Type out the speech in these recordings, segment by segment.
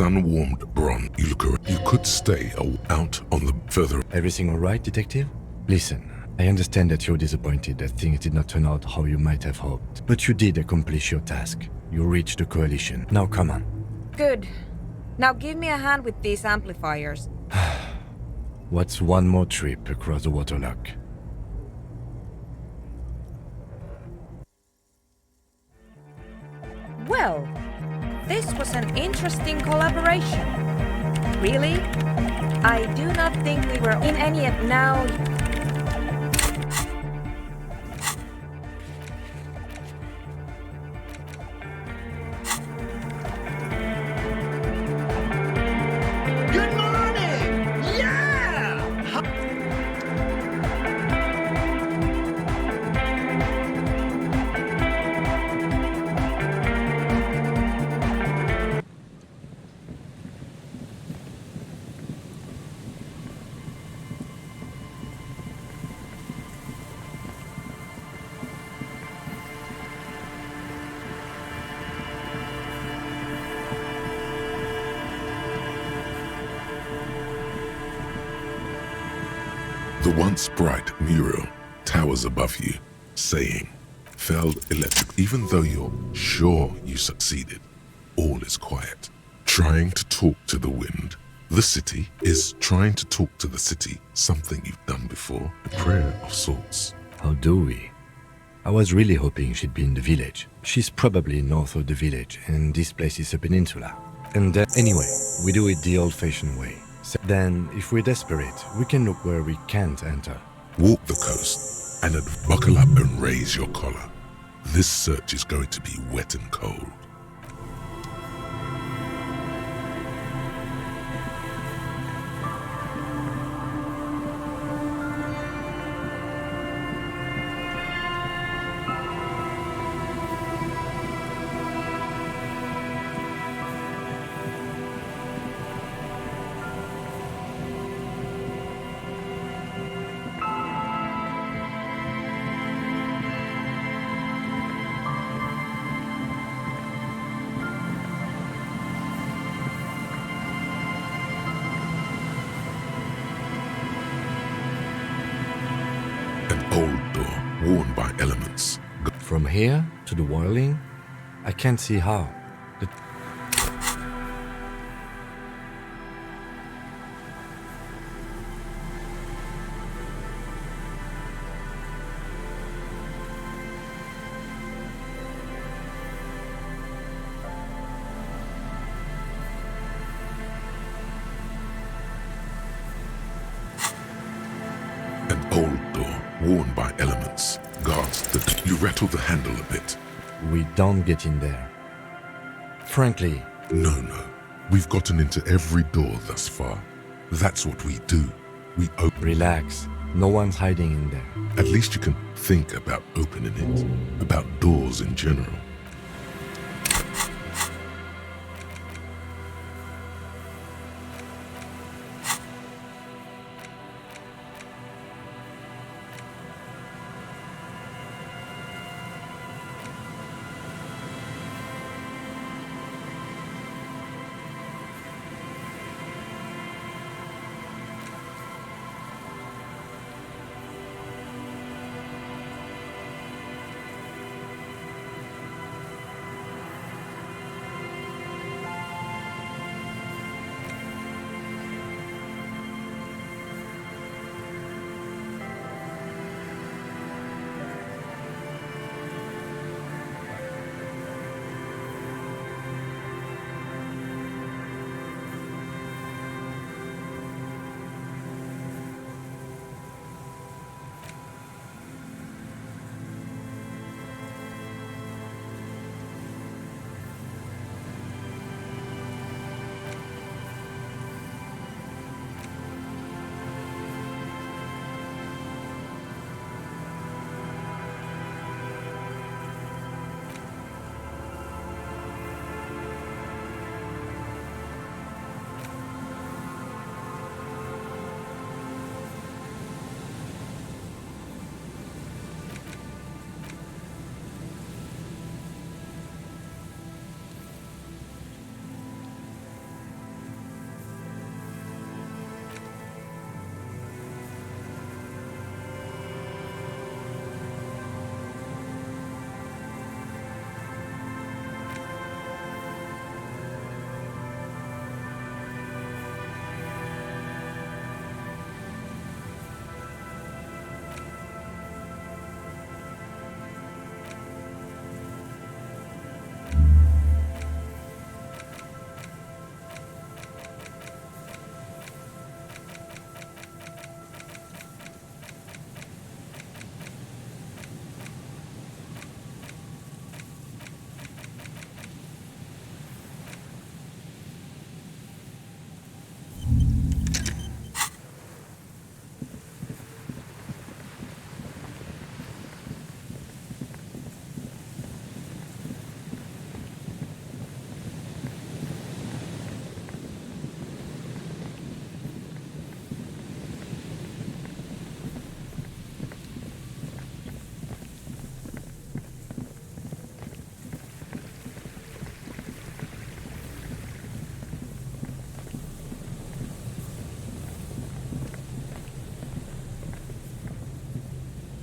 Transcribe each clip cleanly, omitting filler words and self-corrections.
sun-warmed bronze. You look around. You could stay out on the further. Everything all right, detective? Listen, I understand that you're disappointed that things did not turn out how you might have hoped. But you did accomplish your task. You reached the coalition. Now come on. Good. Now give me a hand with these amplifiers. What's one more trip across the waterlock? Well, this was an interesting collaboration. Really? I do not think we were in any of now. Good morning! Yeah! The once bright mural towers above you, saying, "Felled electric." Even though you're sure you succeeded, all is quiet. Trying to talk to the wind. The city is trying to talk to the city, something you've done before. A prayer of sorts. How do we? I was really hoping she'd be in the village. She's probably north of the village, and this place is a peninsula. And anyway, we do it the old-fashioned way. Then, if we're desperate, we can look where we can't enter. Walk the coast and buckle up and raise your collar. This search is going to be wet and cold. An old door worn by elements. From here to the whirling, I can't see how. The An old door worn by elements. Guards that you rattle the handle a bit. We don't get in there. Frankly, No. We've gotten into every door thus far. That's what we do. We open. relax. No one's hiding in there. At least you can think about opening it. About doors in general.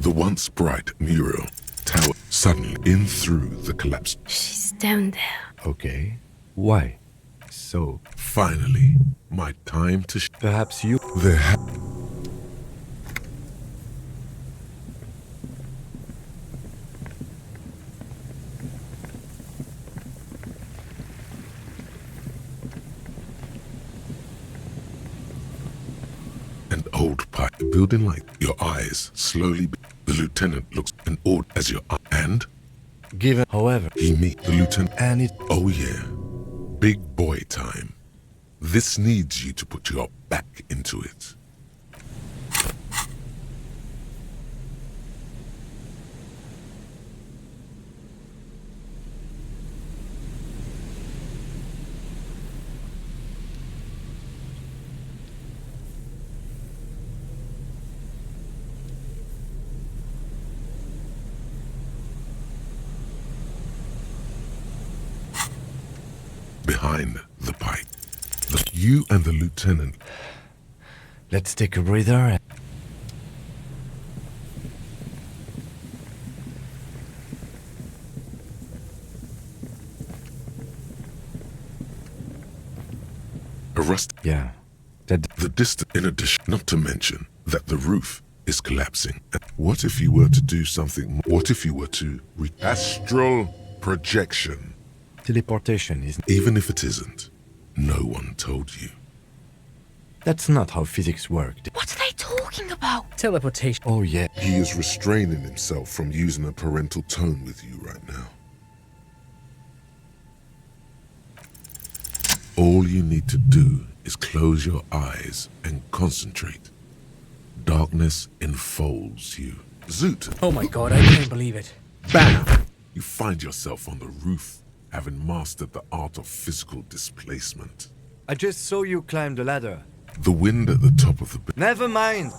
The once bright mural tower suddenly in through the collapse. She's down there. Okay. Why? So, Finally, my time to perhaps you... there an old pipe building like your eyes slowly. The lieutenant looks an odd as your eye, and Given, however, he meet the lieutenant. and it... Oh yeah, big boy time. This needs you to put your back into it. Behind the pipe, you and the lieutenant. Let's take a breather and... A rust. Yeah. That... The distance, in addition, not to mention that the roof is collapsing. What if you were to do something more? What if you were to astral projection? Teleportation is... Even if it isn't, no one told you. That's not how physics work. What are they talking about? Teleportation. Oh yeah. He is restraining himself from using a parental tone with you right now. All you need to do is close your eyes and concentrate. Darkness enfolds you. Zoot! Oh my god, I can't believe it. Bam! You find yourself on the roof, having mastered the art of physical displacement. I just saw you climb the ladder. The wind at the top of the... Never mind.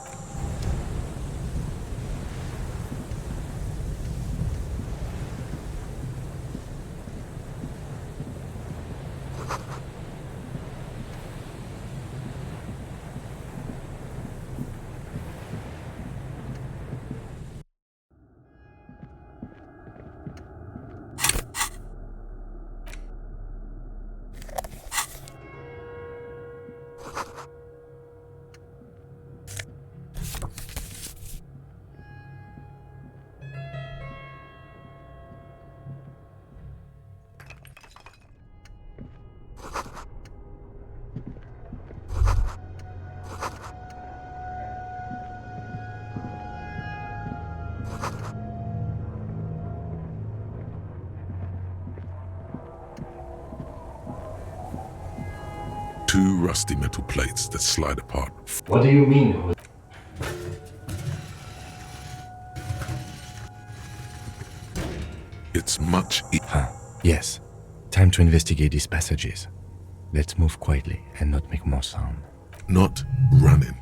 Two rusty metal plates that slide apart. What do you mean? It's much Yes. Time to investigate these passages. Let's move quietly and not make more sound. not running.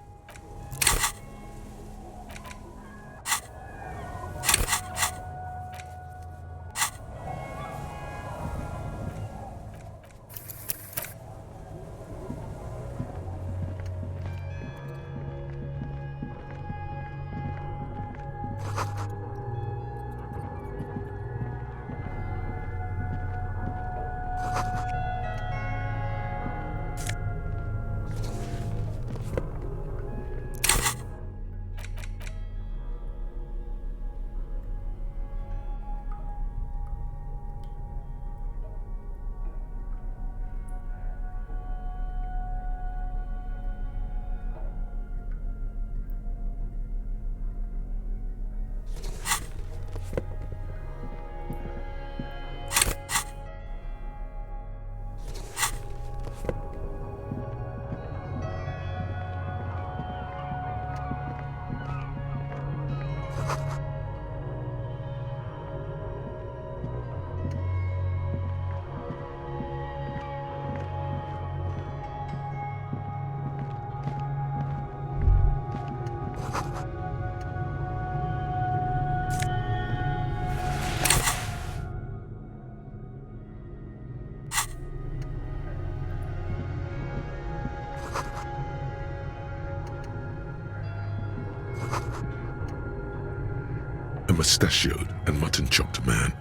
mustachioed and mutton-chopped man,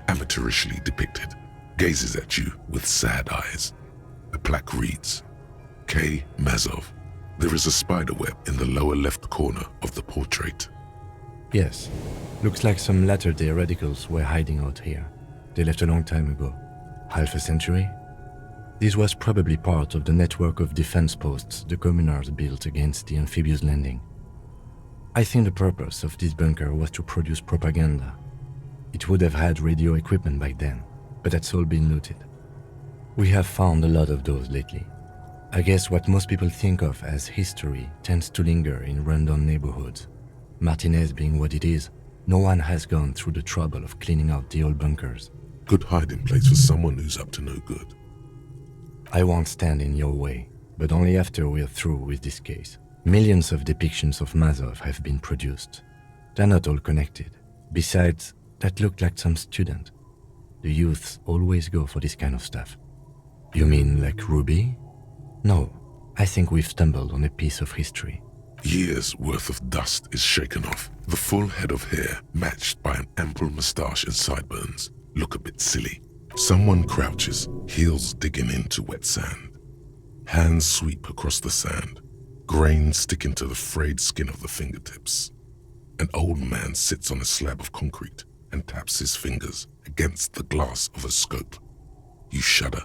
amateurishly depicted, gazes at you with sad eyes. The plaque reads, K. Mazov. There is a spider web in the lower left corner of the portrait. Yes, looks like some latter-day radicals were hiding out here. They left a long time ago. Half a century? This was probably part of the network of defense posts the communards built against the amphibious landing. I think the purpose of this bunker was to produce propaganda. It would have had radio equipment back then, but that's all been looted. We have found a lot of those lately. I guess what most people think of as history tends to linger in rundown neighborhoods. Martinez being what it is, no one has gone through the trouble of cleaning out the old bunkers. Good hiding place for someone who's up to no good. I won't stand in your way, but only after we're through with this case. Millions of depictions of Mazov have been produced. They're not all connected. Besides, that looked like some student. The youths always go for this kind of stuff. You mean like Ruby? No, I think we've stumbled on a piece of history. Years' worth of dust is shaken off. The full head of hair, matched by an ample moustache and sideburns, look a bit silly. Someone crouches, heels digging into wet sand. Hands sweep across the sand, grains sticking to the frayed skin of the fingertips. An old man sits on a slab of concrete and taps his fingers against the glass of a scope. You shudder.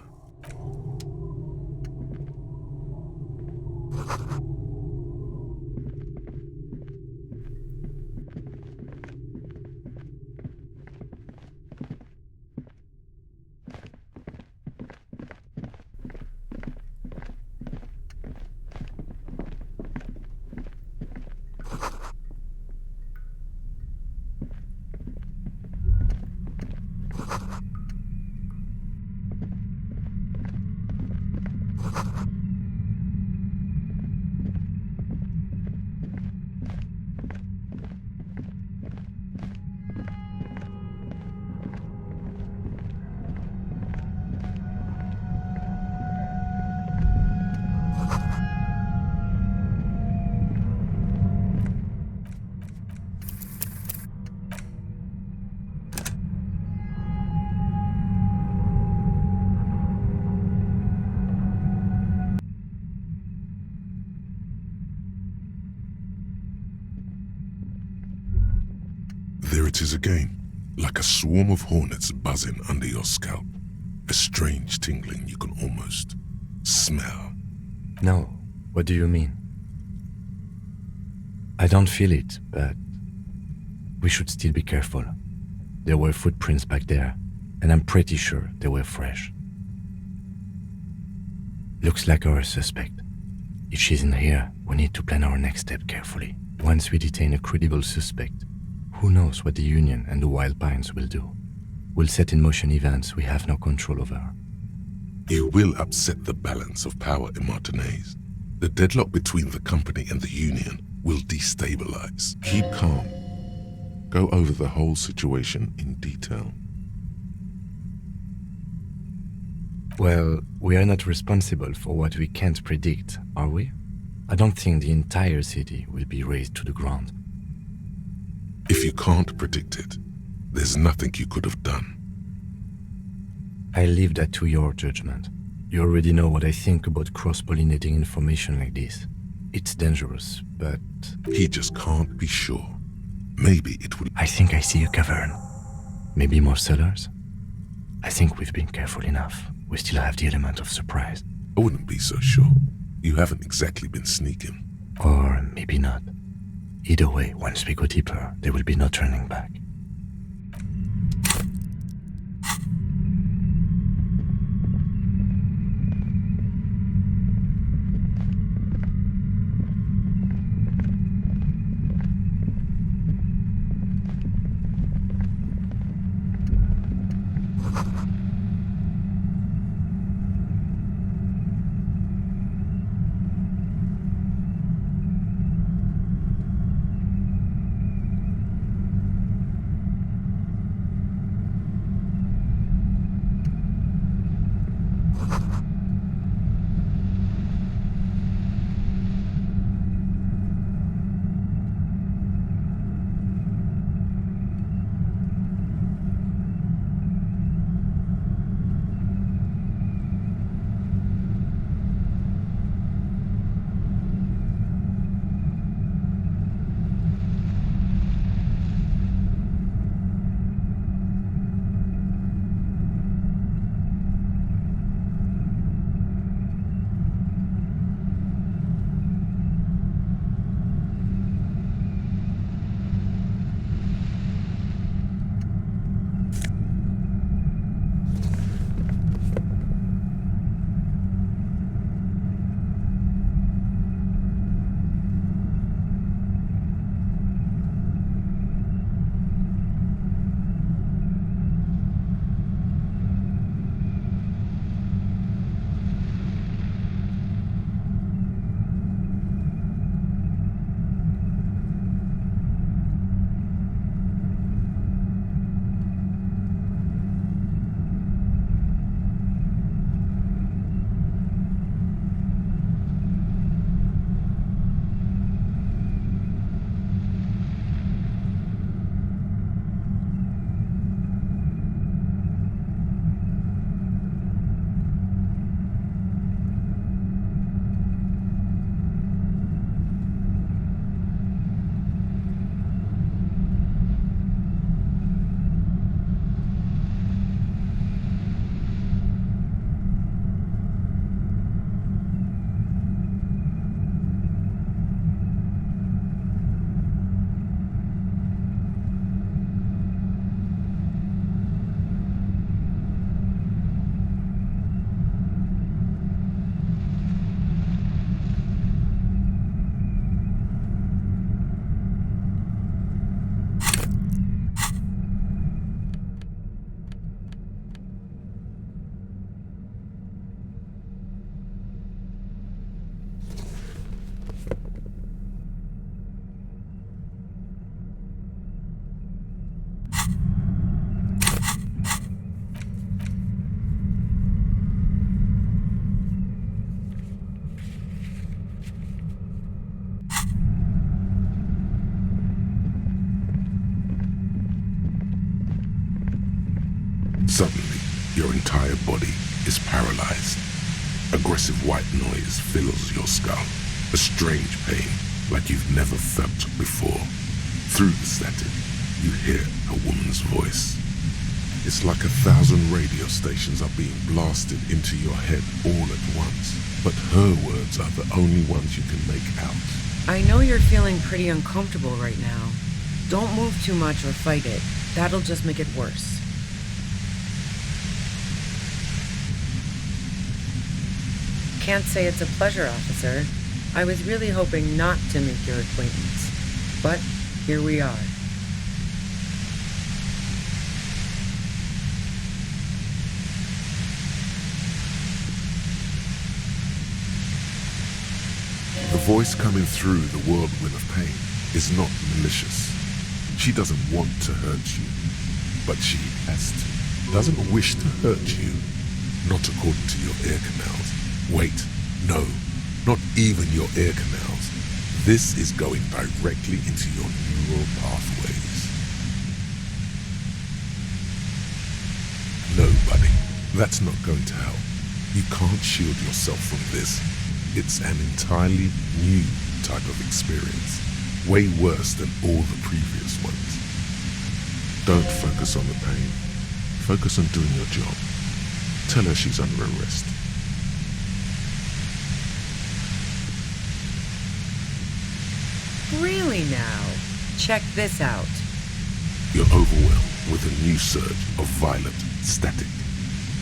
There it is again, like a swarm of hornets buzzing under your scalp. A strange tingling you can almost smell. No, what do you mean? I don't feel it, but we should still be careful. There were footprints back there, and I'm pretty sure they were fresh. Looks like our suspect. If she's in here, we need to plan our next step carefully. Once we detain a credible suspect, who knows what the Union and the Wild Pines will do? We'll set in motion events we have no control over. You will upset the balance of power in Martinez. The deadlock between the company and the Union will destabilize. Keep calm. Go over the whole situation in detail. Well, we are not responsible for what we can't predict, are we? I don't think the entire city will be razed to the ground. If you can't predict it, there's nothing you could have done. I leave that to your judgment. You already know what I think about cross-pollinating information like this. It's dangerous, but... He just can't be sure. Maybe it will... I think I see a cavern. Maybe more cellars? I think we've been careful enough. We still have the element of surprise. I wouldn't be so sure. You haven't exactly been sneaking. Or maybe not. Either way, once we go deeper, there will be no turning back. Suddenly, your entire body is paralyzed. Aggressive white noise fills your skull. A strange pain like you've never felt before. Through the static, you hear a woman's voice. It's like 1,000 radio stations are being blasted into your head all at once. But her words are the only ones you can make out. I know you're feeling pretty uncomfortable right now. Don't move too much or fight it. That'll just make it worse. Can't say it's a pleasure, officer. I was really hoping not to make your acquaintance. But here we are. The voice coming through the whirlwind of pain is not malicious. She doesn't want to hurt you, but she has to. Doesn't wish to hurt you, not according to your ear canals. Wait, no, not even your ear canals. This is going directly into your neural pathways. No, buddy, that's not going to help. You can't shield yourself from this. It's an entirely new type of experience, way worse than all the previous ones. Don't focus on the pain. Focus on doing your job. Tell her she's under arrest. Really now? Check this out. You're overwhelmed with a new surge of violent static.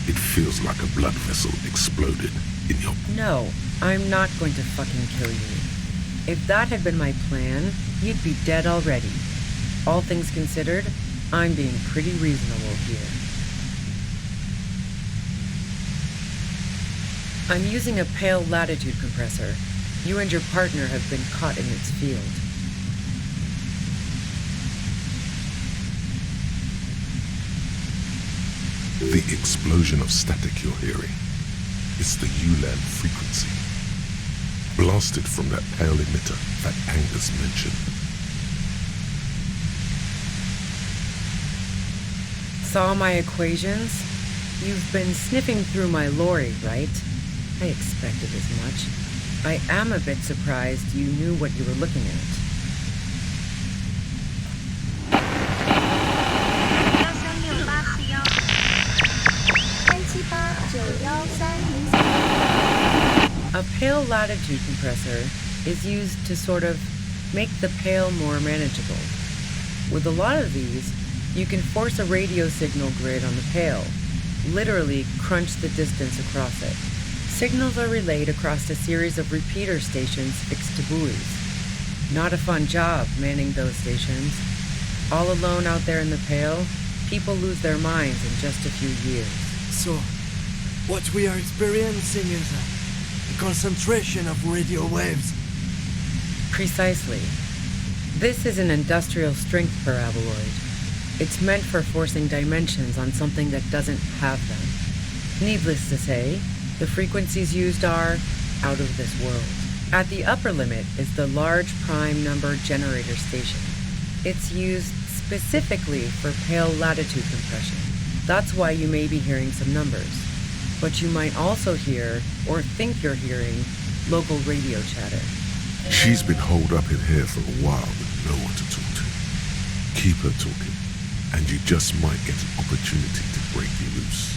It feels like a blood vessel exploded in your... No, I'm not going to fucking kill you. If that had been my plan, you'd be dead already. All things considered, I'm being pretty reasonable here. I'm using a pale latitude compressor. You and your partner have been caught in its field. The explosion of static you're hearing. It's the ULAN frequency. Blasted from that pale emitter that Angus mentioned. Saw my equations? You've been sniffing through my lorry, right? I expected as much. I am a bit surprised you knew what you were looking at. A pale latitude compressor is used to sort of make the pale more manageable. With a lot of these, you can force a radio signal grid on the pale, literally crunch the distance across it. Signals are relayed across a series of repeater stations fixed to buoys. Not a fun job manning those stations. All alone out there in the pale, people lose their minds in just a few years. So, what we are experiencing is a concentration of radio waves. Precisely. This is an industrial strength paraboloid. It's meant for forcing dimensions on something that doesn't have them. Needless to say, the frequencies used are out of this world. At the upper limit is the large prime number generator station. It's used specifically for pale latitude compression. That's why you may be hearing some numbers. But you might also hear, or think you're hearing, local radio chatter. She's been holed up in here for a while with no one to talk to. Keep her talking, and you just might get an opportunity to break you loose.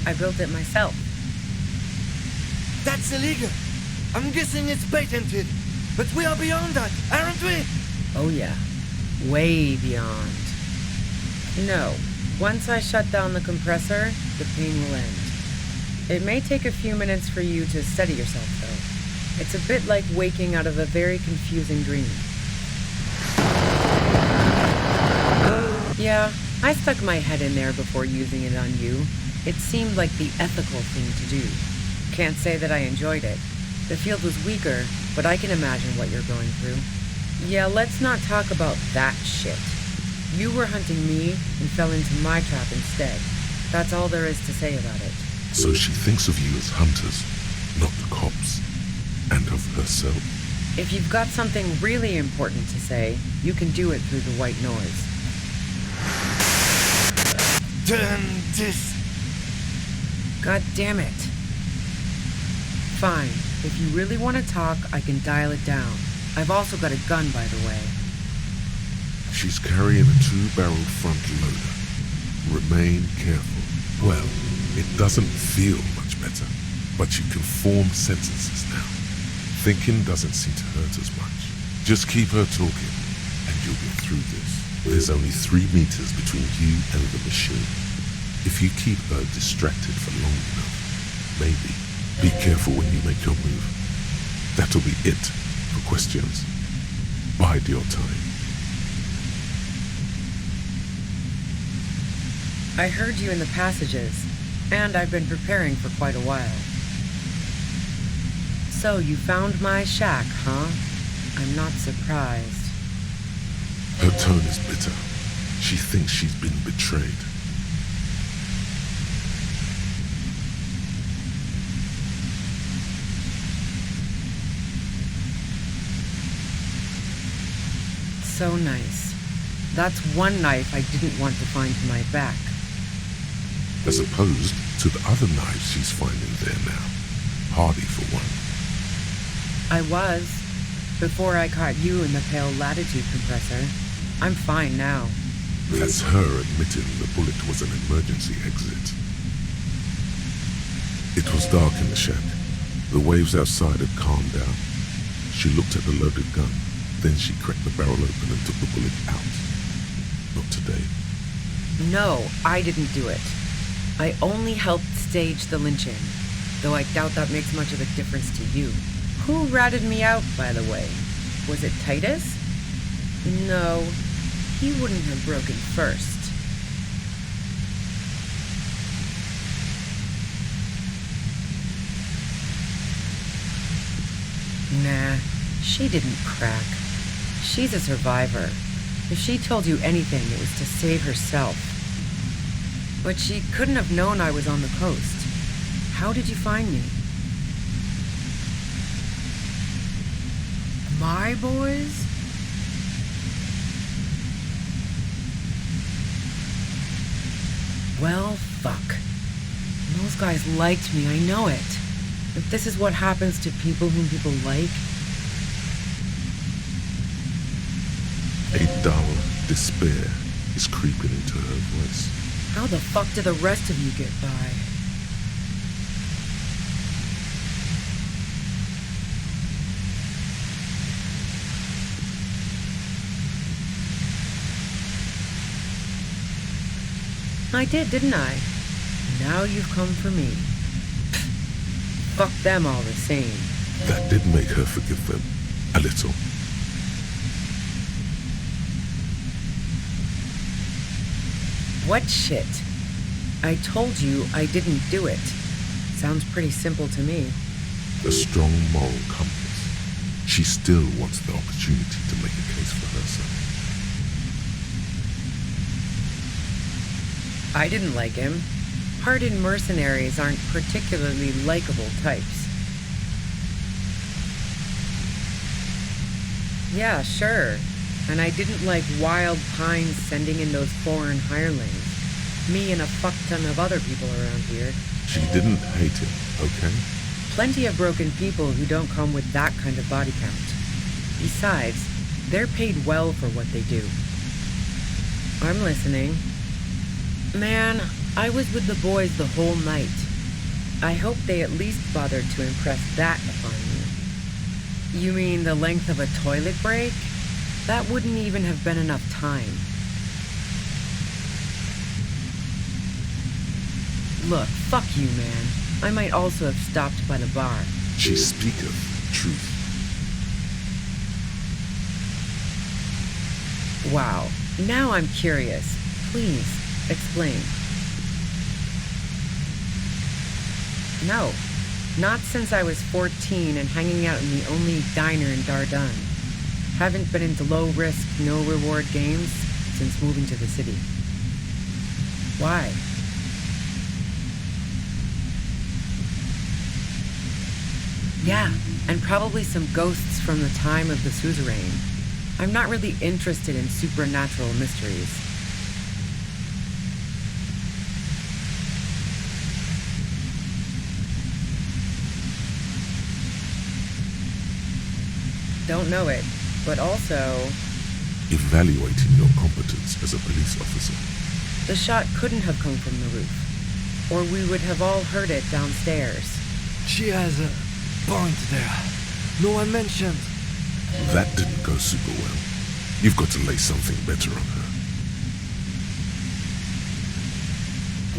I built it myself. That's illegal. I'm guessing it's patented. But we are beyond that, aren't we? Oh yeah, way beyond. No, once I shut down the compressor, the pain will end. It may take a few minutes for you to steady yourself, though. It's a bit like waking out of a very confusing dream. Yeah, I stuck my head in there before using it on you. It seemed like the ethical thing to do. Can't say that I enjoyed it. The field was weaker, but I can imagine what you're going through. Yeah, let's not talk about that shit. You were hunting me and fell into my trap instead. That's all there is to say about it. So she thinks of you as hunters, not cops, and of herself If you've got something really important to say, you can do it through the white noise. Turn this. God damn it. Fine. If you really want to talk, I can dial it down. I've also got a gun, by the way. She's carrying a 2-barrel front loader. Remain careful. Well, it doesn't feel much better, but you can form sentences now. Thinking doesn't seem to hurt as much. Just keep her talking, and you'll get through this. There's only 3 meters between you and the machine. If you keep her distracted for long enough, maybe. Be careful when you make your move. That'll be it for questions. Bide your time. I heard you in the passages, and I've been preparing for quite a while. So you found my shack, huh? I'm not surprised. Her tone is bitter. She thinks she's been betrayed. So nice. That's one knife I didn't want to find to my back. As opposed to the other knives she's finding there now. Hardy for one. I was, before I caught you in the pale latitude compressor. I'm fine now. That's her admitting the bullet was an emergency exit. It was dark in the shack. The waves outside had calmed down. She looked at the loaded gun. Then she cracked the barrel open and took the bullet out. Not today. No, I didn't do it. I only helped stage the lynching, though I doubt that makes much of a difference to you. Who ratted me out, by the way? Was it Titus? No, he wouldn't have broken first. Nah, she didn't crack. She's a survivor. If she told you anything, it was to save herself. But she couldn't have known I was on the coast. How did you find me? My boys? Well, fuck. Those guys liked me, I know it. If this is what happens to people whom people like... A dull despair is creeping into her voice. How the fuck do the rest of you get by? I did, didn't I? Now you've come for me. Fuck them all the same. That did make her forgive them. A little. What shit? I told you I didn't do it. Sounds pretty simple to me. A strong moral compass. She still wants the opportunity to make a case for herself. I didn't like him. Hardened mercenaries aren't particularly likable types. Yeah, sure. And I didn't like Wild Pines sending in those foreign hirelings. Me and a fuck ton of other people around here. She didn't hate him, okay? Plenty of broken people who don't come with that kind of body count. Besides, they're paid well for what they do. I'm listening. Man, I was with the boys the whole night. I hope they at least bothered to impress that upon you. You mean the length of a toilet break? That wouldn't even have been enough time. Look, fuck you, man. I might also have stopped by the bar. She speaketh truth. Wow. Now I'm curious. Please, explain. No. Not since I was 14 and hanging out in the only diner in Dardenne. Haven't been into low-risk, no-reward games since moving to the city. Why? Yeah, and probably some ghosts from the time of the suzerain. I'm not really interested in supernatural mysteries. Don't know it, but also, Evaluating your competence as a police officer. the shot couldn't have come from the roof, or we would have all heard it downstairs. She has a point there. No one mentioned. That didn't go super well. You've got to lay something better on her.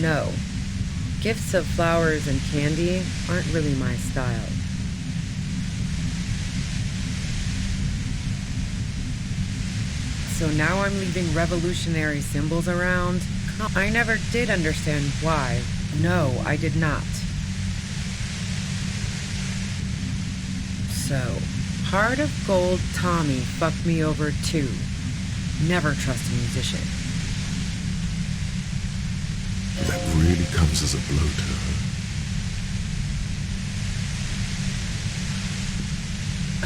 No. Gifts of flowers and candy aren't really my style. So now I'm leaving revolutionary symbols around? I never did understand why. No, I did not. So, Heart of Gold Tommy fucked me over too. Never trust a musician. That really comes as a blow to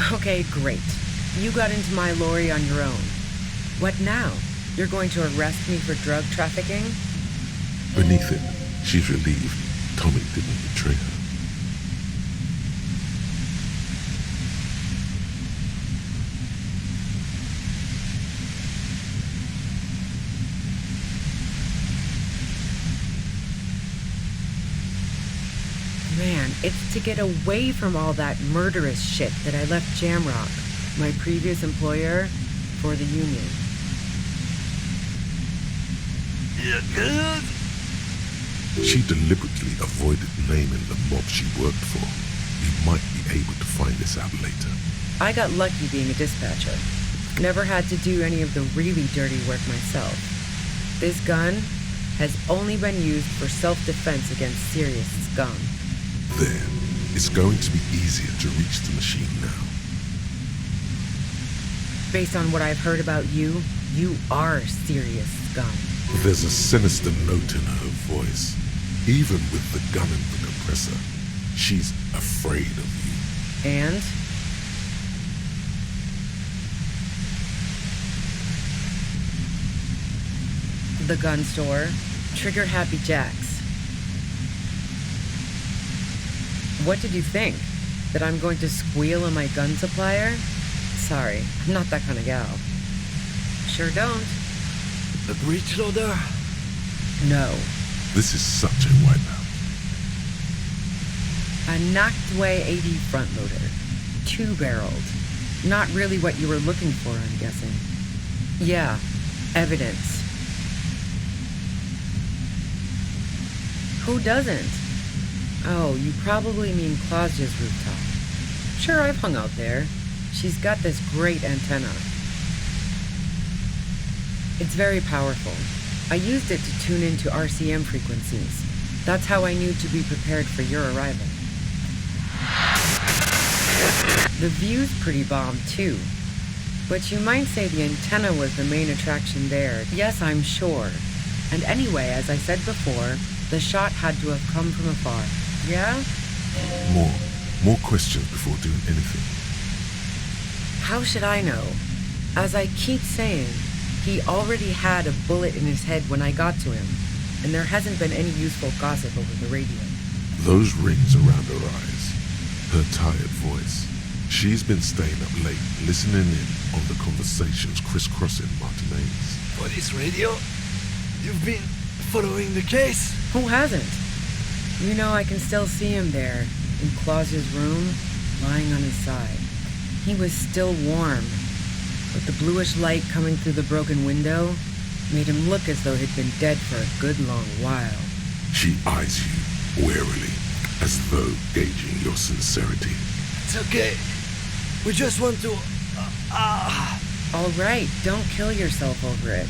her. Okay, great. You got into my lorry on your own. What now? You're going to arrest me for drug trafficking? Beneath it, she's relieved Tommy didn't betray her. Man, it's to get away from all that murderous shit that I left Jamrock, my previous employer, for the Union. She deliberately avoided naming the mob she worked for. You might be able to find this out later. I got lucky being a dispatcher. Never had to do any of the really dirty work myself. This gun has only been used for self-defense against serious scum. There, it's going to be easier to reach the machine now. Based on what I've heard about you, you are serious scum. There's a sinister note in her voice. Even with the gun and the compressor, she's afraid of you. And? The gun store, Trigger Happy Jacks. What did you think? That I'm going to squeal on my gun supplier? Sorry, I'm not that kind of gal. Sure don't. A breech loader? No. This is such a wipeout. A knocked-away AD front loader. Two-barreled. Not really what you were looking for, I'm guessing. Yeah, evidence. Who doesn't? Oh, you probably mean Claudia's rooftop. Sure, I've hung out there. She's got this great antenna. It's very powerful. I used it to tune into RCM frequencies. That's how I knew to be prepared for your arrival. The view's pretty bomb, too. But you might say the antenna was the main attraction there. Yes, I'm sure. And anyway, as I said before, the shot had to have come from afar. Yeah? More questions before doing anything. How should I know? As I keep saying, he already had a bullet in his head when I got to him, and there hasn't been any useful gossip over the radio. Those rings around her eyes, her tired voice. She's been staying up late, listening in on the conversations crisscrossing Martinez. Police radio? You've been following the case? Who hasn't? You know, I can still see him there, in Claus's room, lying on his side. He was still warm, but the bluish light coming through the broken window made him look as though he'd been dead for a good long while. She eyes you warily, as though gauging your sincerity. It's okay. We just want to... All right, don't kill yourself over it.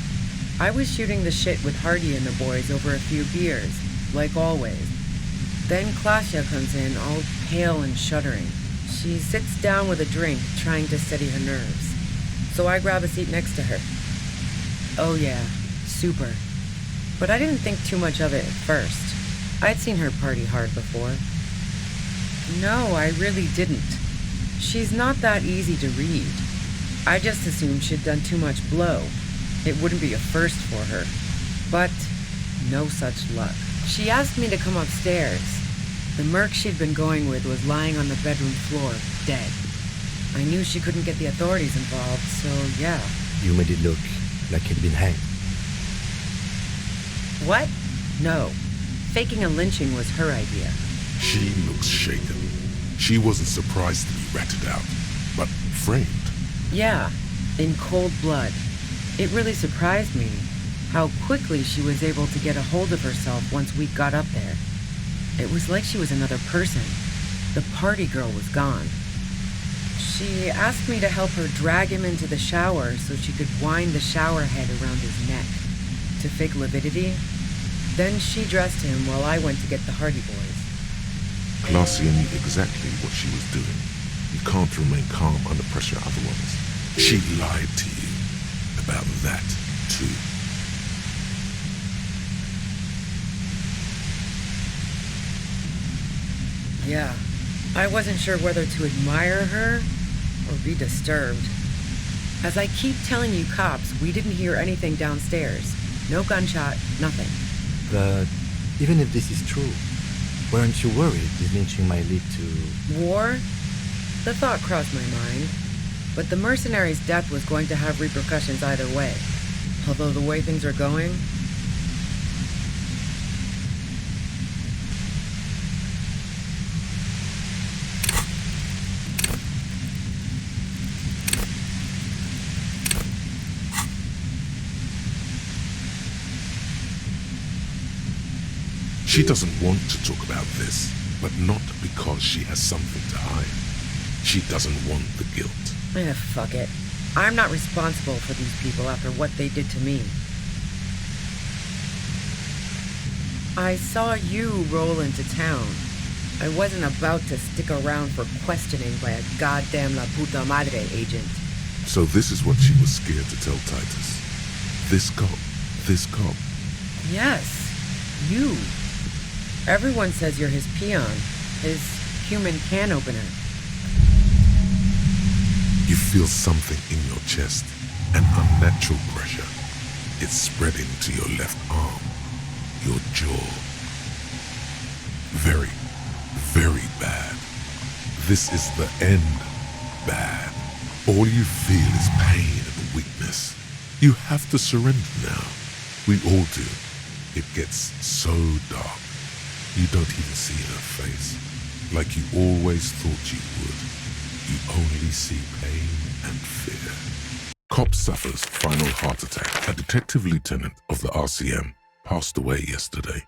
I was shooting the shit with Hardy and the boys over a few beers, like always. Then Claudia comes in, all pale and shuddering. She sits down with a drink, trying to steady her nerves. So I grab a seat next to her. Oh yeah, super. But I didn't think too much of it at first. I'd seen her party hard before. No, I really didn't. She's not that easy to read. I just assumed she'd done too much blow. It wouldn't be a first for her. But no such luck. She asked me to come upstairs. The merc she'd been going with was lying on the bedroom floor, dead. I knew she couldn't get the authorities involved, so yeah. You made it look like he'd been hanged. What? No. Faking a lynching was her idea. She looks shaken. She wasn't surprised to be ratted out, but framed. Yeah, in cold blood. It really surprised me how quickly she was able to get a hold of herself once we got up there. It was like she was another person. The party girl was gone. She asked me to help her drag him into the shower so she could wind the shower head around his neck to fake lividity. Then she dressed him while I went to get the Hardy Boys. Glacia knew exactly what she was doing. You can't remain calm under pressure otherwise. She lied to you about that, too. Yeah, I wasn't sure whether to admire her or be disturbed. As I keep telling you cops, we didn't hear anything downstairs. No gunshot, nothing. But even if this is true, weren't you worried this lynching might lead to... War? The thought crossed my mind. But the mercenary's death was going to have repercussions either way. Although the way things are going... She doesn't want to talk about this, but not because she has something to hide. She doesn't want the guilt. Fuck it. I'm not responsible for these people after what they did to me. I saw you roll into town. I wasn't about to stick around for questioning by a goddamn La Puta Madre agent. So this is what she was scared to tell Titus. This cop. Yes, you. Everyone says you're his peon, his human can opener. You feel something in your chest, an unnatural pressure. It's spreading to your left arm, your jaw. Very, very bad. This is the end. Bad. All you feel is pain and weakness. You have to surrender now. We all do. It gets so dark. You don't even see her face, like you always thought you would. You only see pain and fear. Cop suffers final heart attack. A detective lieutenant of the RCM passed away yesterday.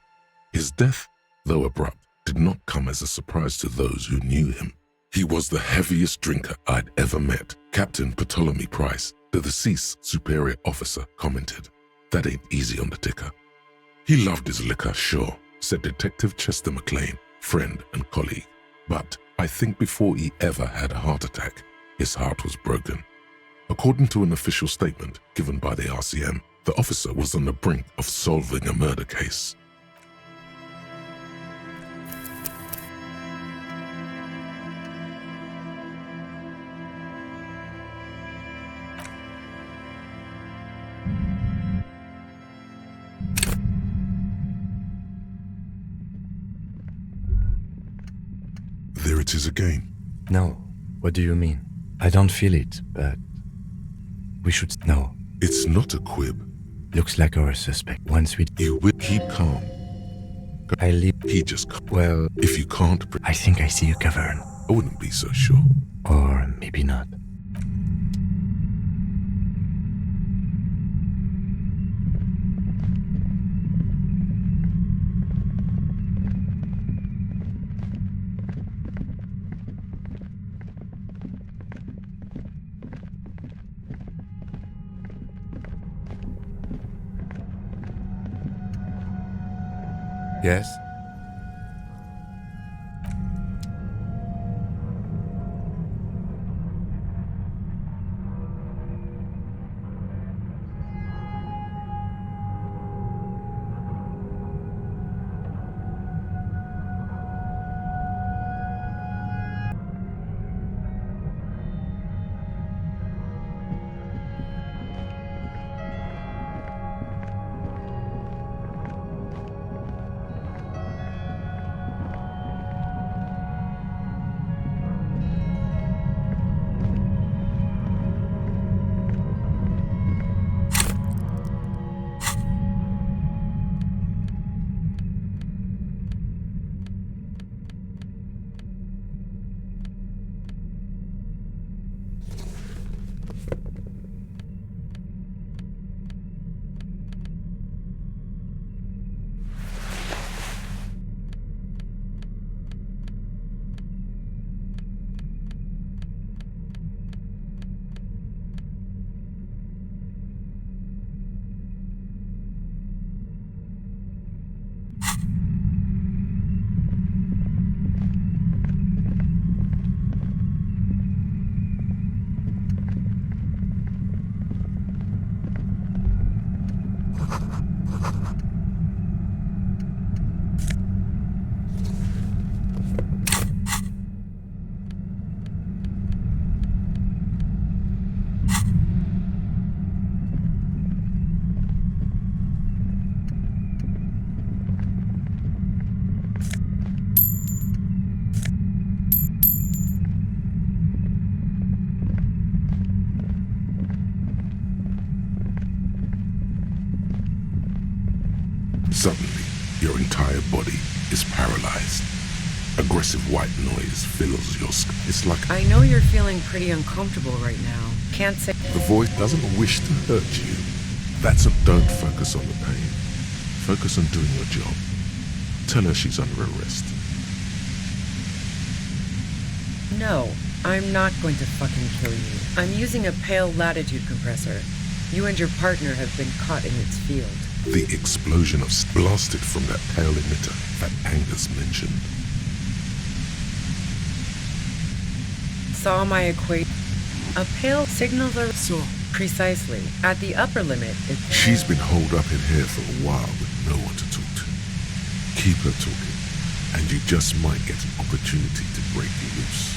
His death, though abrupt, did not come as a surprise to those who knew him. He was the heaviest drinker I'd ever met. Captain Ptolemy Price, the deceased superior officer, commented, "That ain't easy on the ticker." He loved his liquor, sure, said Detective Chester McLean, friend and colleague. But I think before he ever had a heart attack, his heart was broken. According to an official statement given by the RCM, the officer was on the brink of solving a murder case. There it is again. No. What do you mean? I don't feel it, but... we should... No. It's not a quib. Looks like our suspect. Once we... You will keep calm. I leave... He just... Well... If you can't... I think I see a cavern. I wouldn't be so sure. Or maybe not. Yes? Suddenly, your entire body is paralyzed. Aggressive white noise fills your skin. It's like I know you're feeling pretty uncomfortable right now. Can't say. the voice doesn't wish to hurt you. That's a don't focus on the pain. Focus on doing your job. Tell her she's under arrest. No, I'm not going to fucking kill you. I'm using a pale latitude compressor. You and your partner have been caught in its field. The explosion of blasted from that pale emitter that Angus mentioned. Saw my equate. A pale signals are So, precisely at the upper limit. She's been holed up in here for a while with no one to talk to. Keep her talking, and you just might get an opportunity to break you loose.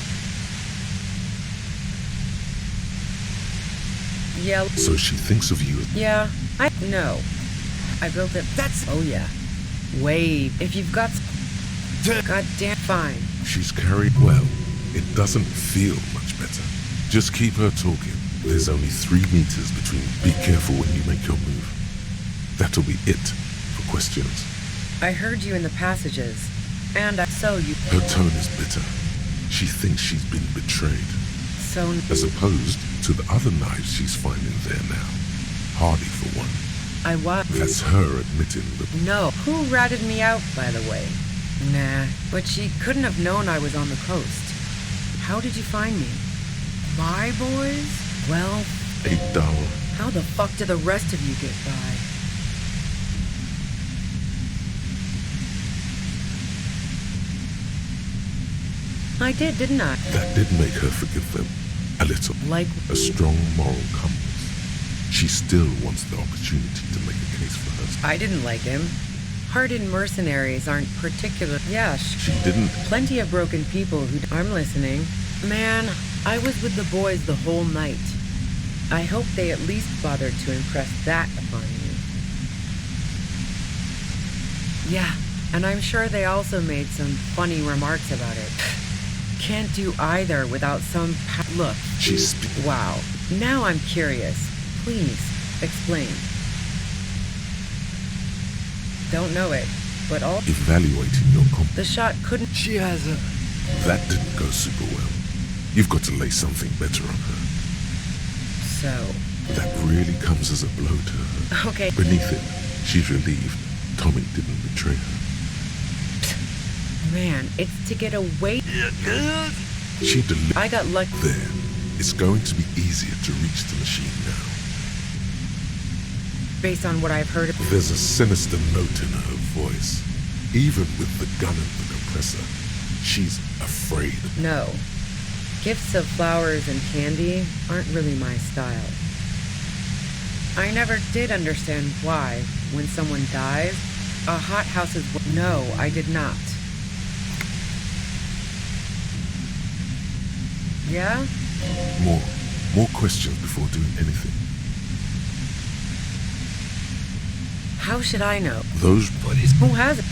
Yeah. So she thinks of you as Yeah. No. I built it. That's- Oh yeah. Wait. If you've got. Goddamn fine. she's carried well. It doesn't feel much better. Just keep her talking. There's only 3 meters between. Be careful when you make your move. That'll be it for questions. I heard you in the passages, and so you. Her tone is bitter. She thinks she's been betrayed, So as opposed to the other knives she's finding there now. Hardy for one. I was. That's her admitting that No. Who ratted me out, by the way? Nah. But she couldn't have known I was on the coast. How did you find me? My boys? Well, a dull. how the fuck did the rest of you get by? I did, didn't I? That did make her forgive them a little. Like, A strong moral compass. She still wants the opportunity to make a case for herself. I didn't like him. Hardened mercenaries aren't particular. Yeah, She didn't. plenty of broken people who. I'm listening. Man, I was with the boys the whole night. I hope they at least bothered to impress that upon you. Yeah, and I'm sure they also made some funny remarks about it. Can't do either without some. Look, She's wow. Now I'm curious. Please, explain. Don't know it, but all. evaluating your The shot couldn't. she has a... That didn't go super well. You've got to lay something better on her. So, That really comes as a blow to her. okay. Beneath it, she's relieved Tommy didn't betray her. Man, it's to get away. She delivered. I got lucky. There. It's going to be easier to reach the machine now. Based on what I've heard. There's a sinister note in her voice. Even with the gun and the compressor, she's afraid. No. Gifts of flowers and candy aren't really my style. I never did understand why, when someone dies, a hothouse is. No, I did not. Yeah? More questions before doing anything. How should I know? Those bodies. Who has it?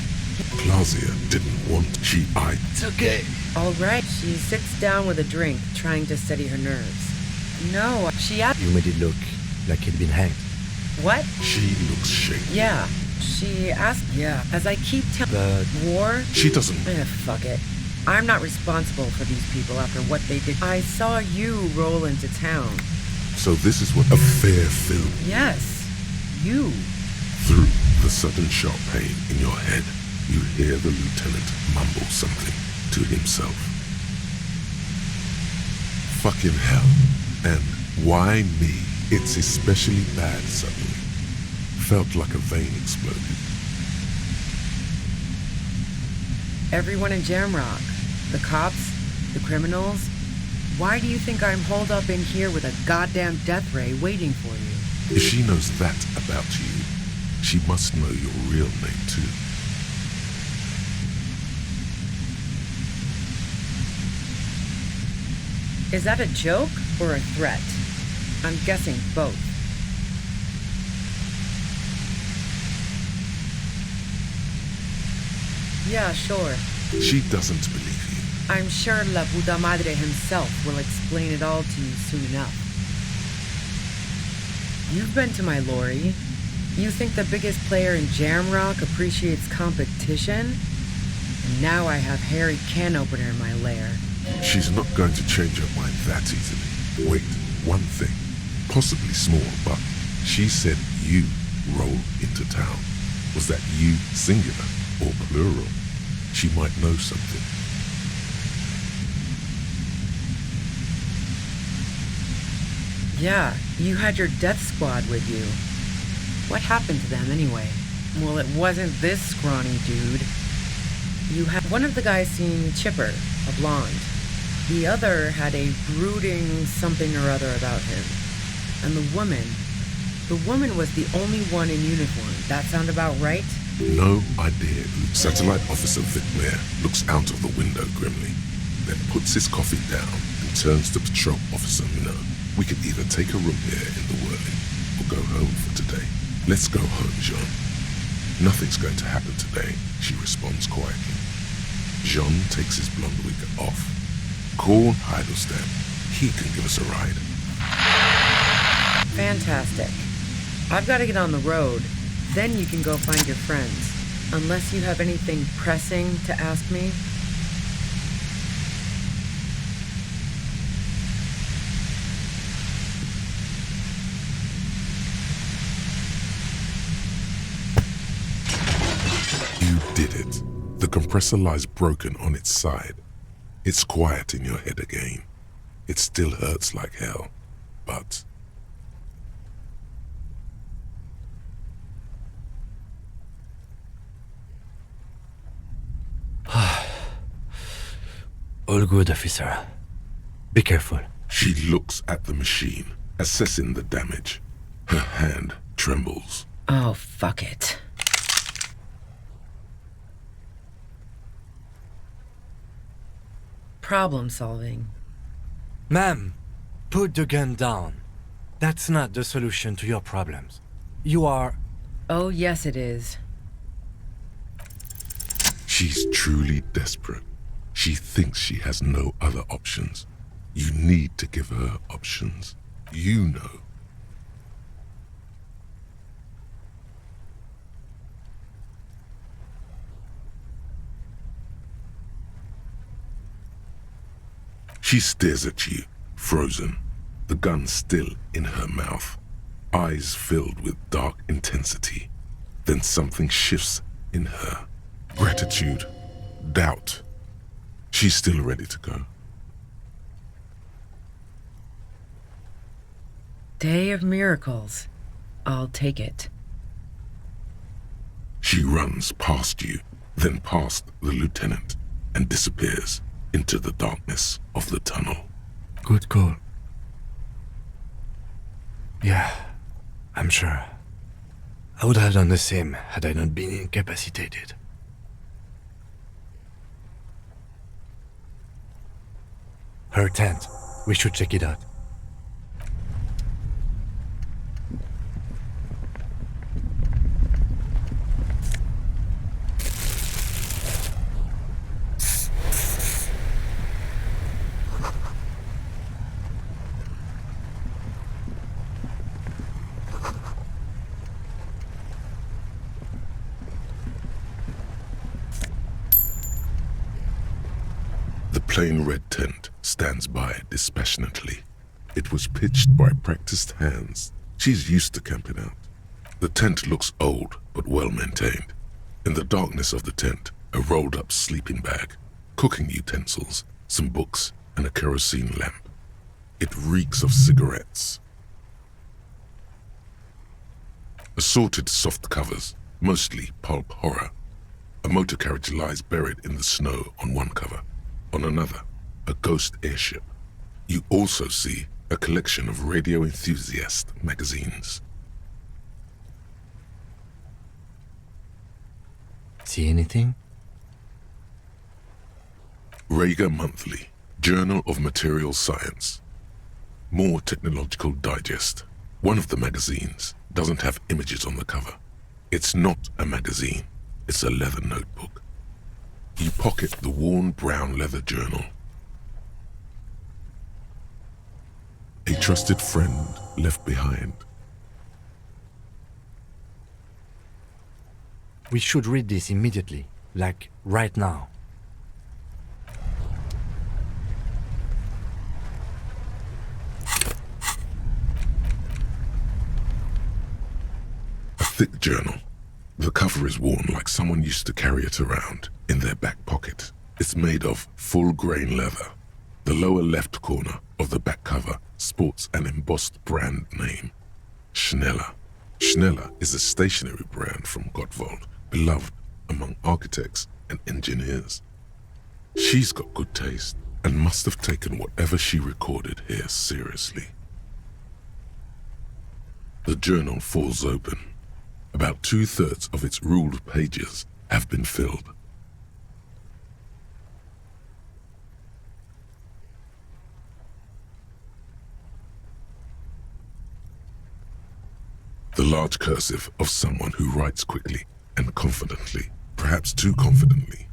Plazia didn't want. She eyed. It's okay. All right. She sits down with a drink, trying to steady her nerves. No, she asked. You made it look like he'd been hanged. What? She looks shaky. Yeah. She asked. Yeah. As I keep telling. But War? She doesn't. Fuck it. I'm not responsible for these people after what they did. I saw you roll into town. So this is what a fair film. Yes. You. Through the sudden sharp pain in your head, you hear the lieutenant mumble something to himself. Fucking hell. And why me? It's especially bad suddenly. Felt like a vein exploded. Everyone in Jamrock. The cops. The criminals. Why do you think I'm holed up in here with a goddamn death ray waiting for you? If she knows that about you, she must know your real name too. Is that a joke or a threat? I'm guessing both. Yeah, sure. She doesn't believe you. I'm sure La Puta Madre himself will explain it all to you soon enough. You've been to my lorry. You think the biggest player in Jamrock appreciates competition? And now I have Harry Can Opener in my lair. She's not going to change her mind that easily. Wait, one thing, possibly small, but she said you roll into town. Was that you singular or plural? She might know something. Yeah, you had your death squad with you. What happened to them anyway? Well, it wasn't this scrawny dude. You had one of the guys seemed chipper, a blonde. The other had a brooding something or other about him. And the woman was the only one in uniform. That sound about right? No idea. Satellite Officer Vic Mayer looks out of the window grimly, then puts his coffee down and turns to Patrol Officer Minot. We can either take a room here in the whirling or go home for today. Let's go home, Jean. Nothing's going to happen today, she responds quietly. Jean takes his blonde wig off. Call Heidelstein. He can give us a ride. Fantastic. I've got to get on the road. Then you can go find your friends. Unless you have anything pressing to ask me. You did it. The compressor lies broken on its side. It's quiet in your head again. It still hurts like hell, but... All good, officer. Be careful. She looks at the machine, assessing the damage. Her hand trembles. Oh, fuck it. Problem solving. Ma'am, put the gun down. That's not the solution to your problems. You are... Oh, yes it is. She's truly desperate. She thinks she has no other options. You need to give her options. You know. She stares at you, frozen, the gun still in her mouth, eyes filled with dark intensity. Then something shifts in her. Gratitude, doubt. She's still ready to go. Day of miracles. I'll take it. She runs past you, then past the lieutenant, and disappears into the darkness of the tunnel. Good call. Yeah, I'm sure. I would have done the same had I not been incapacitated. Her tent. We should check it out. The plain red tent stands by dispassionately. It was pitched by practiced hands. She's used to camping out. The tent looks old but well maintained. In the darkness of the tent, a rolled up sleeping bag, cooking utensils, some books, and a kerosene lamp. It reeks of cigarettes. Assorted soft covers, mostly pulp horror. A motor carriage lies buried in the snow on one cover. On another, a ghost airship. You also see a collection of radio enthusiast magazines. See anything? Rager Monthly, Journal of Material Science. More Technological Digest. One of the magazines doesn't have images on the cover. It's not a magazine, it's a leather notebook. You pocket the worn brown leather journal. A trusted friend left behind. We should read this immediately, like right now. A thick journal. The cover is worn like someone used to carry it around in their back pocket. It's made of full-grain leather. The lower left corner of the back cover sports an embossed brand name, Schneller. Schneller is a stationery brand from Gottwald, beloved among architects and engineers. She's got good taste and must have taken whatever she recorded here seriously. The journal falls open. About 2/3 of its ruled pages have been filled. The large cursive of someone who writes quickly and confidently, perhaps too confidently.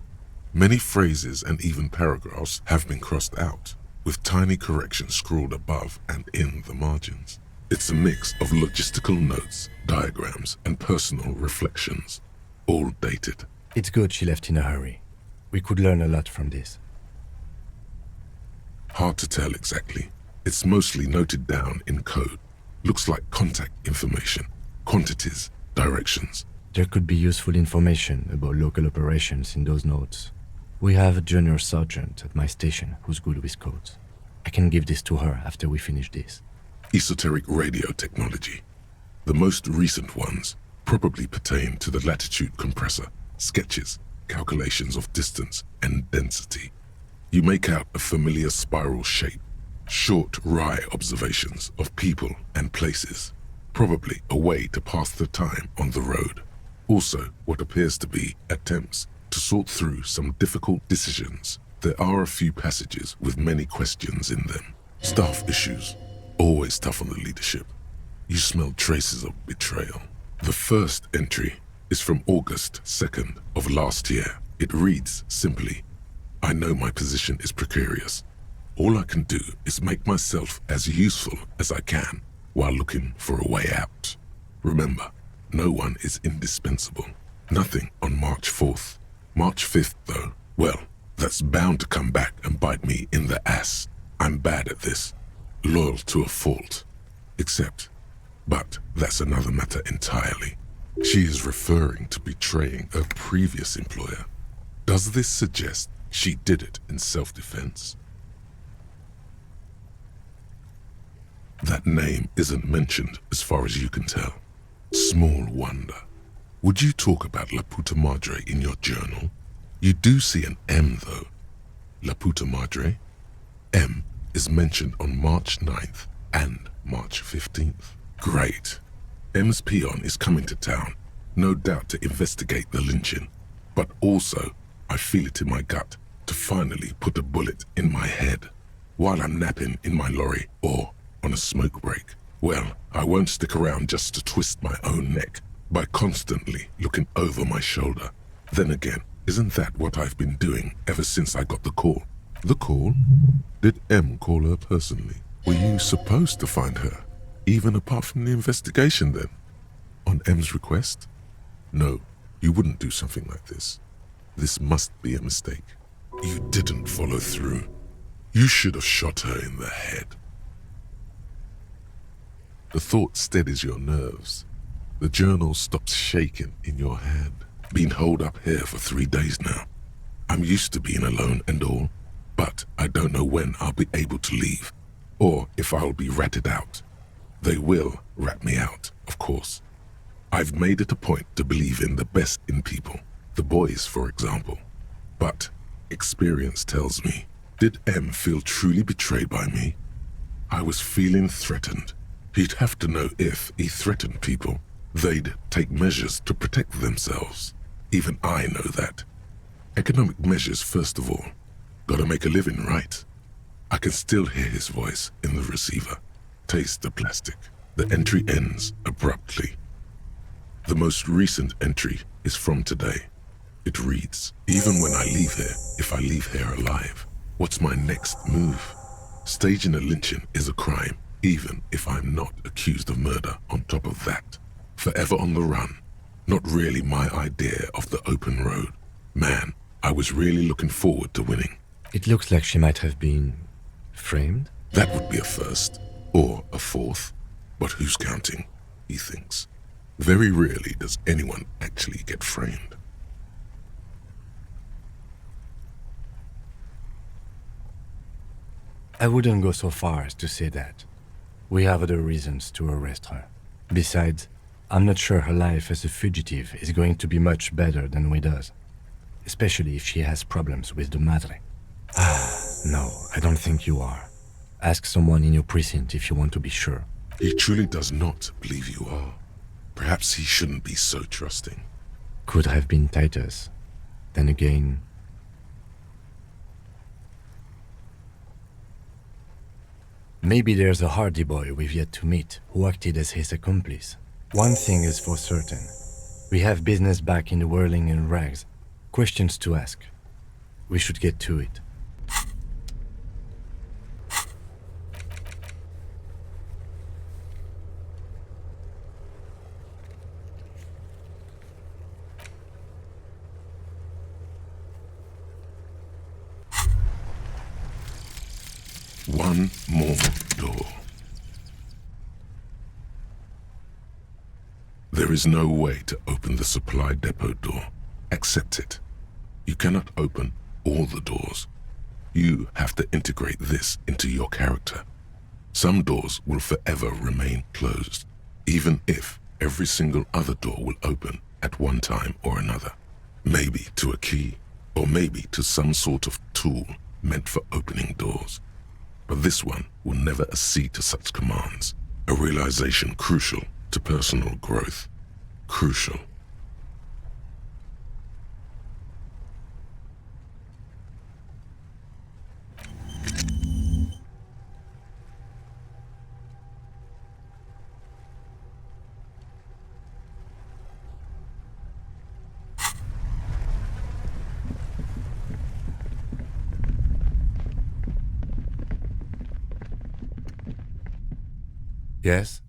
Many phrases and even paragraphs have been crossed out, with tiny corrections scrawled above and in the margins. It's a mix of logistical notes, diagrams, and personal reflections, all dated. It's good she left in a hurry. We could learn a lot from this. Hard to tell exactly. It's mostly noted down in code. Looks like contact information, quantities, directions. There could be useful information about local operations in those notes. We have a junior sergeant at my station who's good with codes. I can give this to her after we finish this. Esoteric radio technology. The most recent ones probably pertain to the latitude compressor, sketches, calculations of distance and density. You make out a familiar spiral shape, short wry observations of people and places, probably a way to pass the time on the road. Also, what appears to be attempts to sort through some difficult decisions. There are a few passages with many questions in them. Staff issues, always tough on the leadership. You smell traces of betrayal. The first entry is from August 2nd of last year. It reads simply, I know my position is precarious. All I can do is make myself as useful as I can while looking for a way out. Remember, no one is indispensable. Nothing on March 4th. March 5th, though, well, that's bound to come back and bite me in the ass. I'm bad at this. Loyal to a fault. But that's another matter entirely. She is referring to betraying a previous employer. Does this suggest she did it in self-defense? That name isn't mentioned as far as you can tell. Small wonder. Would you talk about La Puta Madre in your journal? You do see an M though. La Puta Madre? M is mentioned on March 9th and March 15th. Great. M's peon is coming to town, no doubt to investigate the lynching, but also, I feel it in my gut, to finally put a bullet in my head while I'm napping in my lorry or on a smoke break. Well, I won't stick around just to twist my own neck by constantly looking over my shoulder. Then again, isn't that what I've been doing ever since I got the call? The call? Did M call her personally? Were you supposed to find her, even apart from the investigation then? On M's request? No, you wouldn't do something like this. This must be a mistake. You didn't follow through. You should have shot her in the head. The thought steadies your nerves. The journal stops shaking in your hand. Been holed up here for 3 days now. I'm used to being alone and all, but I don't know when I'll be able to leave, or if I'll be ratted out. They will rat me out, of course. I've made it a point to believe in the best in people, the boys, for example. But experience tells me, did M feel truly betrayed by me? I was feeling threatened. He'd have to know if he threatened people, they'd take measures to protect themselves. Even I know that. Economic measures first of all. Gotta make a living, right? I can still hear his voice in the receiver. Taste the plastic. The entry ends abruptly. The most recent entry is from today. It reads, even when I leave here, if I leave here alive, what's my next move? Staging a lynching is a crime, even if I'm not accused of murder on top of that. Forever on the run. Not really my idea of the open road. Man, I was really looking forward to winning. It looks like she might have been framed. That would be a first, or a fourth. But who's counting, he thinks. Very rarely does anyone actually get framed. I wouldn't go so far as to say that. We have other reasons to arrest her. Besides, I'm not sure her life as a fugitive is going to be much better than we does. Especially if she has problems with the Madre. No, I don't think you are. Ask someone in your precinct if you want to be sure. He truly does not believe you are. Perhaps he shouldn't be so trusting. Could have been Titus. Then again... Maybe there's a Hardy boy we've yet to meet who acted as his accomplice. One thing is for certain. We have business back in the whirling and rags. Questions to ask. We should get to it. One more door. There is no way to open the supply depot door. Accept it. You cannot open all the doors. You have to integrate this into your character. Some doors will forever remain closed, even if every single other door will open at one time or another. Maybe to a key, or maybe to some sort of tool meant for opening doors. But this one will never accede to such commands. A realization crucial to personal growth. Crucial. Yes?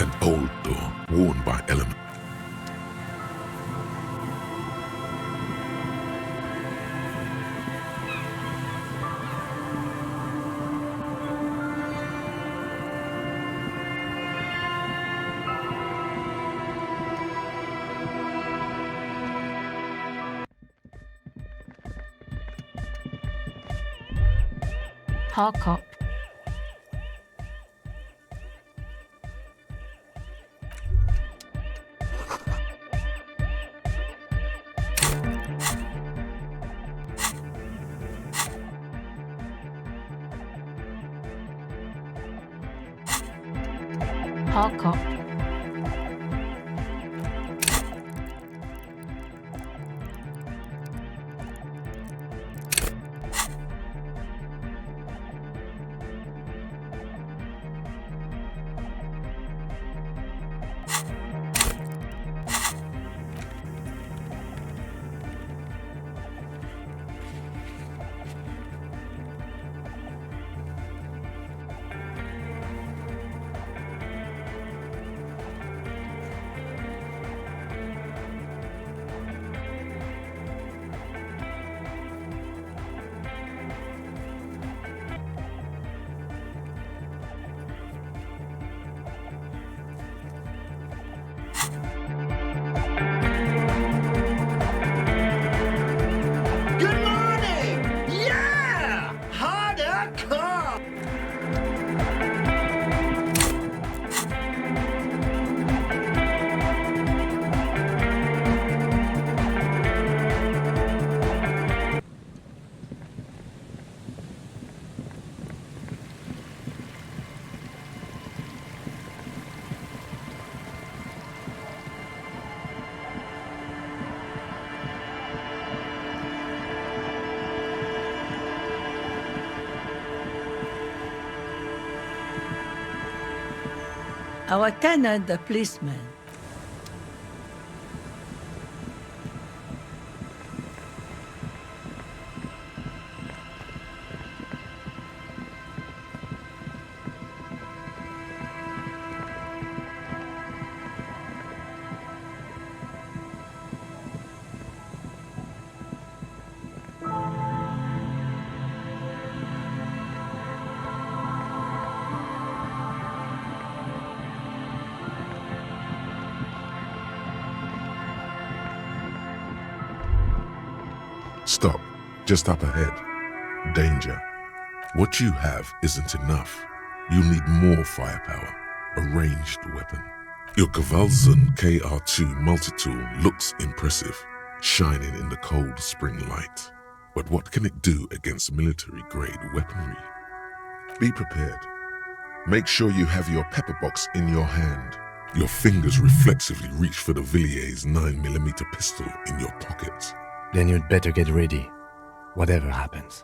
An old door worn by element. Hard cop. Hard cop. Our Canada policeman. Stop, just up ahead. Danger. What you have isn't enough. You'll need more firepower, a ranged weapon. Your Gewalzen KR2 multi-tool looks impressive, shining in the cold spring light. But what can it do against military-grade weaponry? Be prepared. Make sure you have your pepper box in your hand. Your fingers reflexively reach for the Villiers 9mm pistol in your pocket. Then you'd better get ready, whatever happens.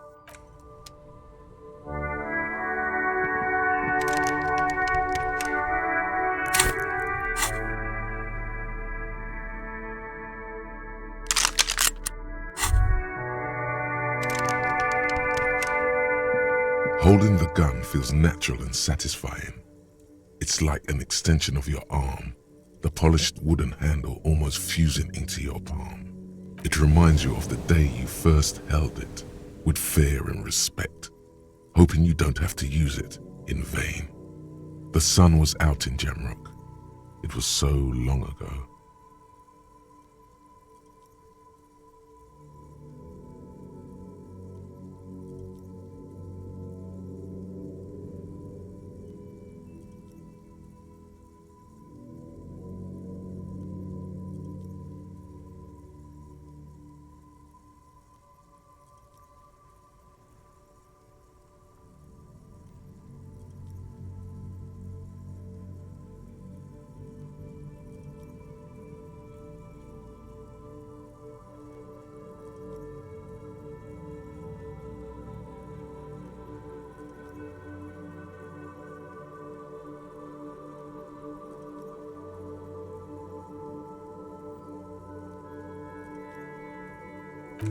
Holding the gun feels natural and satisfying. It's like an extension of your arm, the polished wooden handle almost fusing into your palm. It reminds you of the day you first held it, with fear and respect, hoping you don't have to use it in vain. The sun was out in Jamrock. It was so long ago.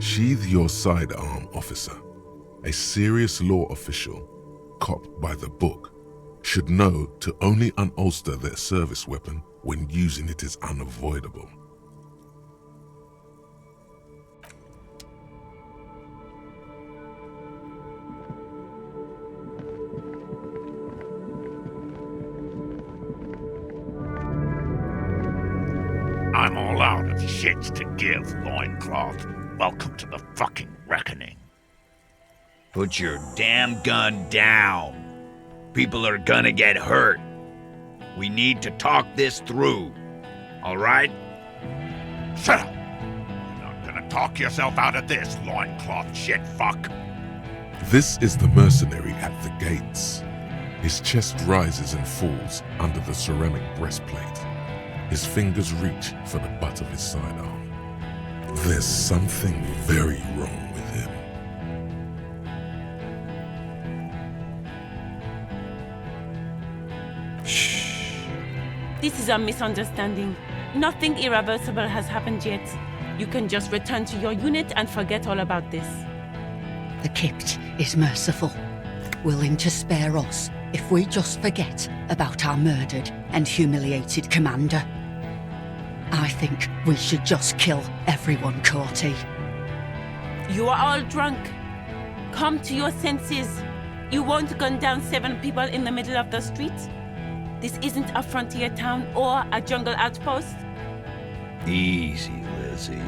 Sheathe your sidearm, officer. A serious law official, cop by the book, should know to only unholster their service weapon when using it is unavoidable. I'm all out of shits to give, loincloth. Welcome to the fucking reckoning. Put your damn gun down. People are gonna get hurt. We need to talk this through. All right? Shut up! You're not gonna talk yourself out of this, loincloth shit fuck. This is the mercenary at the gates. His chest rises and falls under the ceramic breastplate. His fingers reach for the butt of his sidearm. There's something very wrong with him. Shh. This is a misunderstanding. Nothing irreversible has happened yet. You can just return to your unit and forget all about this. The Kypt is merciful, willing to spare us if we just forget about our murdered and humiliated commander. I think we should just kill everyone, Corty. You are all drunk. Come to your senses. You won't gun down 7 people in the middle of the street. This isn't a frontier town or a jungle outpost. Easy, Lizzie.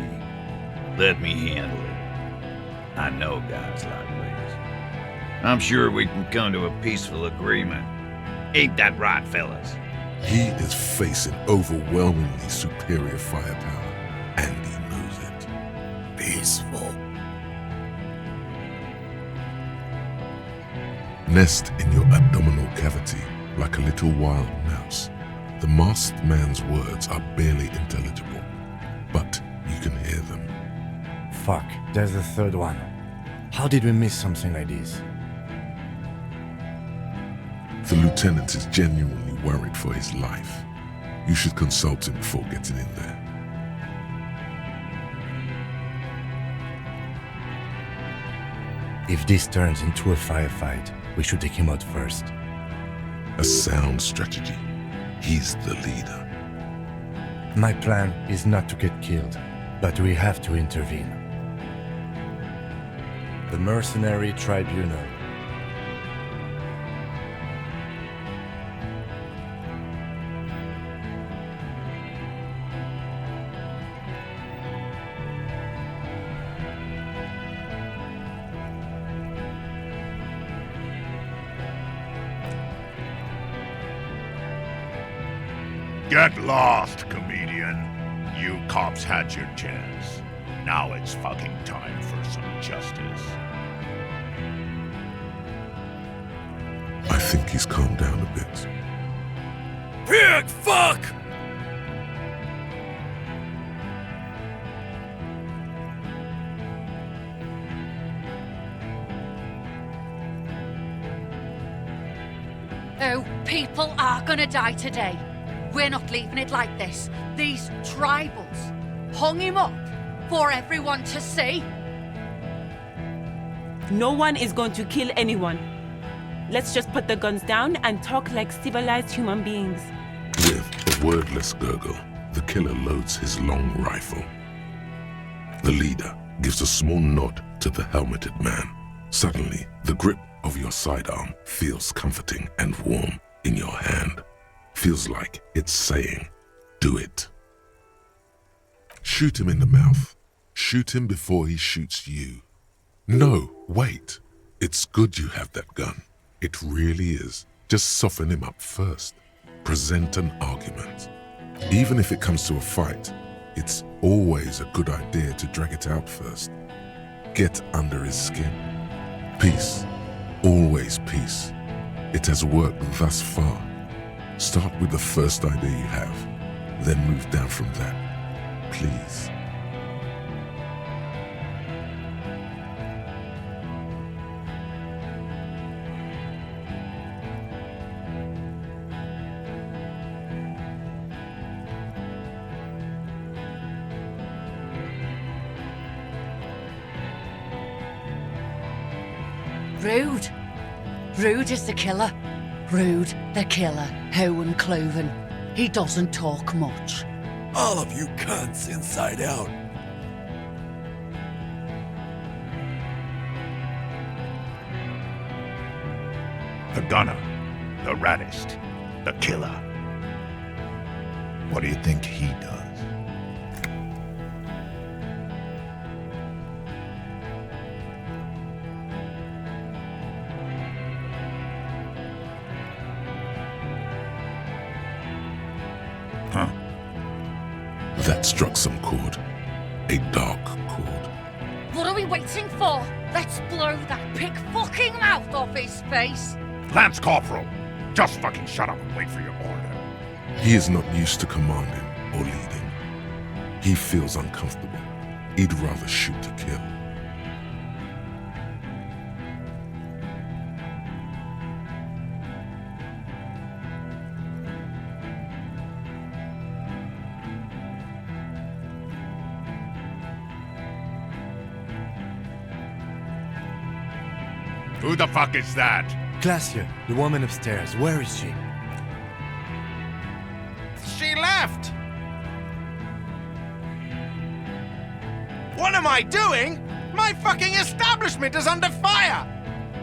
Let me handle it. I know guys like this. I'm sure we can come to a peaceful agreement. Ain't that right, fellas? He is facing overwhelmingly superior firepower, and he knows it. Peaceful. Nest in your abdominal cavity like a little wild mouse. The masked man's words are barely intelligible, but you can hear them. Fuck, there's a third one. How did we miss something like this? The lieutenant is genuinely worried for his life. You should consult him before getting in there. If this turns into a firefight, we should take him out first. A sound strategy. He's the leader. My plan is not to get killed, but we have to intervene. The Mercenary Tribunal. Get lost, comedian. You cops had your chance. Now it's fucking time for some justice. I think he's calmed down a bit. Pig fuck! Oh, people are gonna die today. We're not leaving it like this. These tribals hung him up for everyone to see. No one is going to kill anyone. Let's just put the guns down and talk like civilized human beings. With a wordless gurgle, the killer loads his long rifle. The leader gives a small nod to the helmeted man. Suddenly, the grip of your sidearm feels comforting and warm in your hand. Feels like it's saying, do it. Shoot him in the mouth. Shoot him before he shoots you. No, wait. It's good you have that gun. It really is. Just soften him up first. Present an argument. Even if it comes to a fight, it's always a good idea to drag it out first. Get under his skin. Peace. Always peace. It has worked thus far. Start with the first idea you have, then move down from that. Please. Rude. Rude is the killer. Rude, the killer, Owen Cloven. He doesn't talk much. All of you cunts inside out. The gunner, the raddest, the killer. What do you think he does? Huh? That struck some chord. A dark chord. What are we waiting for? Let's blow that pig fucking mouth off his face. Lance Corporal, just fucking shut up and wait for your order. He is not used to commanding or leading. He feels uncomfortable. He'd rather shoot to kill. Who the fuck is that? Glacier, the woman upstairs, where is she? She left! What am I doing? My fucking establishment is under fire!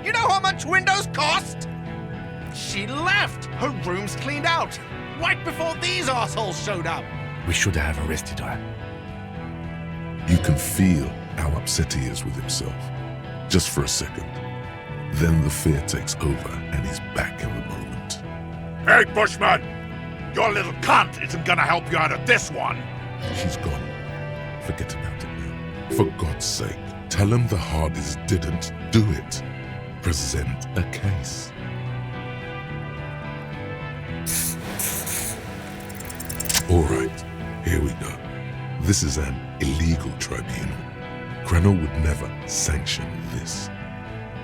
You know how much windows cost? She left! Her room's cleaned out! Right before these assholes showed up! We should have arrested her. You can feel how upset he is with himself. Just for a second. Then the fear takes over and he's back in the moment. Hey, Bushman! Your little cunt isn't gonna help you out of this one! She's gone. Forget about it now. For God's sake, tell him the Hardys didn't do it. Present a case. All right, here we go. This is an illegal tribunal. Cranell would never sanction this.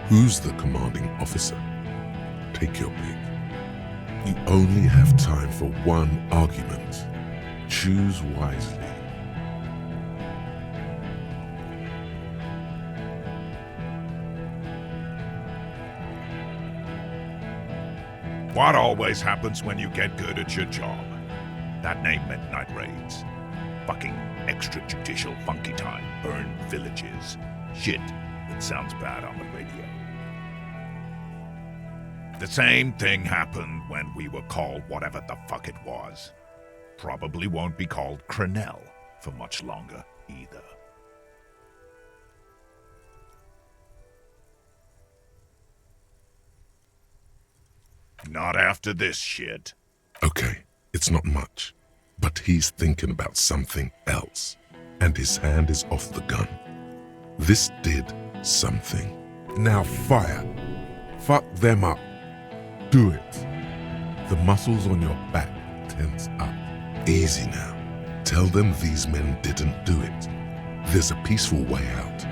Who's the commanding officer? Take your pick. You only have time for one argument. Choose wisely. What always happens when you get good at your job? That name meant night raids. Fucking extrajudicial funky time, burn villages. Shit that sounds bad on the radio. The same thing happened when we were called whatever the fuck it was. Probably won't be called Crenell for much longer either. Not after this shit. Okay, it's not much, but he's thinking about something else, and his hand is off the gun. This did something. Now fire. Fuck them up. Do it. The muscles on your back tense up. Easy now. Tell them these men didn't do it. There's a peaceful way out.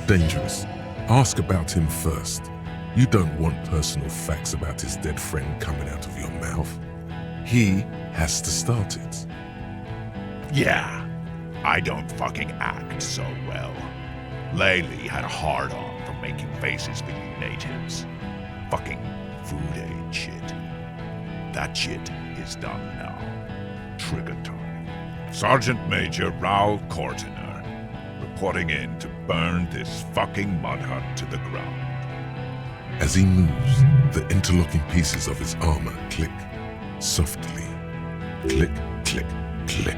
Dangerous. Ask about him first. You don't want personal facts about his dead friend coming out of your mouth. He has to start it. Yeah, I don't fucking act so well. Laylee had a hard-on for making faces for you natives. Fucking food aid shit. That shit is done now. Trigger time. Sergeant Major Raoul Cortiner, reporting in to burn this fucking mud hut to the ground. As he moves, the interlocking pieces of his armor click softly. Click, click, click.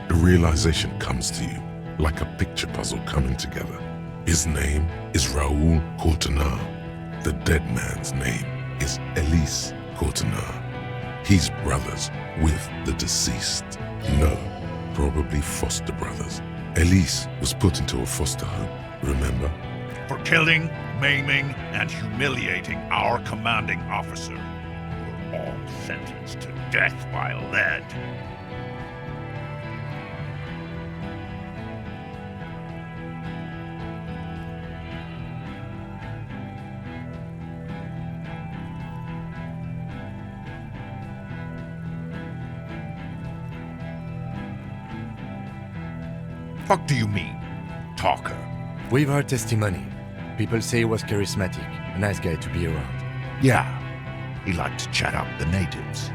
The realization comes to you like a picture puzzle coming together. His name is Raoul Cortiner. The dead man's name is Elise Cortiner. He's brothers with the deceased. No, probably foster brothers. Elise was put into a foster home, remember? For killing, maiming, and humiliating our commanding officer. We're all sentenced to death by lead. Fuck do you mean, talker? We've heard testimony. People say he was charismatic, a nice guy to be around. Yeah, he liked to chat up the natives,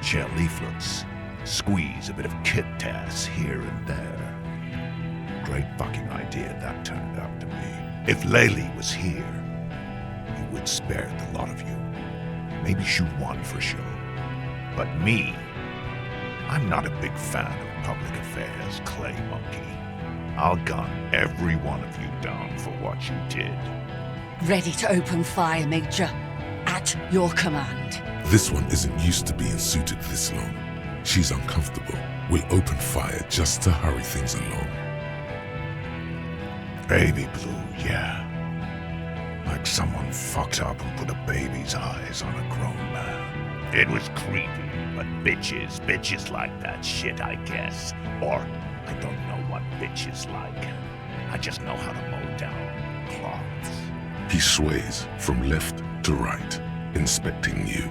share leaflets, squeeze a bit of kit tass here and there. Great fucking idea that turned out to be. If Laylee was here, he would spare the lot of you. Maybe shoot one for sure. But me, I'm not a big fan of public affairs, clay monkey. I'll gun every one of you down for what you did. Ready to open fire, Major. At your command. This one isn't used to being suited this long. She's uncomfortable. We'll open fire just to hurry things along. Baby blue, yeah. Like someone fucked up and put a baby's eyes on a grown man. It was creepy, but bitches like that shit, I guess. Or, I don't know what bitches like. I just know how to mow down cloths. He sways from left to right, inspecting you.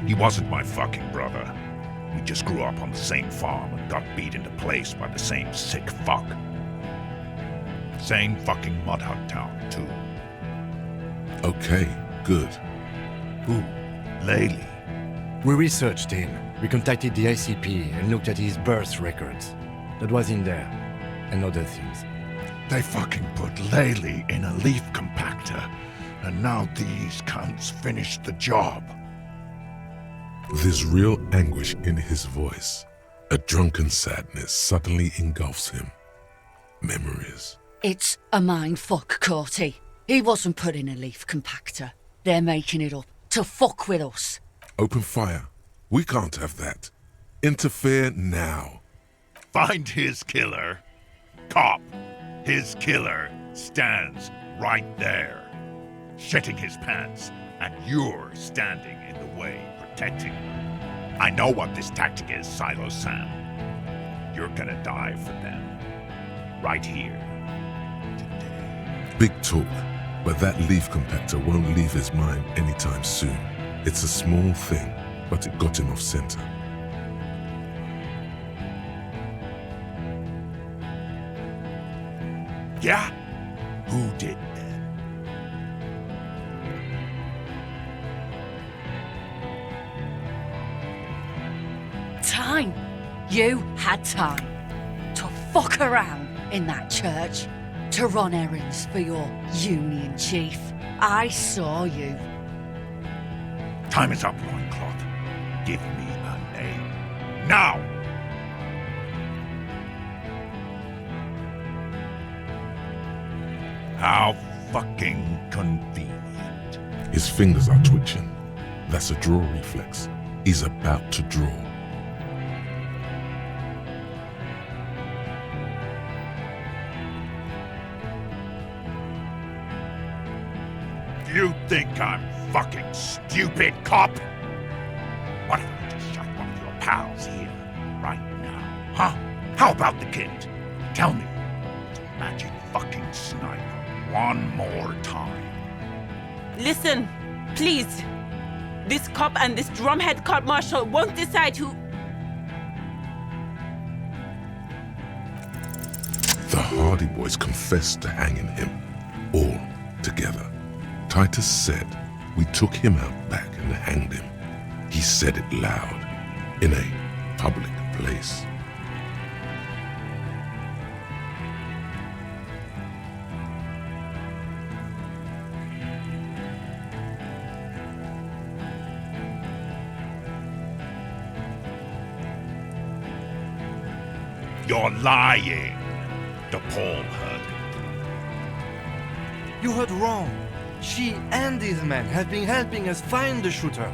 He wasn't my fucking brother. We just grew up on the same farm and got beat into place by the same sick fuck. Same fucking mud hut town, too. Okay, good. Who? Laylee. We researched him. We contacted the ICP and looked at his birth records. That was in there. And other things. They fucking put Laylee in a leaf compactor, and now these cunts finished the job. There's real anguish in his voice. A drunken sadness suddenly engulfs him. Memories. It's a mindfuck, Corty. He wasn't put in a leaf compactor. They're making it up to fuck with us. Open fire. We can't have that. Interfere now. Find his killer. Cop. His killer stands right there, shitting his pants, and you're standing in the way, protecting him. I know what this tactic is, Silo Sam. You're gonna die for them. Right here. Today. Big talk. But that leaf compactor won't leave his mind anytime soon. It's a small thing, but it got him off center. Yeah? Who did that? Time. You had time to fuck around in that church, to run errands for your union chief. I saw you. Time is up, Loincloth. Give me a name. Now! How fucking convenient. His fingers are twitching. That's a draw reflex. He's about to draw. You think I'm fucking stupid, cop? What if I just shot one of your pals here, right now, huh? How about the kid? Tell me, magic fucking sniper, one more time. Listen, please. This cop and this drumhead cop marshal won't decide who... The Hardy Boys confessed to hanging him, all together. Titus said, we took him out back and hanged him. He said it loud, in a public place. You're lying. DePaul heard it. You heard wrong. She and these men have been helping us find the shooter.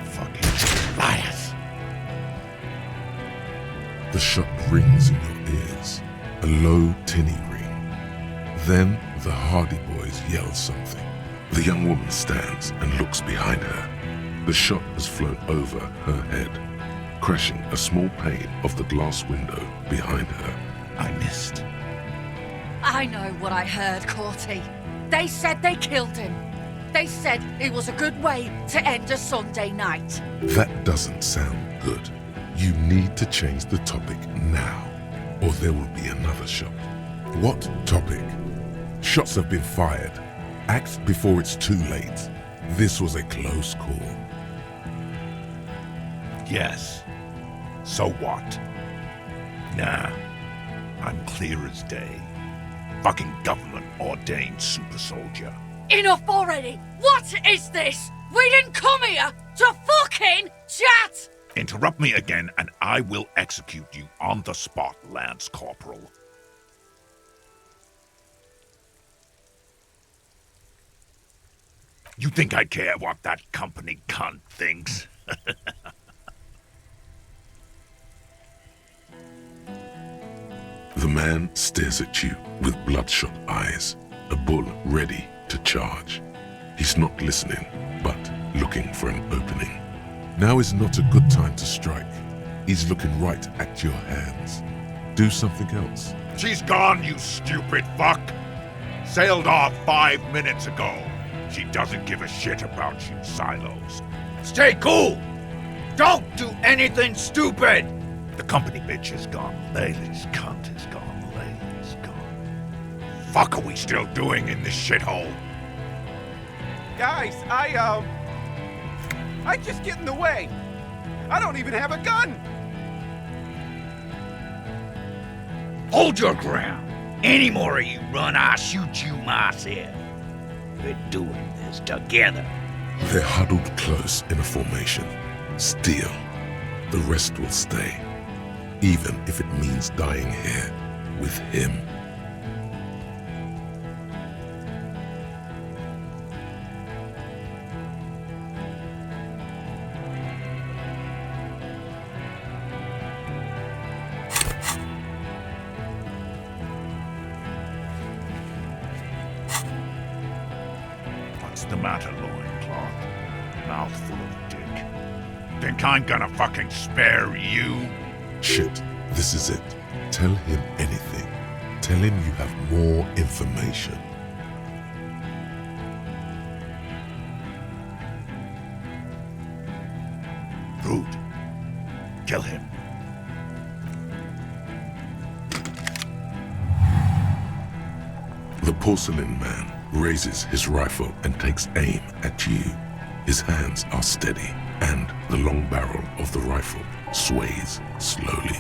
Fucking liars. The shot rings in your ears, a low, tinny ring. Then the Hardy Boys yell something. The young woman stands and looks behind her. The shot has flown over her head, crashing a small pane of the glass window behind her. I missed. I know what I heard, Corty. They said they killed him. They said it was a good way to end a Sunday night. That doesn't sound good. You need to change the topic now, or there will be another shot. What topic? Shots have been fired. Act before it's too late. This was a close call. Yes. So what? Nah. I'm clear as day. Fucking government-ordained super soldier. Enough already! What is this? We didn't come here to fucking chat! Interrupt me again and I will execute you on the spot, Lance Corporal. You think I care what that company cunt thinks? The man stares at you with bloodshot eyes, a bull ready to charge. He's not listening, but looking for an opening. Now is not a good time to strike. He's looking right at your hands. Do something else. She's gone, you stupid fuck! Sailed off 5 minutes ago. She doesn't give a shit about you, Silos. Stay cool! Don't do anything stupid! The company bitch is gone. Layla's cunt is gone. Layla's gone. Fuck are we still doing in this shithole? Guys, I just get in the way. I don't even have a gun. Hold your ground. Any more of you run, I'll shoot you myself. We're doing this together. They're huddled close in a formation. Still, the rest will stay, even if it means dying here with him. What's the matter, Loincloth? Mouthful of dick. Think I'm gonna fucking spare you? Shit, this is it. Tell him anything. Tell him you have more information. Rude. Kill him. The porcelain man raises his rifle and takes aim at you. His hands are steady, and the long barrel of the rifle sways slowly.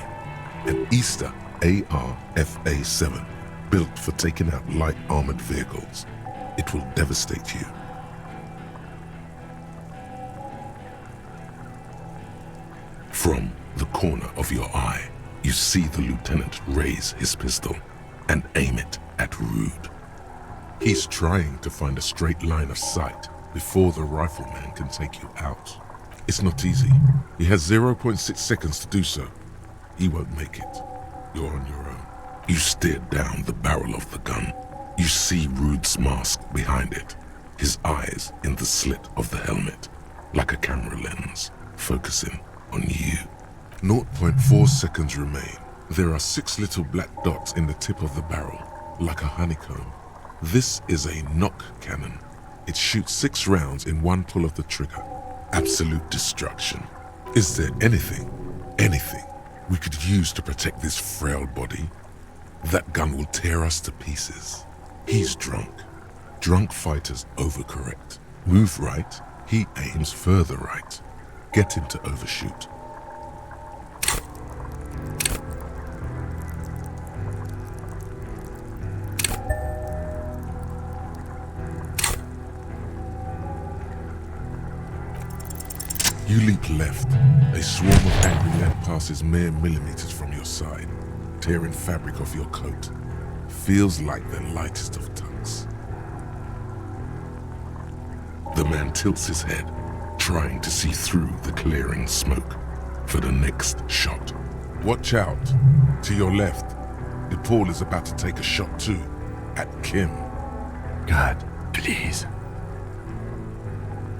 An Easter AR-FA-7, built for taking out light armored vehicles. It will devastate you. From the corner of your eye, you see the lieutenant raise his pistol and aim it at Rude. He's trying to find a straight line of sight before the rifleman can take you out. It's not easy. He has 0.6 seconds to do so. He won't make it. You're on your own. You stare down the barrel of the gun. You see Rude's mask behind it, his eyes in the slit of the helmet, like a camera lens, focusing on you. 0.4 seconds remain. There are 6 little black dots in the tip of the barrel, like a honeycomb. This is a knock cannon. It shoots 6 rounds in one pull of the trigger. Absolute destruction. Is there anything we could use to protect this frail body? That gun will tear us to pieces. He's drunk. Drunk fighters overcorrect. Move right, he aims further right. Get him to overshoot. You leap left. A swarm of angry lead passes mere millimeters from your side, tearing fabric off your coat. Feels like the lightest of tucks. The man tilts his head, trying to see through the clearing smoke for the next shot. Watch out. To your left, DePaul is about to take a shot too, at Kim. God, please.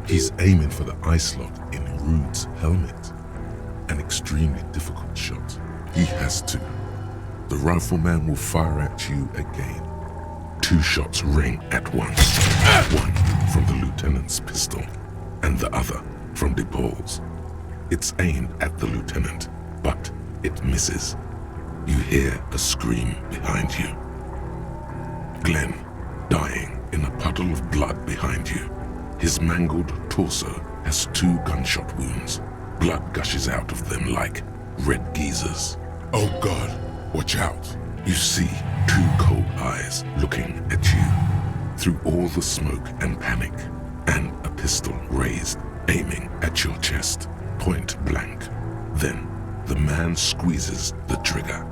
He's aiming for the eye slot in Rude's helmet. An extremely difficult shot. He has to. The rifleman will fire at you again. 2 shots ring at once. One from the lieutenant's pistol, and the other from DePaul's. It's aimed at the lieutenant, but it misses. You hear a scream behind you. Glenn, dying in a puddle of blood behind you. His mangled torso has 2 gunshot wounds. Blood gushes out of them like red geysers. Oh God, watch out. You see 2 cold eyes looking at you through all the smoke and panic, and a pistol raised, aiming at your chest, point blank. Then the man squeezes the trigger.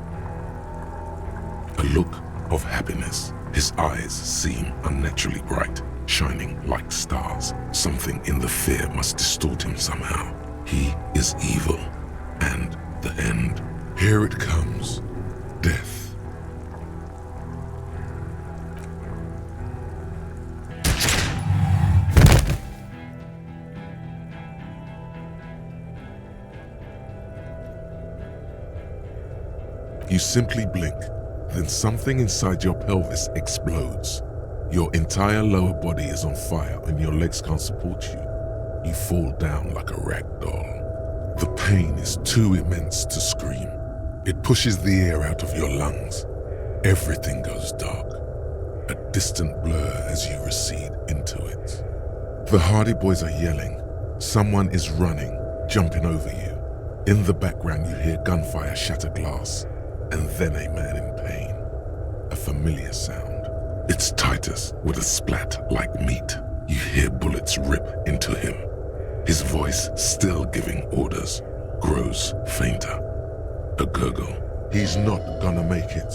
A look of happiness. His eyes seem unnaturally bright, shining like stars. Something in the fear must distort him somehow. He is evil, and the end. Here it comes. Death. You simply blink, then something inside your pelvis explodes. Your entire lower body is on fire and your legs can't support you. You fall down like a rag doll. The pain is too immense to scream. It pushes the air out of your lungs. Everything goes dark, a distant blur as you recede into it. The Hardy Boys are yelling. Someone is running, jumping over you. In the background you hear gunfire shatter glass, and then a man in pain. A familiar sound. It's Titus with a splat like meat. You hear bullets rip into him. His voice, still giving orders, grows fainter. A gurgle. He's not gonna make it.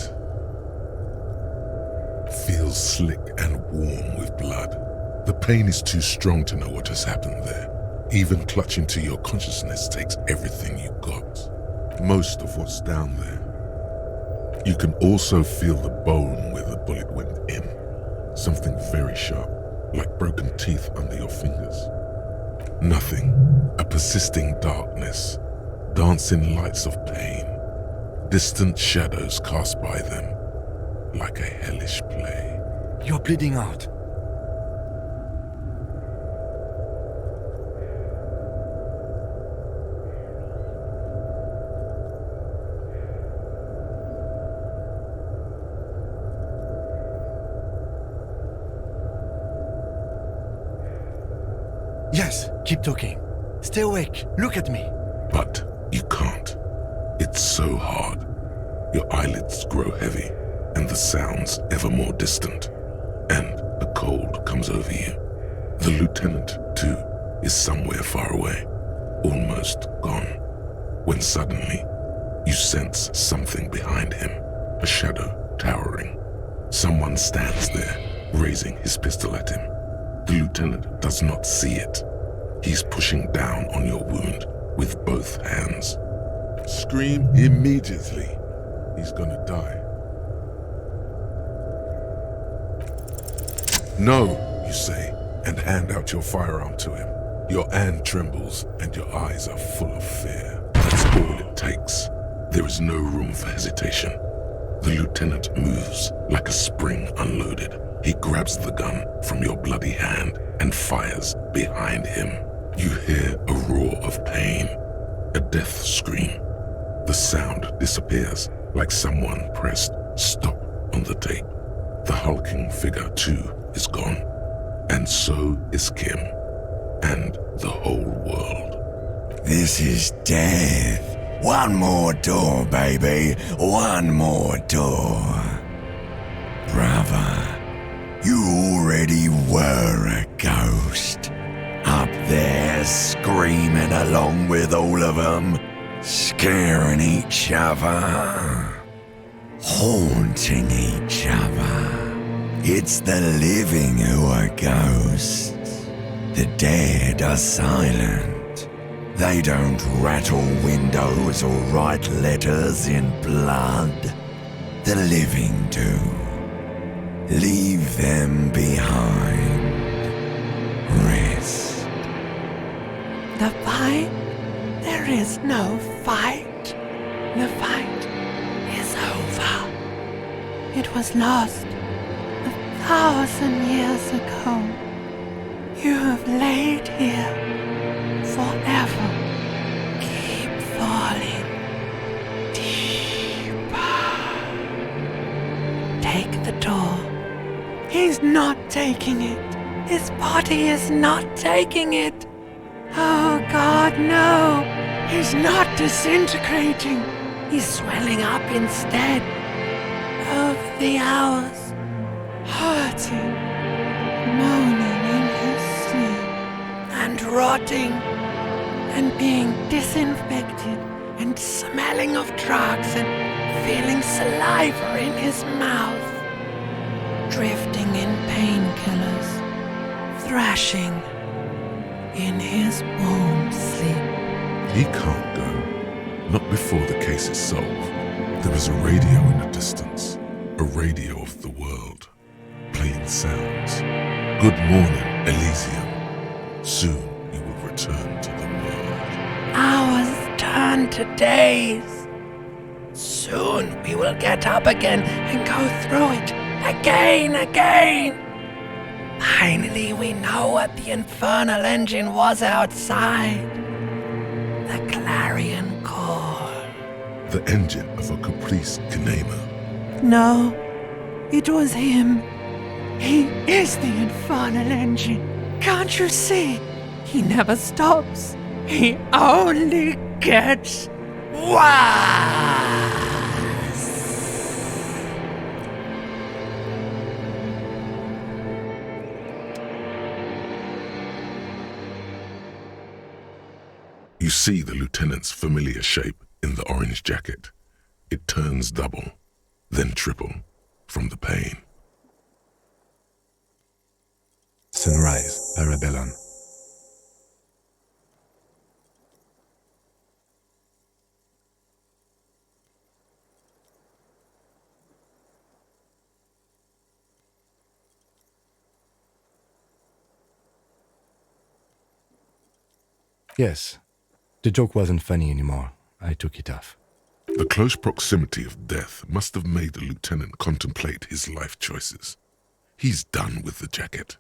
Feels slick and warm with blood. The pain is too strong to know what has happened there. Even clutching to your consciousness takes everything you got. Most of what's down there. You can also feel the bone where the bullet went in. Something very sharp, like broken teeth under your fingers. Nothing. A persisting darkness. Dancing lights of pain. Distant shadows cast by them, like a hellish play. You're bleeding out. Yes, keep talking. Stay awake. Look at me. But you can't. It's so hard. Your eyelids grow heavy, and the sounds ever more distant. And a cold comes over you. The lieutenant, too, is somewhere far away, almost gone. When suddenly, you sense something behind him, a shadow towering. Someone stands there, raising his pistol at him. The lieutenant does not see it. He's pushing down on your wound with both hands. Scream immediately. He's gonna die. No, you say, and hand out your firearm to him. Your hand trembles and your eyes are full of fear. That's all it takes. There is no room for hesitation. The lieutenant moves like a spring unloaded. He grabs the gun from your bloody hand and fires behind him. You hear a roar of pain, a death scream. The sound disappears like someone pressed stop on the tape. The hulking figure, too, is gone. And so is Kim. And the whole world. This is death. One more door, baby. One more door. Brother, you already were a ghost. Up there screaming along with all of them. Scaring each other. Haunting each other. It's the living who are ghosts. The dead are silent. They don't rattle windows or write letters in blood. The living do. Leave them behind. Rest. The fight? There is no fight. The fight is over. It was lost 1,000 years ago. You have laid here forever. Keep falling deeper. Take the door. He's not taking it. His body is not taking it. Oh God, no. He's not disintegrating. He's swelling up instead. Over the hours, hurting, moaning in his sleep, and rotting, and being disinfected, and smelling of drugs, and feeling saliva in his mouth, drifting in painkillers, thrashing in his womb sleep. He can't go. Not before the case is solved. There is a radio in the distance. A radio of the world. Playing sounds. Good morning, Elysium. Soon you will return to the world. Hours turn to days. Soon we will get up again and go through it again. Finally, we know what the infernal engine was outside. The clarion call. The engine of a Caprice Kinema. No, it was him. He is the infernal engine. Can't you see? He never stops. He only gets worse. You see the lieutenant's familiar shape in the orange jacket. It turns double, then triple, from the pain. Sunrise, Parabellum. Yes, the joke wasn't funny anymore. I took it off. The close proximity of death must have made the lieutenant contemplate his life choices. He's done with the jacket.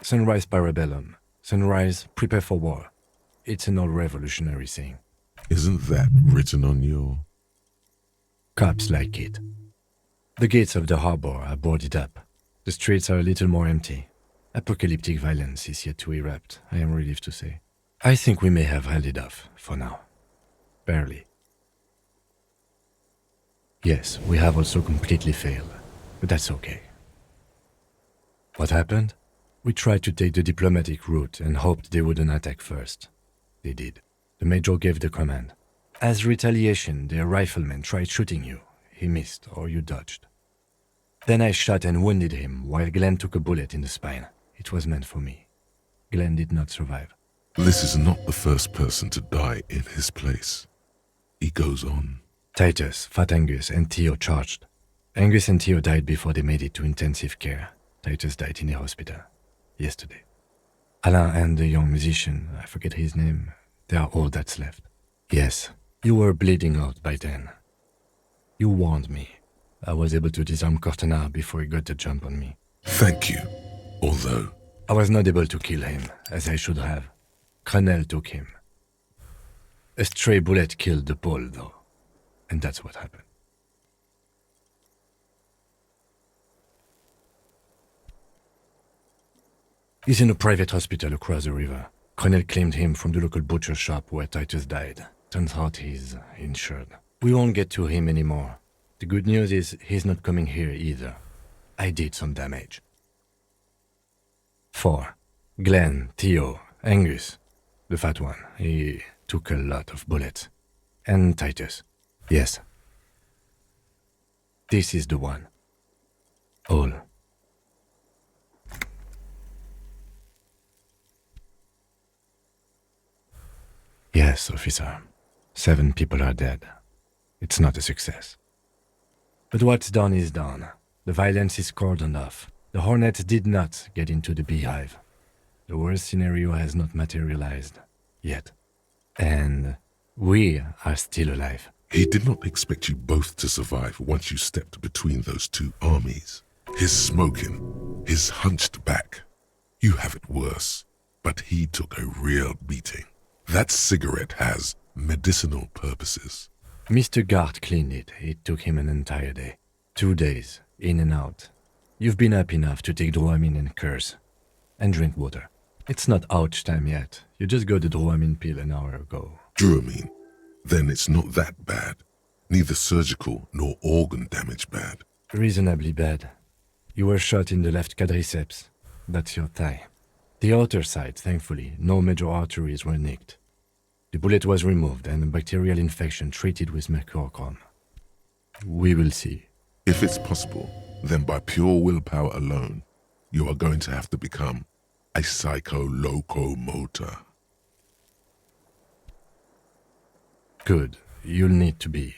Sunrise parabellum. Sunrise, prepare for war. It's an old revolutionary saying. Isn't that written on your... Cops like it. The gates of the harbor are boarded up. The streets are a little more empty. Apocalyptic violence is yet to erupt, I am relieved to say. I think we may have held it off, for now. Barely. Yes, we have also completely failed, but that's okay. What happened? We tried to take the diplomatic route and hoped they wouldn't attack first. They did. The major gave the command. As retaliation, their rifleman tried shooting you. He missed, or you dodged. Then I shot and wounded him, while Glenn took a bullet in the spine. It was meant for me. Glenn did not survive. This is not the first person to die in his place. He goes on. Titus, Fat Angus, and Theo charged. Angus and Theo died before they made it to intensive care. Titus died in the hospital. Yesterday. Alain and the young musician, I forget his name, they are all that's left. Yes, you were bleeding out by then. You warned me. I was able to disarm Cortana before he got the jump on me. Thank you. Although... I was not able to kill him, as I should have. Crenel took him. A stray bullet killed the Pole, though. And that's what happened. He's in a private hospital across the river. Crenel claimed him from the local butcher shop where Titus died. Turns out he's insured. We won't get to him anymore. The good news is he's not coming here either. I did some damage. 4. Glenn, Theo, Angus. The fat one. He took a lot of bullets. And Titus. Yes. This is the one. All. Yes, officer. 7 people are dead. It's not a success. But what's done is done. The violence is cordoned off. The Hornet did not get into the beehive. The worst scenario has not materialized. Yet. And we are still alive. He did not expect you both to survive once you stepped between those two armies. His smoking, his hunched back. You have it worse, but he took a real beating. That cigarette has medicinal purposes. Mr. Gart cleaned it. It took him an entire day. 2 days, in and out. You've been up enough to take Dramamine and curse. And drink water. It's not ouch time yet. You just got the Dramamine pill an hour ago. Dramamine? Then it's not that bad. Neither surgical nor organ damage bad. Reasonably bad. You were shot in the left quadriceps. That's your thigh. The outer side, thankfully, no major arteries were nicked. The bullet was removed and a bacterial infection treated with mercurochrome. We will see. If it's possible, then by pure willpower alone, you are going to have to become a psycho-locomotor. Good. You'll need to be,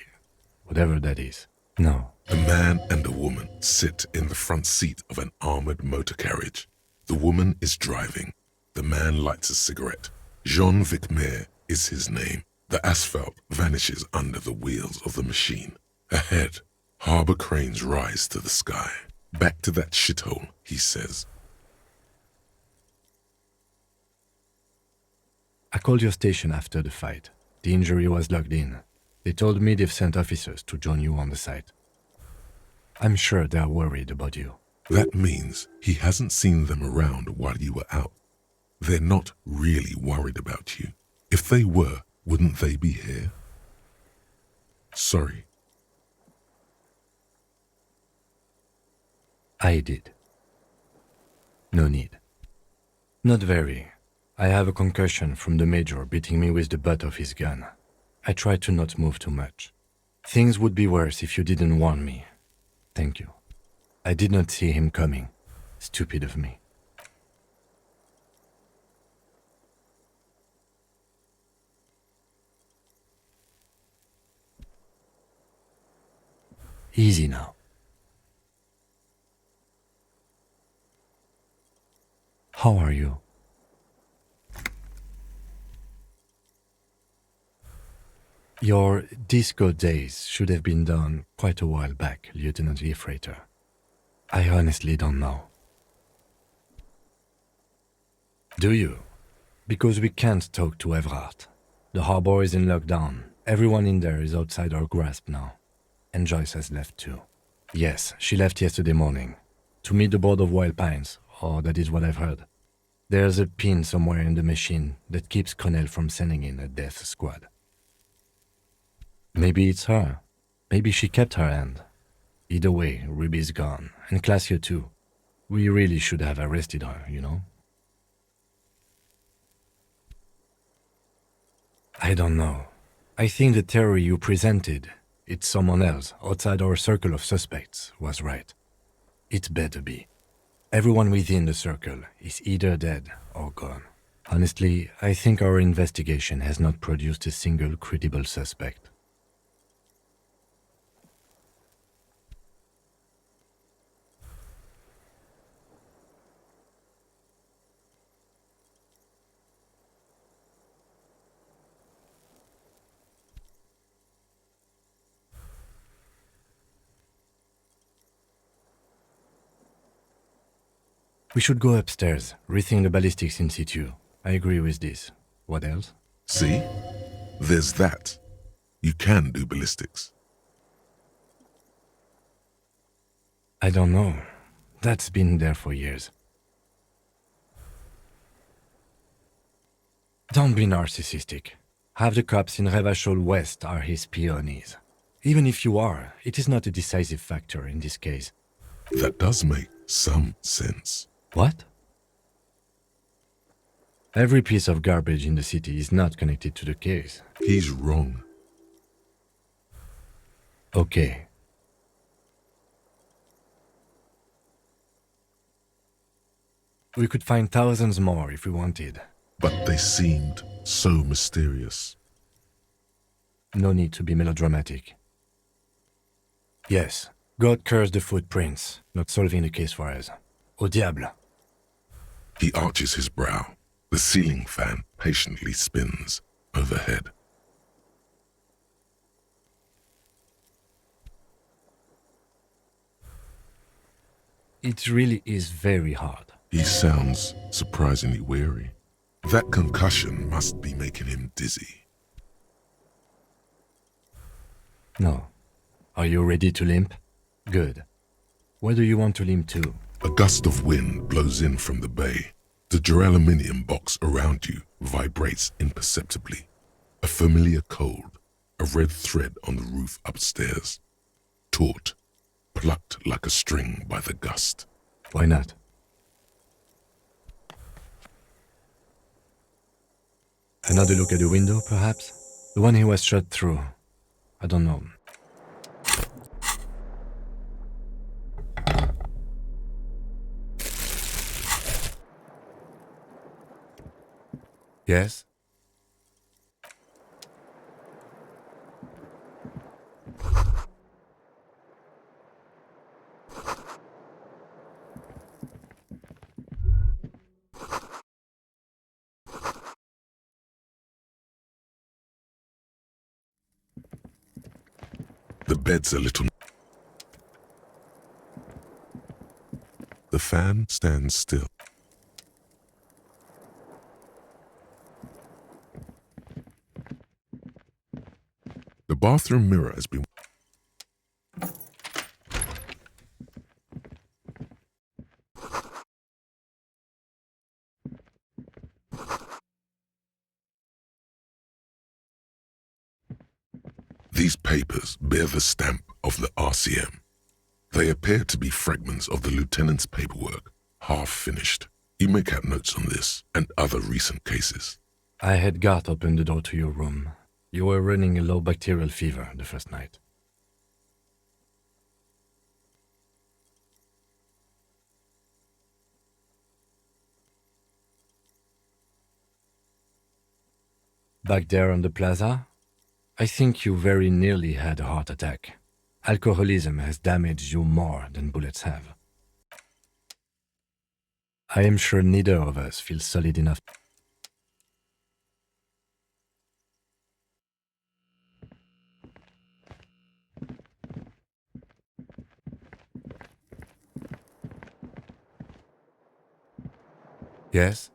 whatever that is. No. A man and a woman sit in the front seat of an armored motor carriage. The woman is driving. The man lights a cigarette. Jean Vicmer is his name. The asphalt vanishes under the wheels of the machine. Ahead, harbor cranes rise to the sky. Back to that shithole, he says. I called your station after the fight. The injury was logged in. They told me they've sent officers to join you on the site. I'm sure they're worried about you. That means he hasn't seen them around while you were out. They're not really worried about you. If they were, wouldn't they be here? Sorry. I did. No need. Not very. I have a concussion from the major beating me with the butt of his gun. I tried to not move too much. Things would be worse if you didn't warn me. Thank you. I did not see him coming. Stupid of me. Easy now. How are you? Your disco days should have been done quite a while back, Lieutenant Freighter. I honestly don't know. Do you? Because we can't talk to Everard. The harbor is in lockdown. Everyone in there is outside our grasp now. And Joyce has left too. Yes, she left yesterday morning. To meet the board of Wild Pines, or that is what I've heard. There's a pin somewhere in the machine that keeps Connell from sending in a death squad. Maybe it's her. Maybe she kept her hand. Either way, Ruby's gone, and Classio too. We really should have arrested her, you know? I don't know. I think the theory you presented, it's someone else outside our circle of suspects, was right. It better be. Everyone within the circle is either dead or gone. Honestly, I think our investigation has not produced a single credible suspect. We should go upstairs, rethink the ballistics in situ. I agree with this. What else? See? There's that. You can do ballistics. I don't know. That's been there for years. Don't be narcissistic. Half the cops in Revachol West are his peonies. Even if you are, it is not a decisive factor in this case. That does make some sense. What? Every piece of garbage in the city is not connected to the case. He's wrong. Okay. We could find thousands more if we wanted. But they seemed so mysterious. No need to be melodramatic. Yes, God cursed the footprints, not solving the case for us. Au diable. He arches his brow. The ceiling fan patiently spins overhead. It really is very hard. He sounds surprisingly weary. That concussion must be making him dizzy. No. Are you ready to limp? Good. Where do you want to limp to? A gust of wind blows in from the bay. The duraluminum box around you vibrates imperceptibly. A familiar cold, a red thread on the roof upstairs. Taut, plucked like a string by the gust. Why not? Another look at the window, perhaps? The one he was shot through. I don't know. Yes? The bed's a little... The fan stands still. The bathroom mirror has been... These papers bear the stamp of the RCM. They appear to be fragments of the lieutenant's paperwork, half finished. You make out notes on this and other recent cases. I had Garth open the door to your room. You were running a low bacterial fever the first night. Back there on the plaza, I think you very nearly had a heart attack. Alcoholism has damaged you more than bullets have. I am sure neither of us feels solid enough. Yes?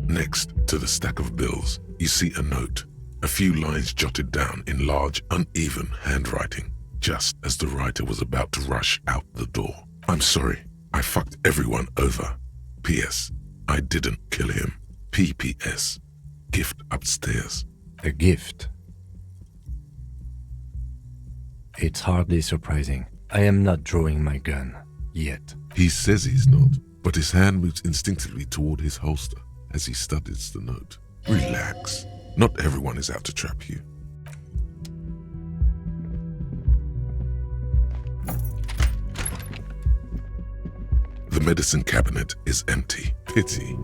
Next to the stack of bills, you see a note, a few lines jotted down in large, uneven handwriting, just as the writer was about to rush out the door. I'm sorry, I fucked everyone over. P.S. I didn't kill him. P.P.S. Gift upstairs. A gift. It's hardly surprising. I am not drawing my gun. Yet. He says he's not, but his hand moves instinctively toward his holster as he studies the note. Relax. Not everyone is out to trap you. The medicine cabinet is empty. Pity.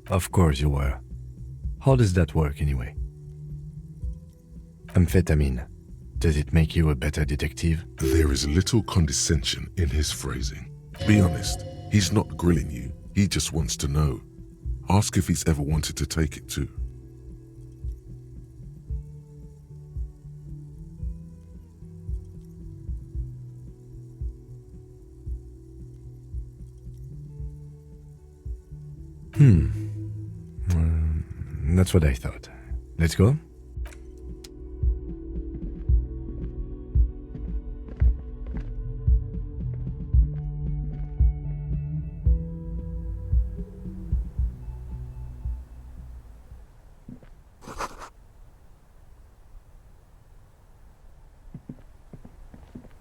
Of course you were. How does that work anyway? Amphetamine. Does it make you a better detective? There is little condescension in his phrasing. Be honest, he's not grilling you. He just wants to know. Ask if he's ever wanted to take it too. That's what I thought. Let's go?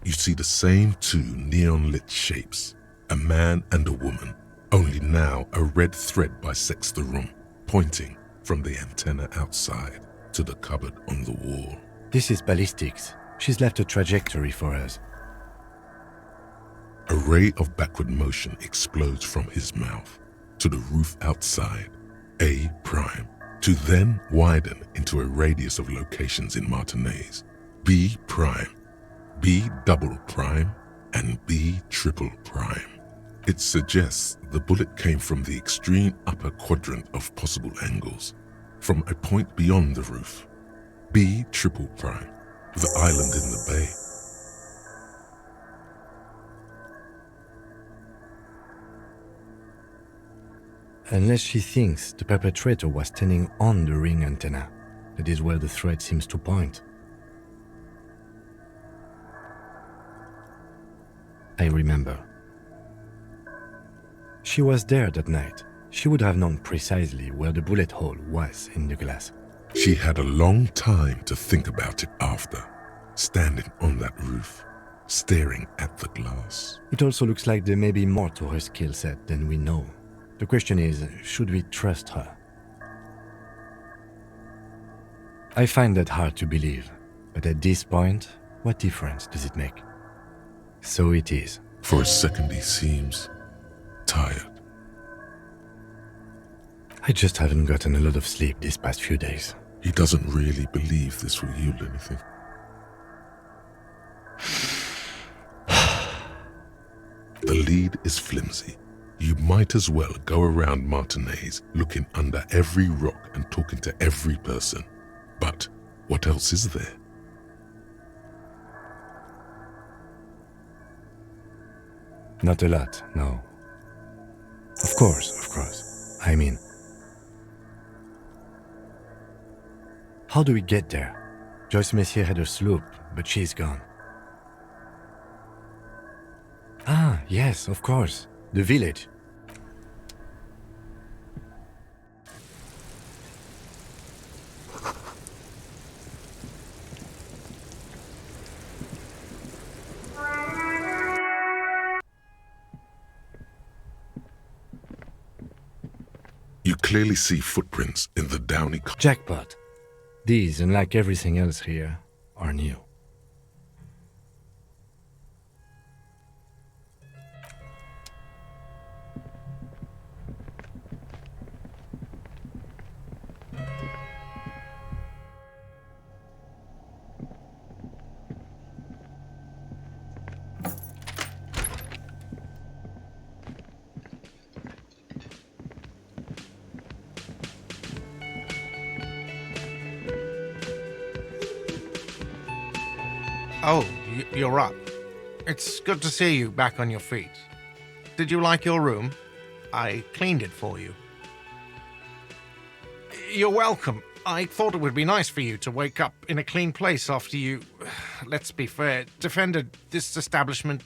You see the same two neon-lit shapes, a man and a woman, only now a red thread bisects the room, pointing from the antenna outside to the cupboard on the wall. This is ballistics. She's left a trajectory for us. A ray of backward motion explodes from his mouth to the roof outside, A prime, to then widen into a radius of locations in Martinez, B prime, B double prime, and B triple prime. It suggests the bullet came from the extreme upper quadrant of possible angles, from a point beyond the roof. B triple prime, the island in the bay. Unless she thinks the perpetrator was standing on the ring antenna. That is where the thread seems to point. I remember. She was there that night. She would have known precisely where the bullet hole was in the glass. She had a long time to think about it after, standing on that roof, staring at the glass. It also looks like there may be more to her skill set than we know. The question is, should we trust her? I find that hard to believe, but at this point, what difference does it make? So it is. For a second he seems tired. I just haven't gotten a lot of sleep these past few days. He doesn't really believe this will yield anything. The lead is flimsy. You might as well go around Martinez looking under every rock and talking to every person. But what else is there? Not a lot, no. Of course. I mean, how do we get there? Joyce Messier had her sloop, but she's gone. Ah, yes, of course. The village. You clearly see footprints in the downy... Jackpot. These, unlike everything else here, are new. Oh, you're up. It's good to see you back on your feet. Did you like your room? I cleaned it for you. You're welcome. I thought it would be nice for you to wake up in a clean place after you, let's be fair, defended this establishment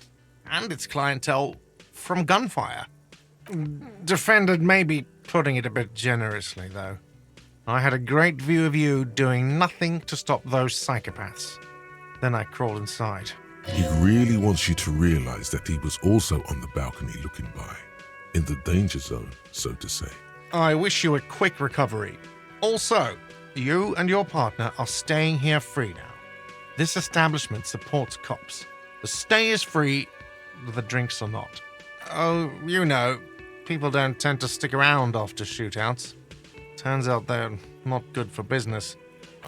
and its clientele from gunfire. Defended may be putting it a bit generously, though. I had a great view of you doing nothing to stop those psychopaths. Then I crawled inside. He really wants you to realize that he was also on the balcony looking by, in the danger zone, so to say. I wish you a quick recovery. Also, you and your partner are staying here free now. This establishment supports cops. The stay is free, the drinks are not. Oh, you know, people don't tend to stick around after shootouts. Turns out they're not good for business.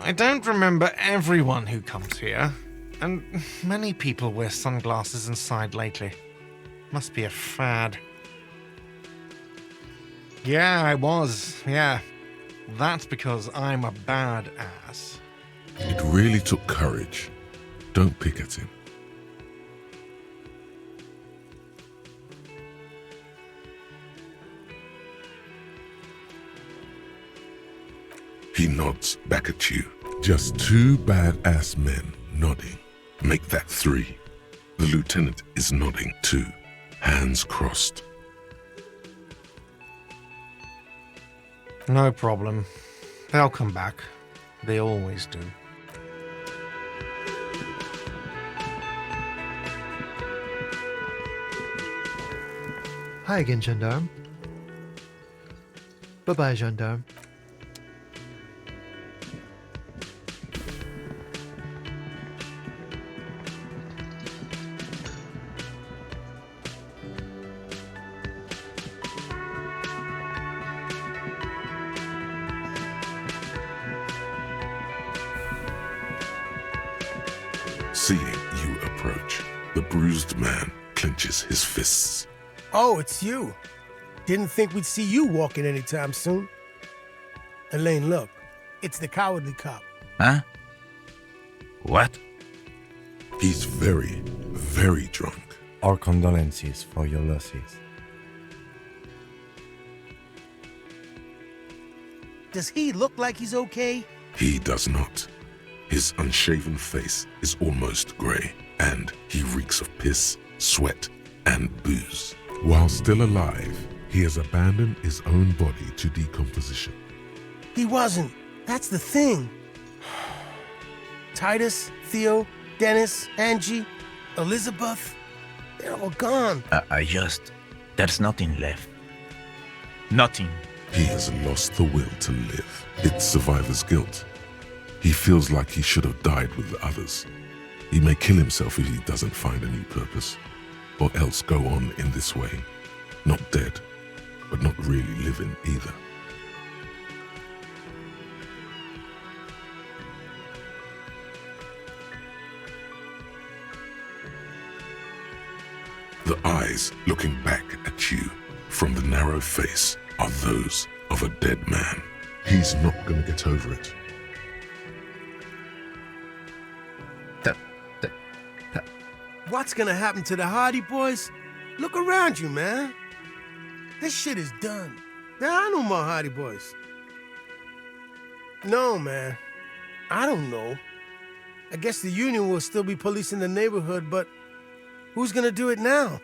I don't remember everyone who comes here, and many people wear sunglasses inside lately. Must be a fad. Yeah, I was, yeah. That's because I'm a badass. It really took courage. Don't pick at him. He nods back at you. Just two badass men nodding. Make that three. The lieutenant is nodding too, hands crossed. No problem. They'll come back. They always do. Hi again, gendarme. Bye-bye, gendarme. Seeing you approach, the bruised man clenches his fists. Oh, it's you. Didn't think we'd see you walking anytime soon. Elaine, look. It's the cowardly cop. Huh? What? He's very, very drunk. Our condolences for your losses. Does he look like he's okay? He does not. His unshaven face is almost grey, and he reeks of piss, sweat, and booze. While still alive, he has abandoned his own body to decomposition. He wasn't. That's the thing. Titus, Theo, Dennis, Angie, Elizabeth, they're all gone. There's nothing left. Nothing. He has lost the will to live. It's survivor's guilt. He feels like he should have died with the others. He may kill himself if he doesn't find a new purpose, or else go on in this way. Not dead, but not really living either. The eyes looking back at you from the narrow face are those of a dead man. He's not gonna get over it. What's gonna happen to the Hardy Boys? Look around you, man. This shit is done. There are no more Hardy Boys. No, man. I don't know. I guess the Union will still be policing the neighborhood, but who's gonna do it now?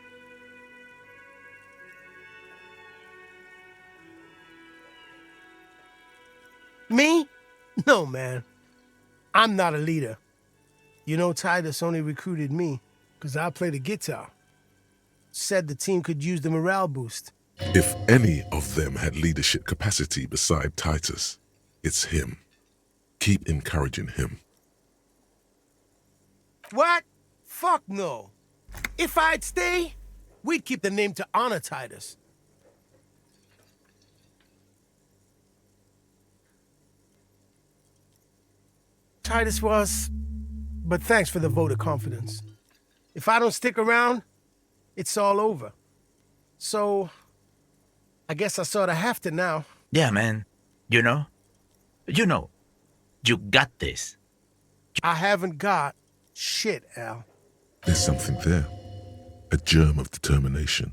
Me? No, man. I'm not a leader. You know, Titus only recruited me because I play the guitar. Said the team could use the morale boost. If any of them had leadership capacity beside Titus, it's him. Keep encouraging him. What? Fuck no. If I'd stay, we'd keep the name to honor Titus. Titus was, but thanks for the vote of confidence. If I don't stick around, it's all over. So, I guess I sort of have to now. Yeah, man. You know, you got this. I haven't got Shit, Al. There's something there. A germ of determination.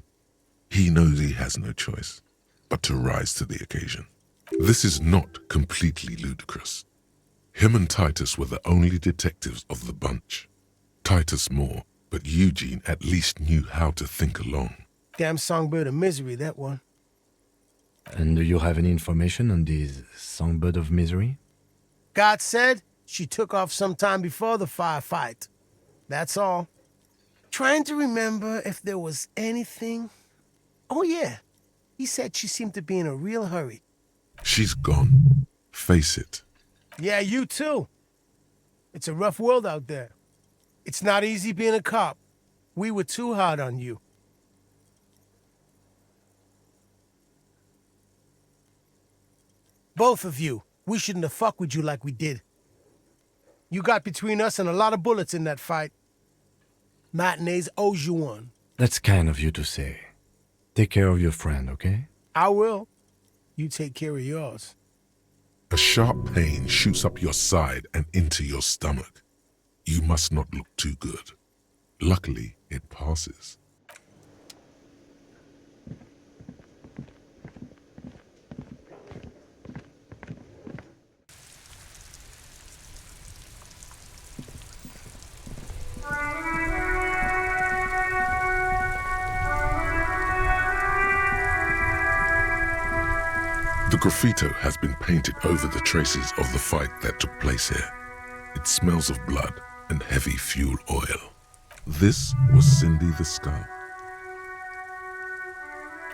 He knows he has no choice but to rise to the occasion. This is not completely ludicrous. Him and Titus were the only detectives of the bunch. Titus more, but Eugene at least knew how to think along. Damn songbird of misery, that one. And do you have any information on this songbird of misery? God said she took off sometime before the firefight. That's all. Trying to remember if there was anything. Oh, yeah. He said she seemed to be in a real hurry. She's gone. Face it. Yeah, you too. It's a rough world out there. It's not easy being a cop. We were too hard on you. Both of you. We shouldn't have fucked with you like we did. You got between us and a lot of bullets in that fight. Matinees owes you one. That's kind of you to say. Take care of your friend, okay? I will. You take care of yours. A sharp pain shoots up your side and into your stomach. You must not look too good. Luckily, it passes. The graffito has been painted over the traces of the fight that took place here. It smells of blood and heavy fuel oil. This was Cindy the Skull.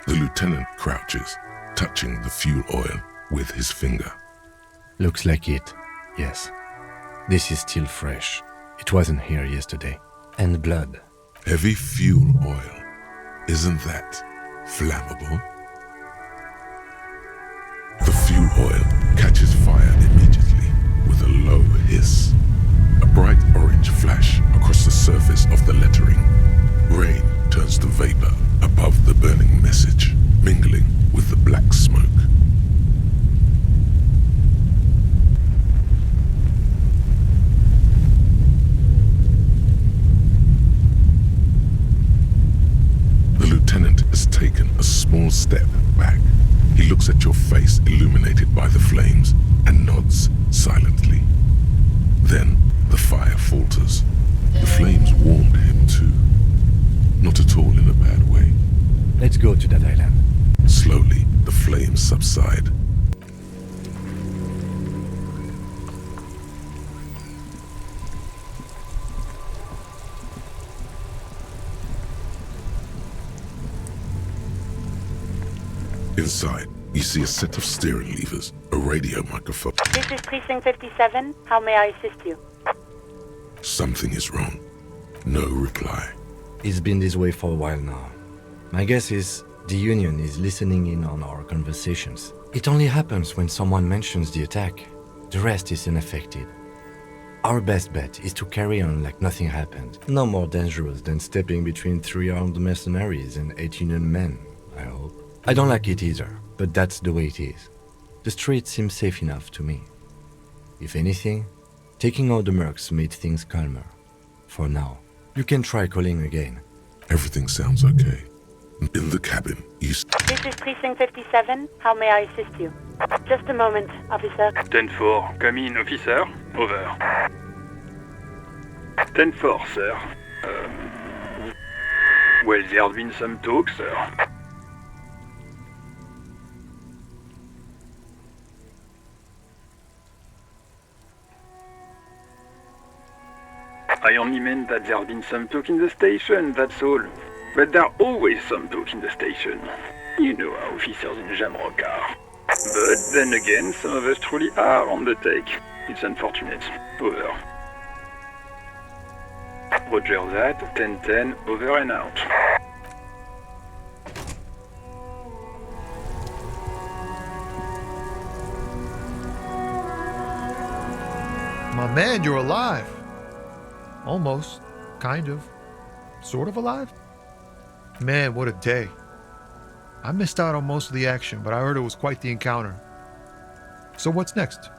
The lieutenant crouches, touching the fuel oil with his finger. Looks like it, yes. This is still fresh. It wasn't here yesterday. And blood. Heavy fuel oil. Isn't that flammable? The fuel oil catches fire immediately with a low hiss. A bright orange flash across the surface of the lettering. Rain turns to vapor above the burning message, mingling with the black smoke. The lieutenant has taken a small step back. He looks at your face illuminated by the flames and nods silently. Then the fire falters. The flames warmed him too. Not at all in a bad way. Let's go to that island. Slowly, the flames subside. Inside, you see a set of steering levers, a radio microphone. This is Precinct 57. How may I assist you? Something is wrong. No reply. It's been this way for a while now. My guess is the Union is listening in on our conversations. It only happens when someone mentions the attack. The rest is unaffected. Our best bet is to carry on like nothing happened. No more dangerous than stepping between 3 armed mercenaries and 8 Union men, I hope. I don't like it either, but that's the way it is. The street seems safe enough to me. If anything, taking out the mercs made things calmer. For now. You can try calling again. Everything sounds okay. In the cabin, you... This is Precinct 57. How may I assist you? Just a moment, officer. 10-4, come in, officer. Over. 10-4, sir. Well, there's been some talk, sir. I only meant that there's been some talk in the station, that's all. But there's always some talk in the station. You know how officers in Jamrock are. But then again, some of us truly are on the take. It's unfortunate. Over. Roger that, 10-10, over and out. My man, you're alive. Almost. Kind of. Sort of alive? Man, what a day. I missed out on most of the action, but I heard it was quite the encounter. So what's next?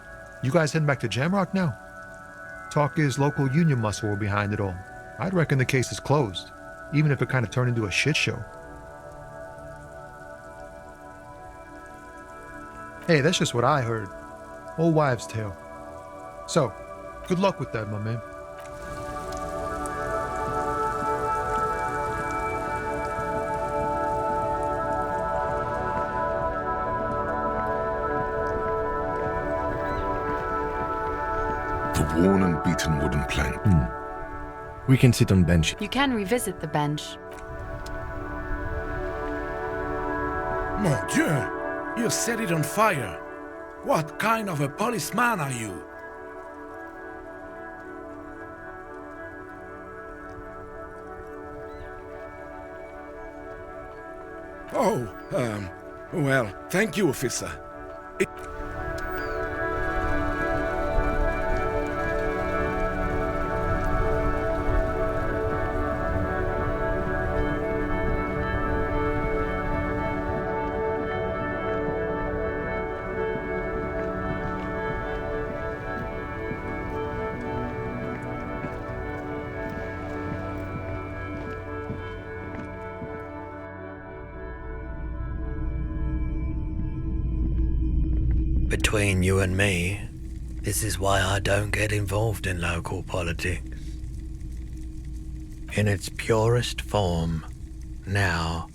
You guys heading back to Jamrock now? Talk is local union muscle were behind it all. I'd reckon the case is closed, even if it kind of turned into a shit show. Hey, that's just what I heard. Old wives' tale. So, good luck with that, my man. The worn and beaten wooden plank. We can sit on bench. You can revisit the bench. Mon Dieu! You set it on fire! What kind of a policeman are you? Oh, well, thank you, officer. Between you and me, this is why I don't get involved in local politics. In its purest form, now.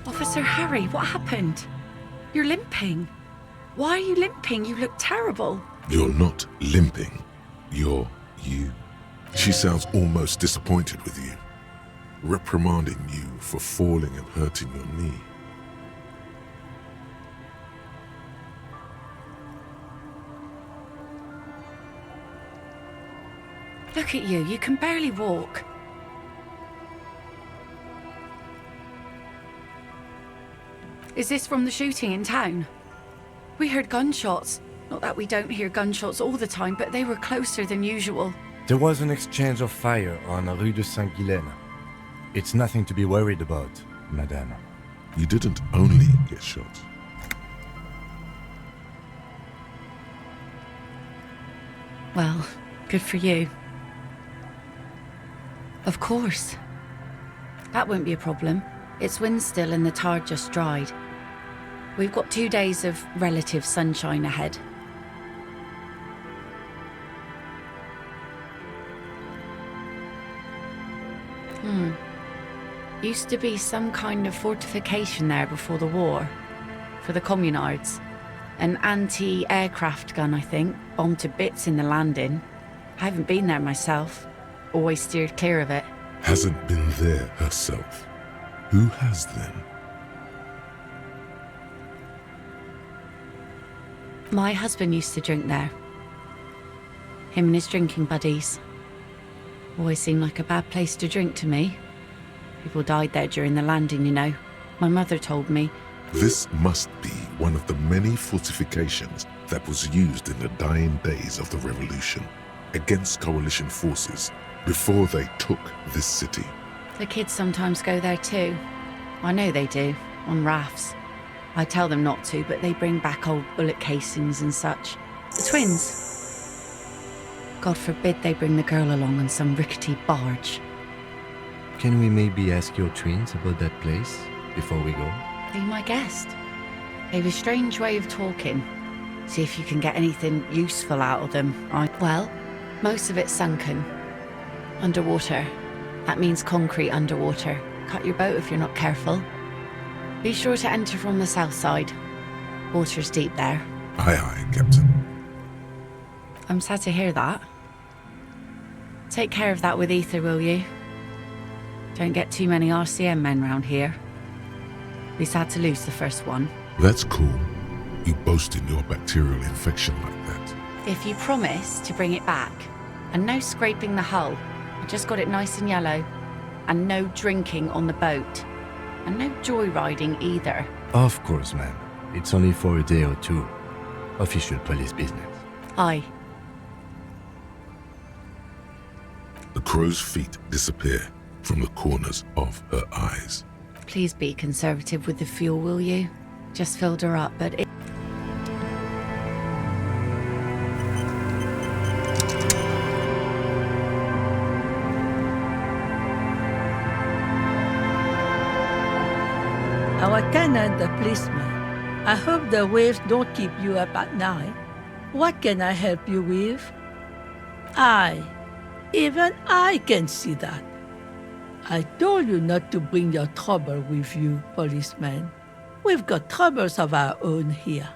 Officer Harry, what happened? You're limping. Why are you limping? You look terrible. You're not limping. You're you. She sounds almost disappointed with you, reprimanding you for falling and hurting your knee. Look at you can barely walk. Is this from the shooting in town? We heard gunshots. Not that we don't hear gunshots all the time, but they were closer than usual. There was an exchange of fire on Rue de Saint-Guylaine. It's nothing to be worried about, madame. You didn't only get shot. Well, good for you. Of course. That won't be a problem. It's wind still and the tar just dried. We've got 2 days of relative sunshine ahead. Used to be some kind of fortification there before the war. For the communards. An anti-aircraft gun, I think. Bombed to bits in the landing. I haven't been there myself. Always steered clear of it. Hasn't been there herself. Who has then? My husband used to drink there. Him and his drinking buddies. Always seemed like a bad place to drink to me. People died there during the landing, you know. My mother told me. This must be one of the many fortifications that was used in the dying days of the revolution against coalition forces before they took this city. The kids sometimes go there too. I know they do, on rafts. I tell them not to, but they bring back old bullet casings and such. The twins. God forbid they bring the girl along on some rickety barge. Can we maybe ask your twins about that place before we go? Be my guest. They have a strange way of talking. See if you can get anything useful out of them. Well, most of it's sunken. Underwater. That means concrete underwater. Cut your boat if you're not careful. Be sure to enter from the south side. Water's deep there. Aye, aye, Captain. I'm sad to hear that. Take care of that with Ether, will you? Don't get too many RCM men round here. Be sad to lose the first one. That's cool. You boasting your bacterial infection like that. If you promise to bring it back, and no scraping the hull, I just got it nice and yellow, and no drinking on the boat, and no joyriding either. Of course, ma'am. It's only for a day or two. Official police business. Aye. The crow's feet disappear from the corners of her eyes. Please be conservative with the fuel, will you? Just filled her up, but it... Our tenant, the policeman. I hope the waves don't keep you up at night. What can I help you with? Even I can see that. I told you not to bring your trouble with you, policeman. We've got troubles of our own here.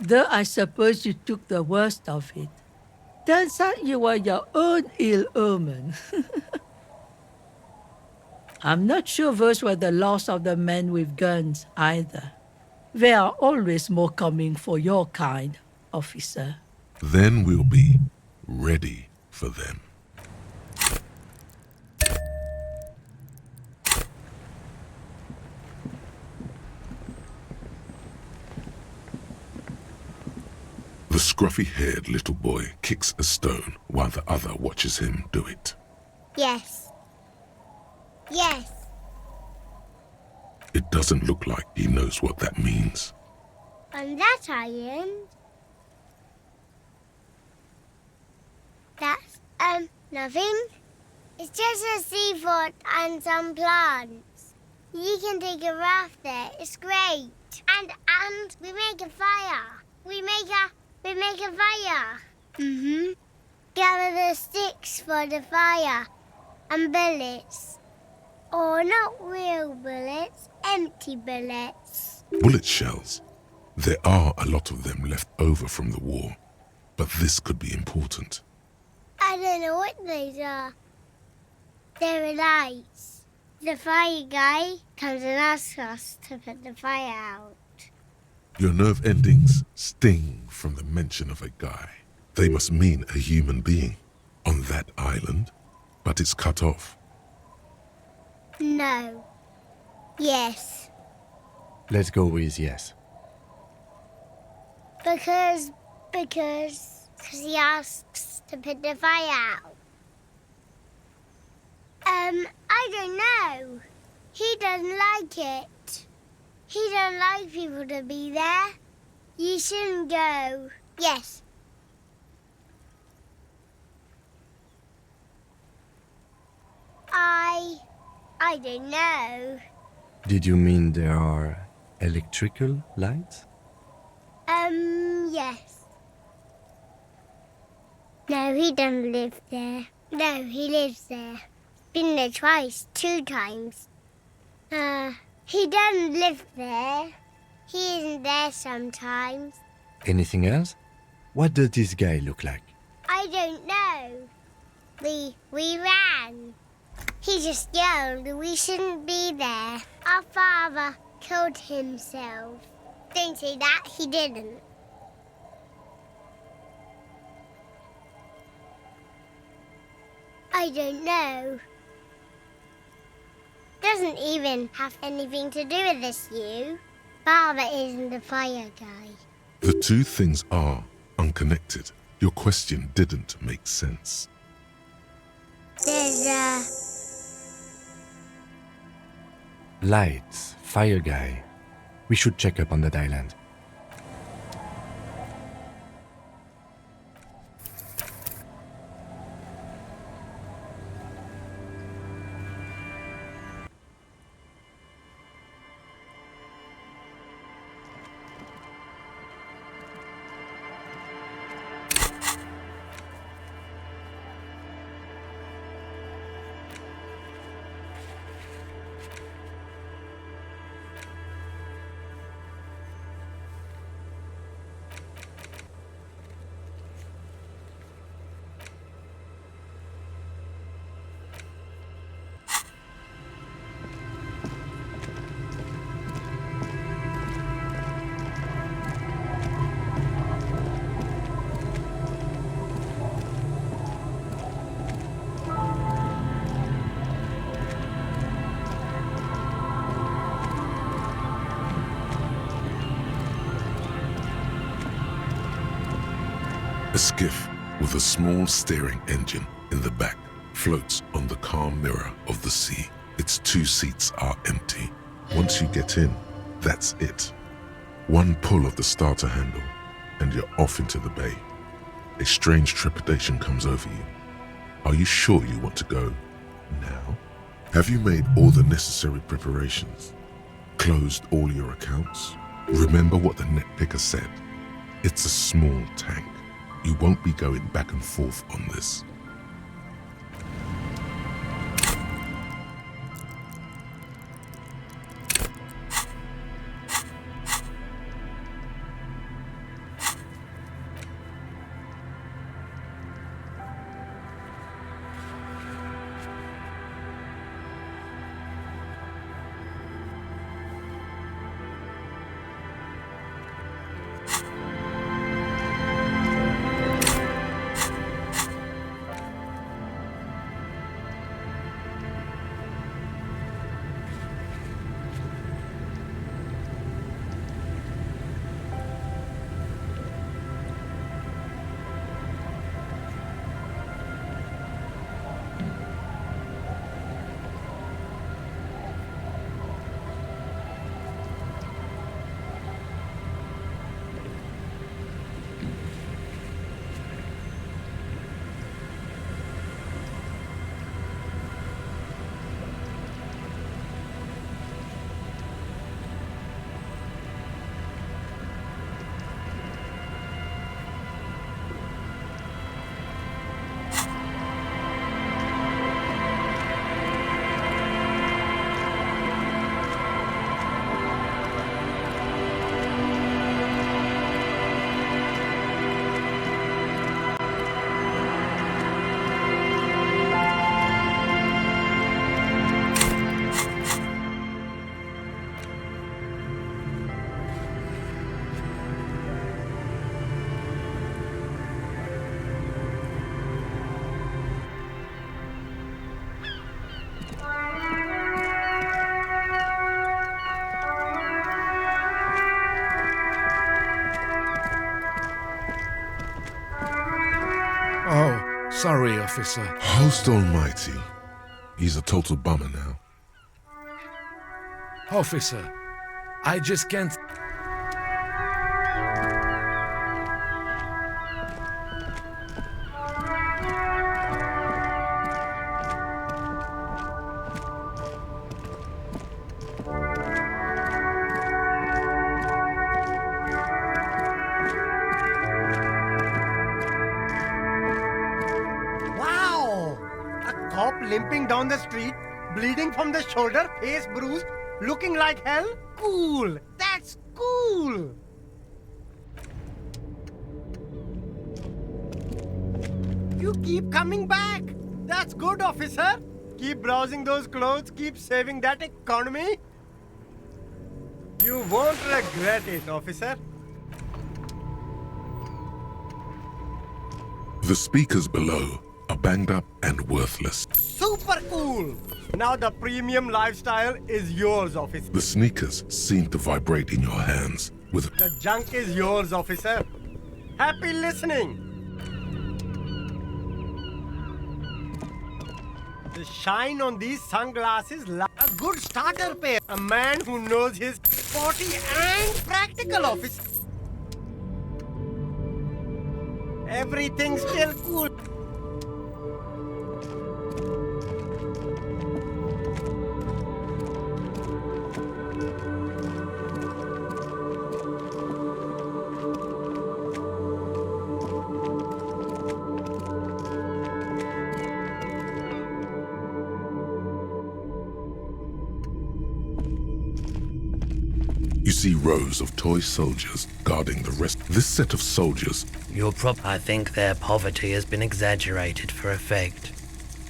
Though I suppose you took the worst of it. Turns out you were your own ill omen. I'm not sure those were the loss of the men with guns either. There are always more coming for your kind, officer. Then we'll be ready for them. The scruffy-haired little boy kicks a stone while the other watches him do it. Yes. Yes. It doesn't look like he knows what that means. On that island? That's, nothing. It's just a seafort and some plants. You can take a raft there. It's great. And we make a fire. We make a fire. Mm-hmm. Gather the sticks for the fire. And bullets. Or not real bullets, empty bullets. Bullet shells. There are a lot of them left over from the war, but this could be important. I don't know what those are. They're lights. The fire guy comes and asks us to put the fire out. Your nerve endings sting from the mention of a guy. They must mean a human being on that island, but it's cut off. No. Yes. Let's go with yes. Because he asks to put the fire out. I don't know. He doesn't like it. He don't like people to be there. You shouldn't go. Yes. I don't know. Did you mean there are electrical lights? Yes. No, he doesn't live there. No, he lives there. Been there twice, 2 times. He doesn't live there. He isn't there sometimes. Anything else? What does this guy look like? I don't know. We ran. He just yelled we shouldn't be there. Our father killed himself. Don't say that, he didn't. I don't know. Doesn't even have anything to do with this, you. Father isn't the fire guy. The two things are unconnected. Your question didn't make sense. There's Lights, fire guy. We should check up on that island. A skiff with a small steering engine in the back floats on the calm mirror of the sea. Its 2 seats are empty. Once you get in, that's it. One pull of the starter handle and you're off into the bay. A strange trepidation comes over you. Are you sure you want to go now? Have you made all the necessary preparations? Closed all your accounts? Remember what the net picker said. It's a small tank. You won't be going back and forth on this. Oh, sorry, officer. Host almighty. He's a total bummer now. Officer, I just can't... limping down the street, bleeding from the shoulder, face bruised, looking like hell? Cool! That's cool! You keep coming back! That's good, officer! Keep browsing those clothes, keep saving that economy. You won't regret it, officer. The speakers below are banged up and worthless. Super cool! Now the premium lifestyle is yours, officer. The sneakers seem to vibrate in your hands with The junk is yours, officer. Happy listening! The shine on these sunglasses like a good starter pair. A man who knows his sporty and practical, officer. Everything's still cool. You see rows of toy soldiers guarding the rest. This set of soldiers, I think their poverty has been exaggerated for effect.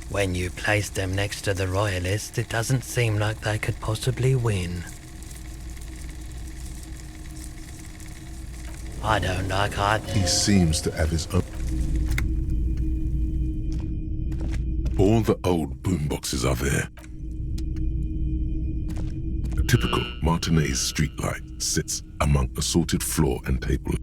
When you place them next to the royalists, it doesn't seem like they could possibly win. I don't like either. he seems to have his own. All the old boomboxes are there. A typical Martinez streetlight sits among assorted floor and table.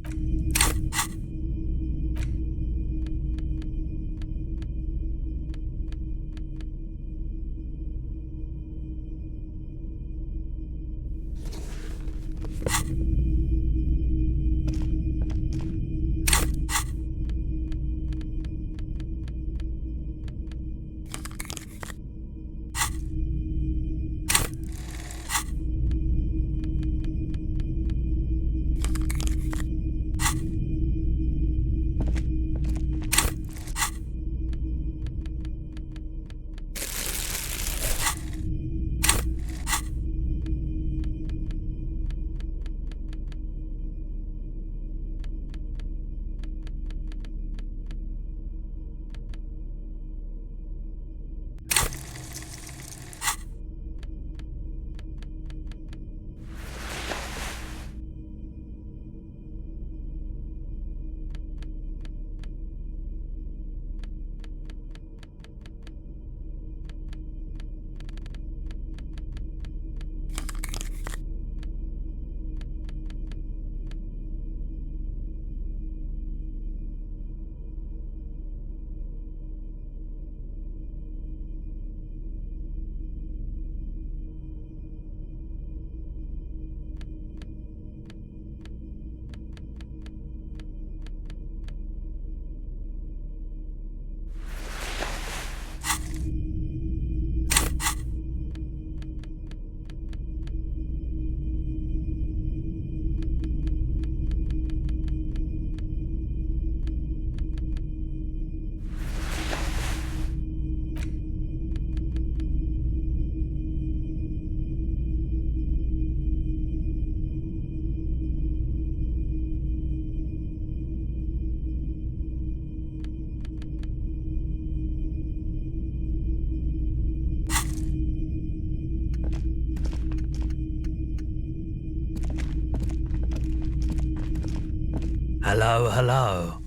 Hello, hello.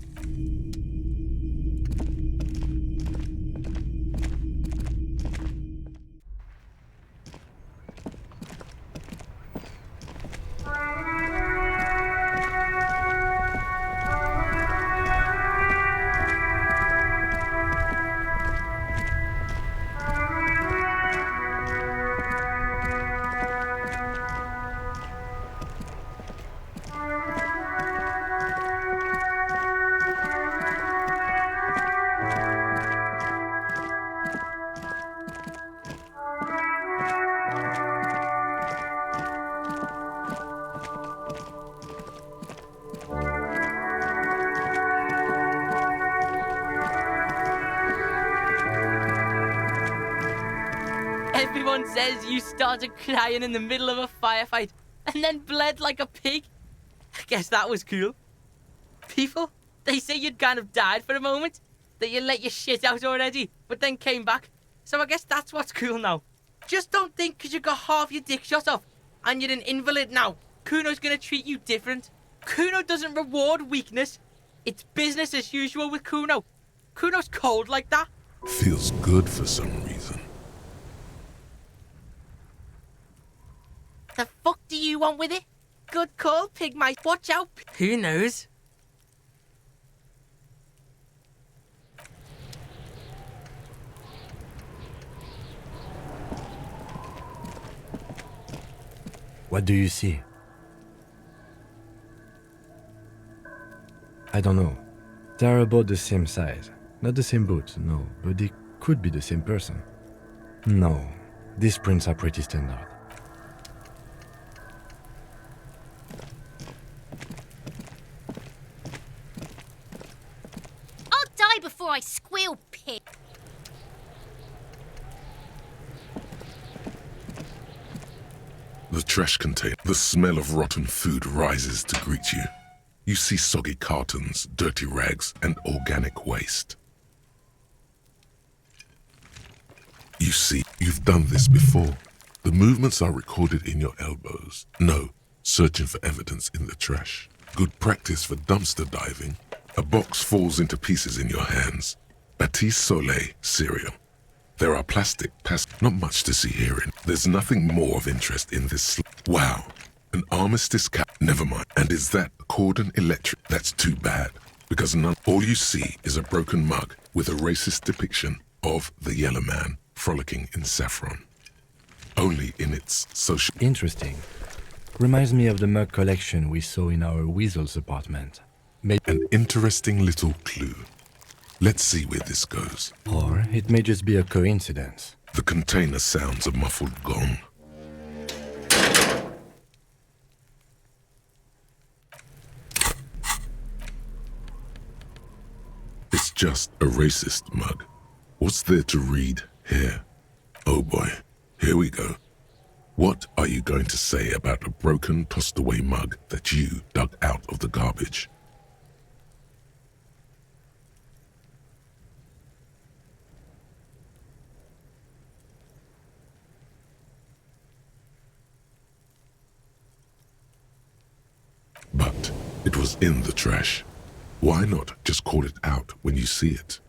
Someone says you started crying in the middle of a firefight and then bled like a pig. I guess that was cool. People, they say you'd kind of died for a moment, that you let your shit out already, but then came back. So I guess that's what's cool now. Just don't think because you got half your dick shot off and you're an invalid now, Kuno's gonna treat you different. Kuno doesn't reward weakness. It's business as usual with Kuno. Kuno's cold like that. Feels good for some reason. The fuck do you want with it? Good call, Pigmite. Watch out. Who knows? What do you see? I don't know. They're about the same size. Not the same boat, no, but they could be the same person. No, these prints are pretty standard. I'll die before I squeal, pig. The trash container. The smell of rotten food rises to greet you. You see soggy cartons, dirty rags, and organic waste. You see, you've done this before. The movements are recorded in your elbows. No, searching for evidence in the trash. Good practice for dumpster diving. A box falls into pieces in your hands. Batiste Soleil cereal. There are plastic not much to see here. There's nothing more of interest in this. Wow, an armistice cap. Never mind. And is that cordon electric? That's too bad. Because all you see is a broken mug with a racist depiction of the yellow man frolicking in saffron. Only in its social... Interesting. Reminds me of the mug collection we saw in our weasel's apartment. An interesting little clue. Let's see where this goes. Or it may just be a coincidence. The container sounds a muffled gong. It's just a racist mug. What's there to read here? Oh boy, here we go. What are you going to say about a broken, tossed away mug that you dug out of the garbage? But it was in the trash. Why not just call it out when you see it?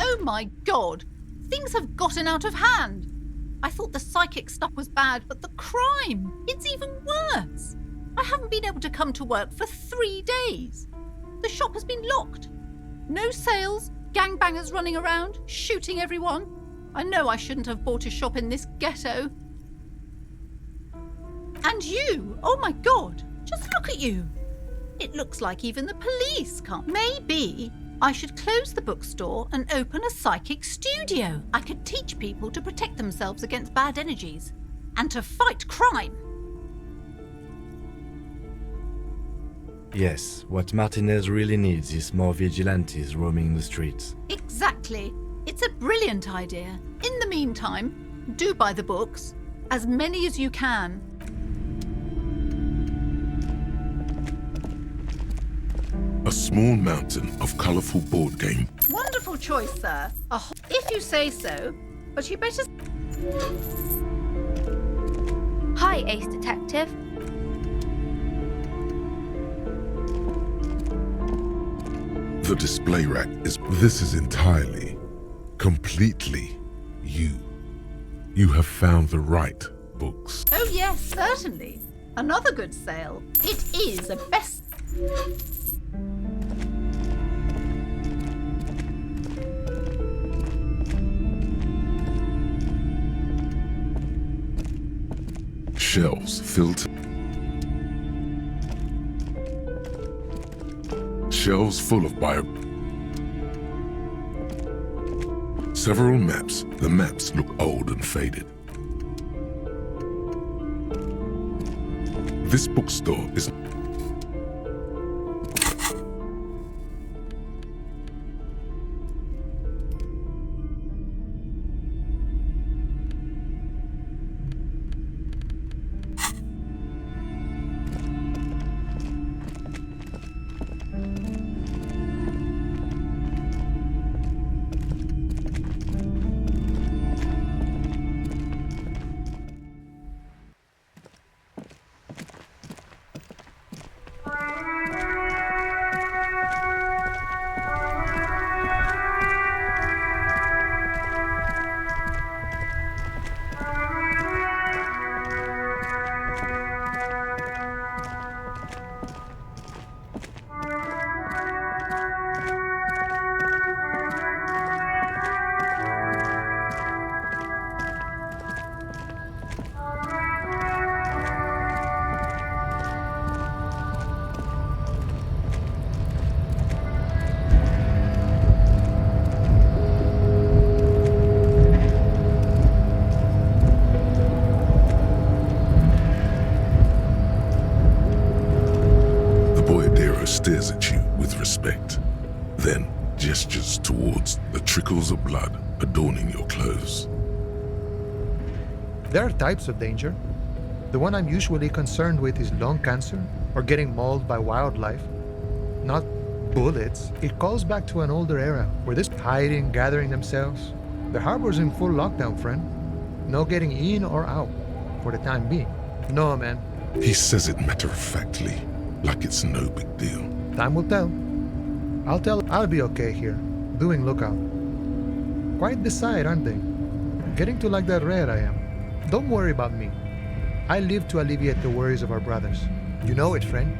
Oh my god! Things have gotten out of hand! I thought the psychic stuff was bad, but the crime! It's even worse! I haven't been able to come to work for 3 days. The shop has been locked. No sales, gangbangers running around, shooting everyone. I know I shouldn't have bought a shop in this ghetto. And you! Oh my god! Just look at you! It looks like even the police can't. Maybe I should close the bookstore and open a psychic studio. I could teach people to protect themselves against bad energies and to fight crime. Yes, what Martinez really needs is more vigilantes roaming the streets. Exactly. It's a brilliant idea. In the meantime, do buy the books. As many as you can. A small mountain of colourful board game. Wonderful choice, sir. If you say so, but you better... Hi, Ace Detective. The display rack is... This is entirely, completely you. You have found the right books. Oh yes, certainly. Another good sale. It is a best... Shelves filled. Shelves full of bio. Several maps. The maps look old and faded. This bookstore is. Stares at you with respect, then gestures towards the trickles of blood adorning your clothes. There are types of danger. The one I'm usually concerned with is lung cancer or getting mauled by wildlife. Not bullets. It calls back to an older era where this hiding, gathering themselves. The harbor's in full lockdown, friend. No getting in or out for the time being. No, man. He says it matter-of-factly, like it's no big deal. Time will tell. I'll be okay here, doing lookout. Quite the sight, aren't they? Getting to like that red I am. Don't worry about me. I live to alleviate the worries of our brothers. You know it, friend.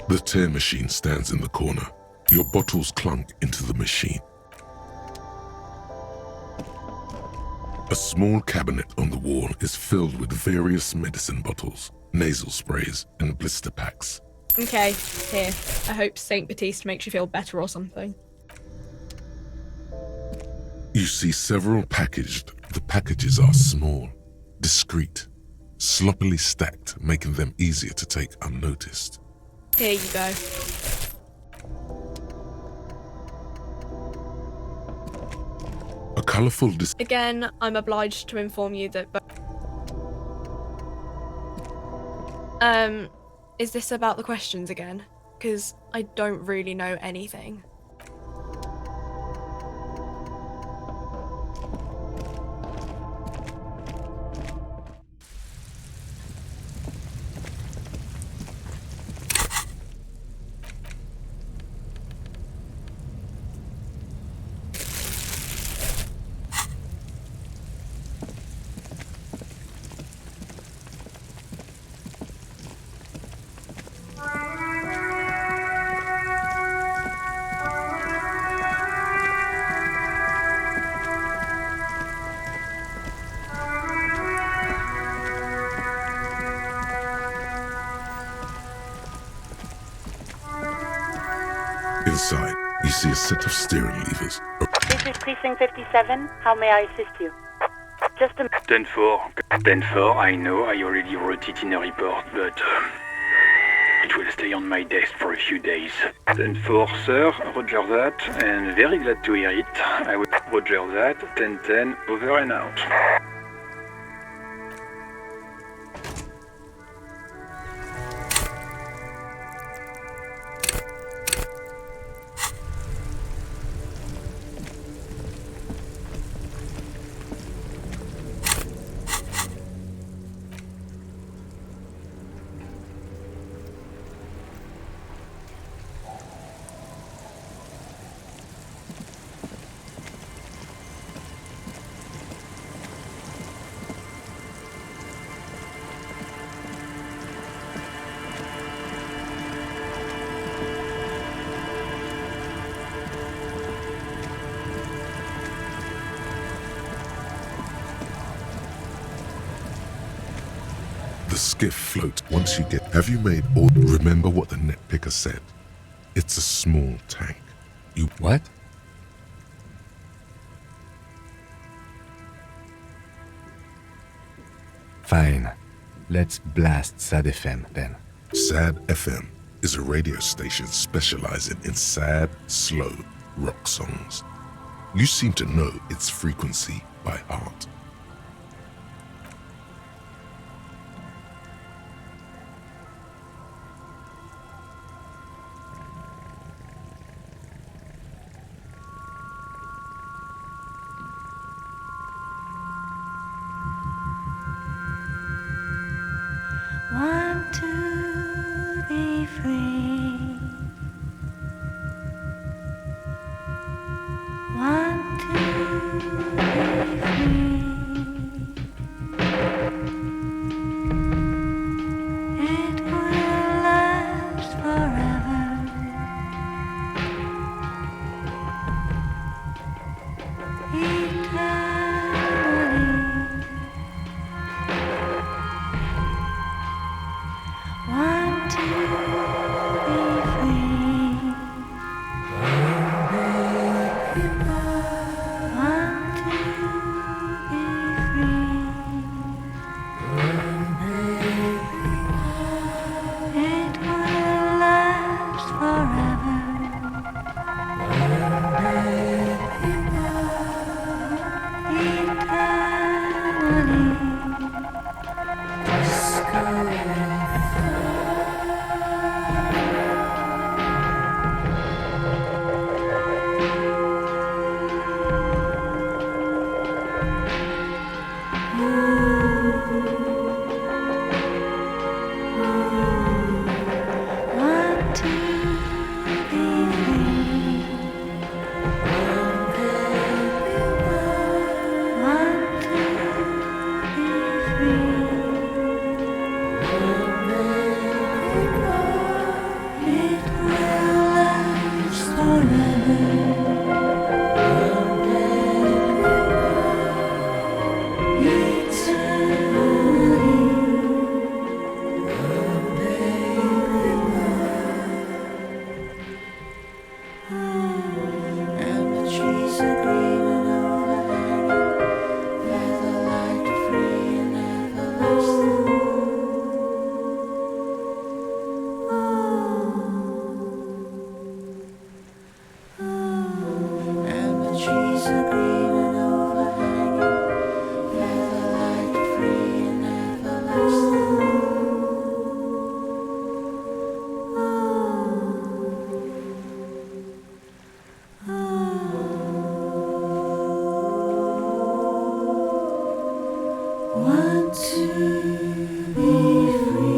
The tear machine stands in the corner. Your bottles clunk into the machine. A small cabinet on the wall is filled with various medicine bottles, nasal sprays, and blister packs. Okay, here. I hope Saint Baptiste makes you feel better or something. You see several packaged. The packages are small, discreet, sloppily stacked, making them easier to take unnoticed. Here you go. A colourful Again, I'm obliged to inform you that... is this about the questions again? Because I don't really know anything. Inside, you see a set of steering levers. This is Precinct 57. How may I assist you? Just a... 10-4, I know I already wrote it in a report, but it will stay on my desk for a few days. 10-4, sir, roger that, and very glad to hear it. I will roger that, 10-10, over and out. The skiff floats once you get... Have you made all... Remember what the net picker said? It's a small tank. You... What? Fine. Let's blast SAD FM then. SAD FM is a radio station specializing in sad, slow rock songs. You seem to know its frequency by heart. Want to be free. Want to be free. It will last forever. Eternally. Want to be free. Want to be free. It will last forever. Want to be free. Want to be free. It will last forever. Want to be free.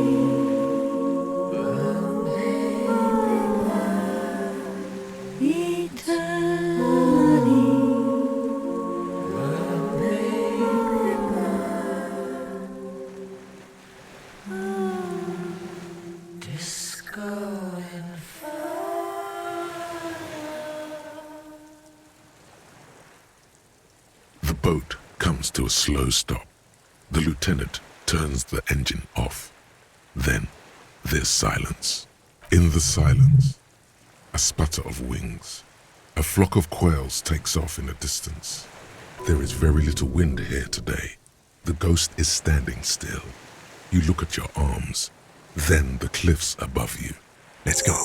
The boat comes to a slow stop. The lieutenant turns the engine off. Then there's silence. In the silence, A sputter of wings. A flock of quails takes off in the distance. There is very little wind here today. The ghost is standing still. You look at your arms, then the cliffs above you. Let's go.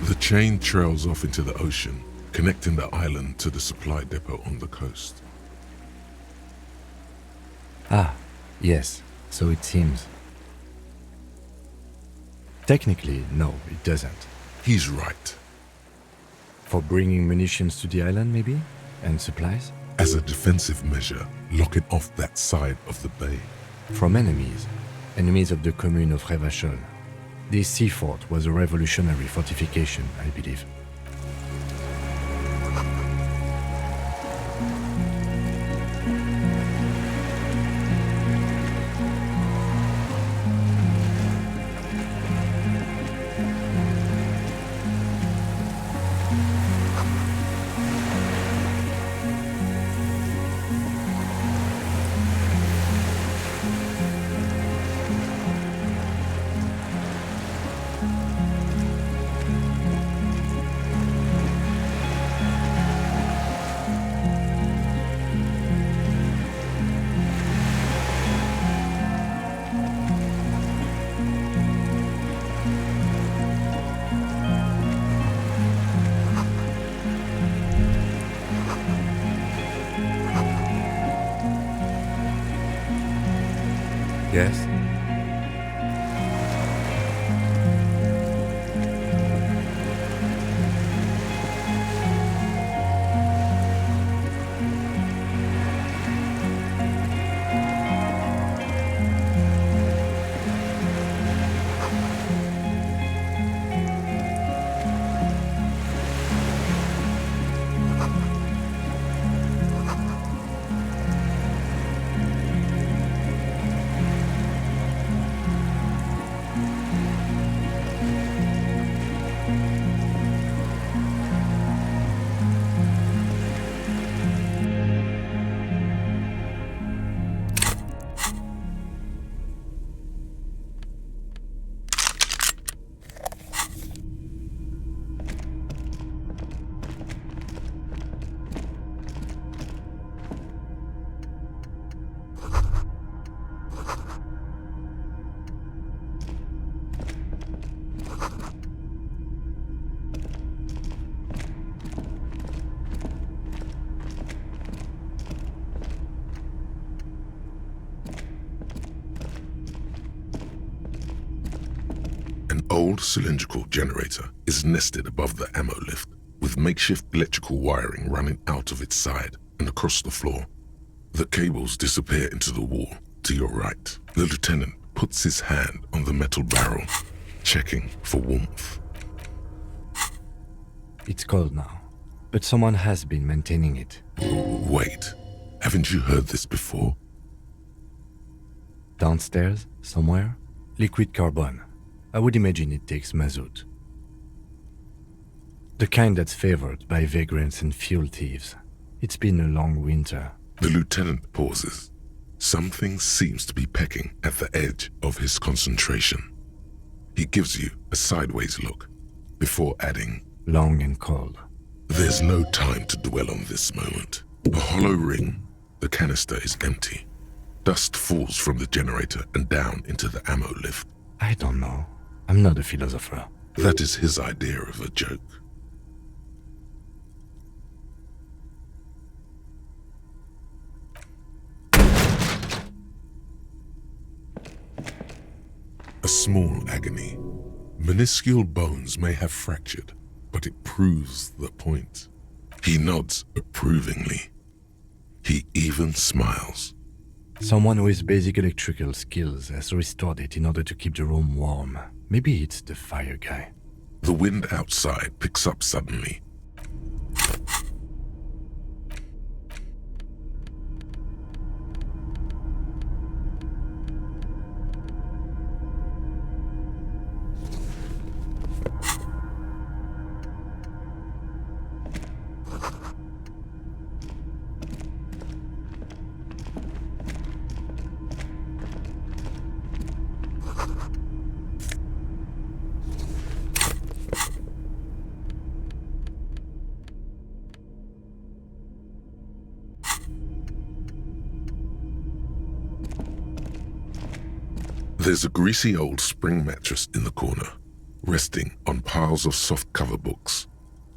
The chain trails off into the ocean, connecting the island to the supply depot on the coast. Ah, yes, so it seems. Technically, no, it doesn't. He's right. For bringing munitions to the island, maybe? And supplies? As a defensive measure, lock it off that side of the bay. From enemies. Enemies of the commune of Revachol. This sea fort was a revolutionary fortification, I believe. Yes? An old cylindrical generator is nested above the ammo lift, with makeshift electrical wiring running out of its side and across the floor. The cables disappear into the wall to your right. The lieutenant puts his hand on the metal barrel, checking for warmth. It's cold now, but someone has been maintaining it. Wait, haven't you heard this before? Downstairs, somewhere? Liquid carbon. I would imagine it takes mazout. The kind that's favored by vagrants and fuel thieves. It's been a long winter. The lieutenant pauses. Something seems to be pecking at the edge of his concentration. He gives you a sideways look before adding, long and cold. There's no time to dwell on this moment. A hollow ring. The canister is empty. Dust falls from the generator and down into the ammo lift. I don't know. I'm not a philosopher. That is his idea of a joke. A small agony. Minuscule bones may have fractured, but it proves the point. He nods approvingly. He even smiles. Someone with basic electrical skills has restored it in order to keep the room warm. Maybe it's the fire guy. The wind outside picks up suddenly. There's a greasy old spring mattress in the corner, resting on piles of soft-cover books.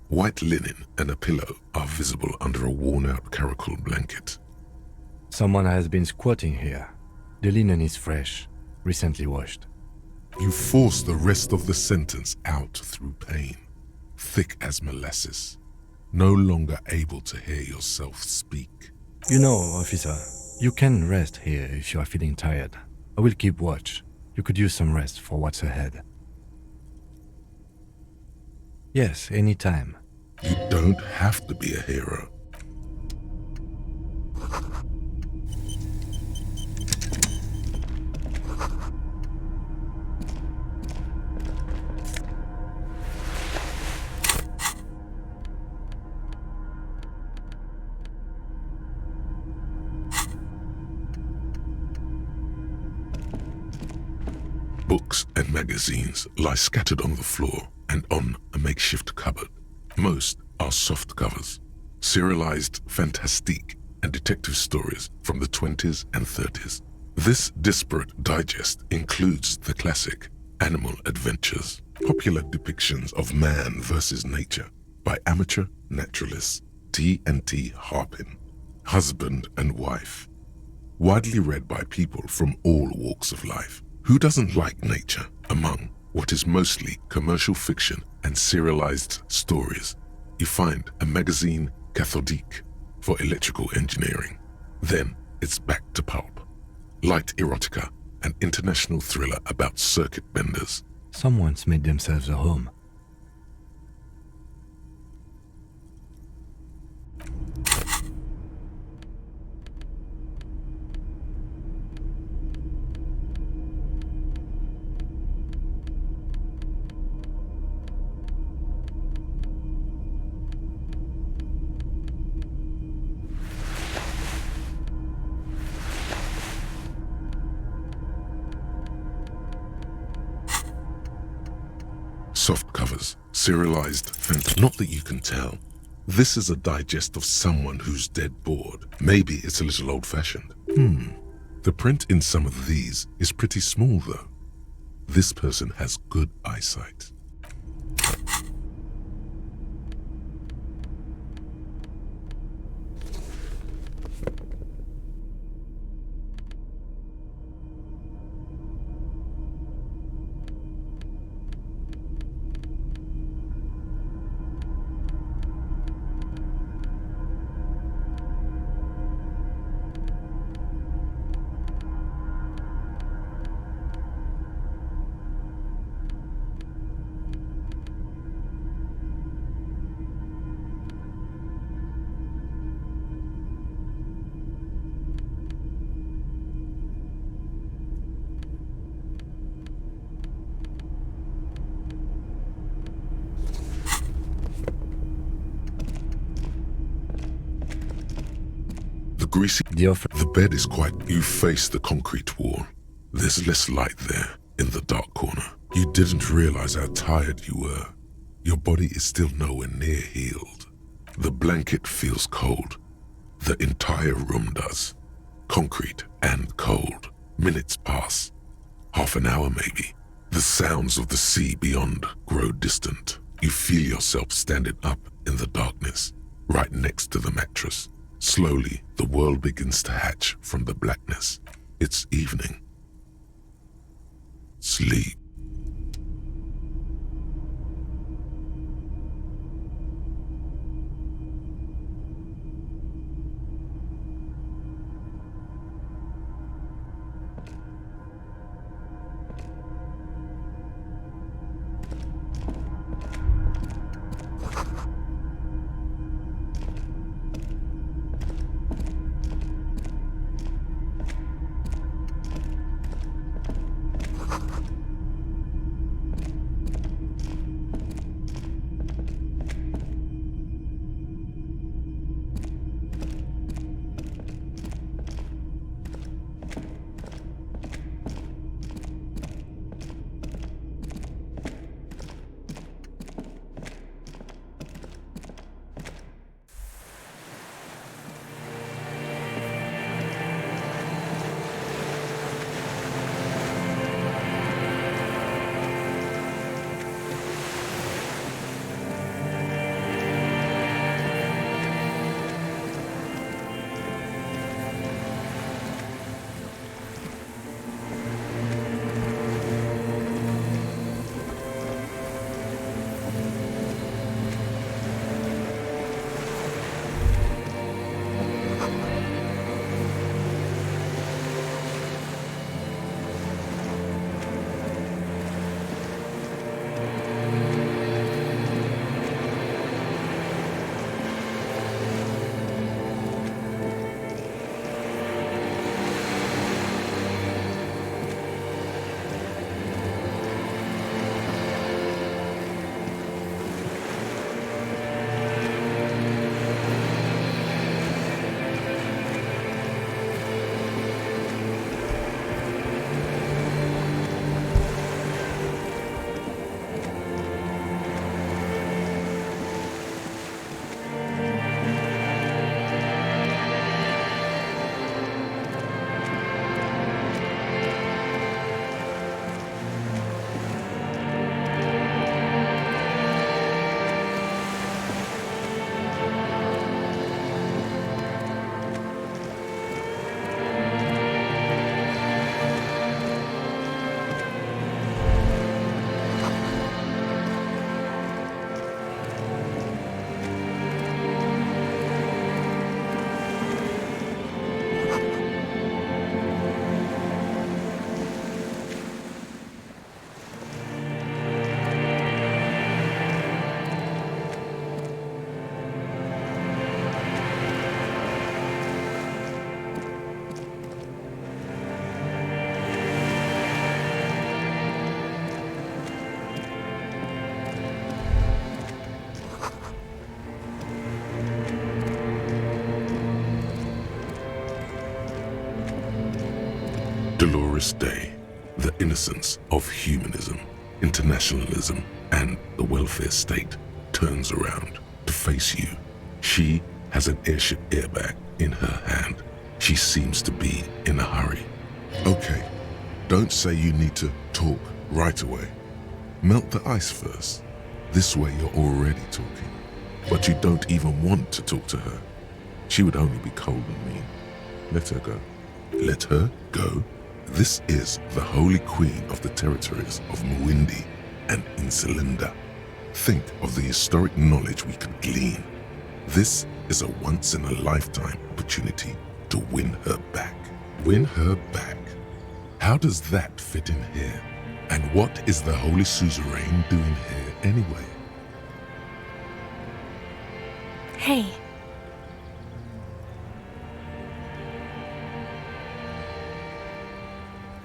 White linen and a pillow are visible under a worn-out caracal blanket. Someone has been squatting here. The linen is fresh, recently washed. You force the rest of the sentence out through pain, thick as molasses, no longer able to hear yourself speak. You know, officer, you can rest here if you are feeling tired. I will keep watch. You could use some rest for what's ahead. Yes, anytime. You don't have to be a hero. Books and magazines lie scattered on the floor and on a makeshift cupboard. Most are soft covers, serialized fantastique and detective stories from the 20s and 30s. This disparate digest includes the classic Animal Adventures, popular depictions of man versus nature by amateur naturalists T&T Harpin, husband and wife, widely read by people from all walks of life. Who doesn't like nature among what is mostly commercial fiction and serialized stories? You find a magazine cathodique for electrical engineering. Then it's back to pulp. Light erotica, an international thriller about circuit benders. Someone's made themselves a home. Soft covers, serialized not that you can tell. This is a digest of someone who's dead bored. Maybe it's a little old-fashioned. The print in some of these is pretty small though. This person has good eyesight. The bed is quite... You face the concrete wall. There's less light there, in the dark corner. You didn't realize how tired you were. Your body is still nowhere near healed. The blanket feels cold. The entire room does. Concrete and cold. Minutes pass. Half an hour maybe. The sounds of the sea beyond grow distant. You feel yourself standing up in the darkness, right next to the mattress. Slowly, the world begins to hatch from the blackness. It's evening. Sleep. Dolores Day, the innocence of humanism, internationalism, and the welfare state turns around to face you. She has an airship airbag in her hand. She seems to be in a hurry. Okay, don't say you need to talk right away. Melt the ice first. This way you're already talking. But you don't even want to talk to her. She would only be cold and mean. Let her go. Let her go. This is the holy queen of the territories of Mwindi and Insulinda. Think of the historic knowledge we could glean. This is a once-in-a-lifetime opportunity to win her back. Win her back. How does that fit in here? And what is the Holy Suzerain doing here anyway? Hey.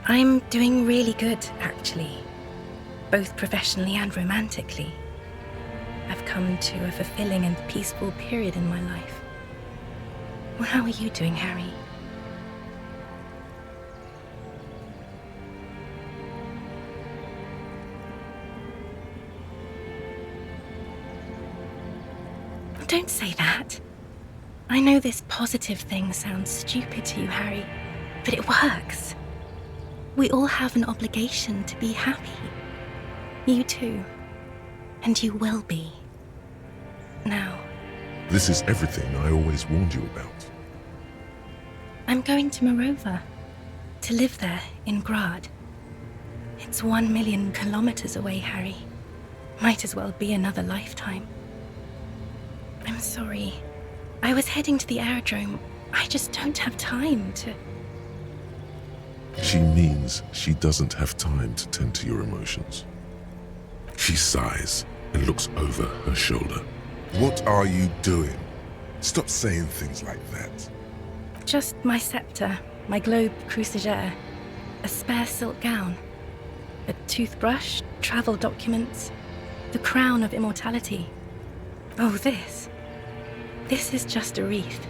I'm doing really good, actually. Both professionally and romantically. I've come to a fulfilling and peaceful period in my life. Well, how are you doing, Harry? Don't say that. I know this positive thing sounds stupid to you, Harry, but it works. We all have an obligation to be happy. You too. And you will be. Now. This is everything I always warned you about. I'm going to Morova. To live there, in Grad. It's 1 million kilometers away, Harry. Might as well be another lifetime. I'm sorry. I was heading to the aerodrome. I just don't have time to... She means she doesn't have time to tend to your emotions. She sighs and looks over her shoulder. What are you doing? Stop saying things like that. Just my scepter, my globe cruciger, a spare silk gown, a toothbrush, travel documents, the crown of immortality. Oh, this. This is just a wreath.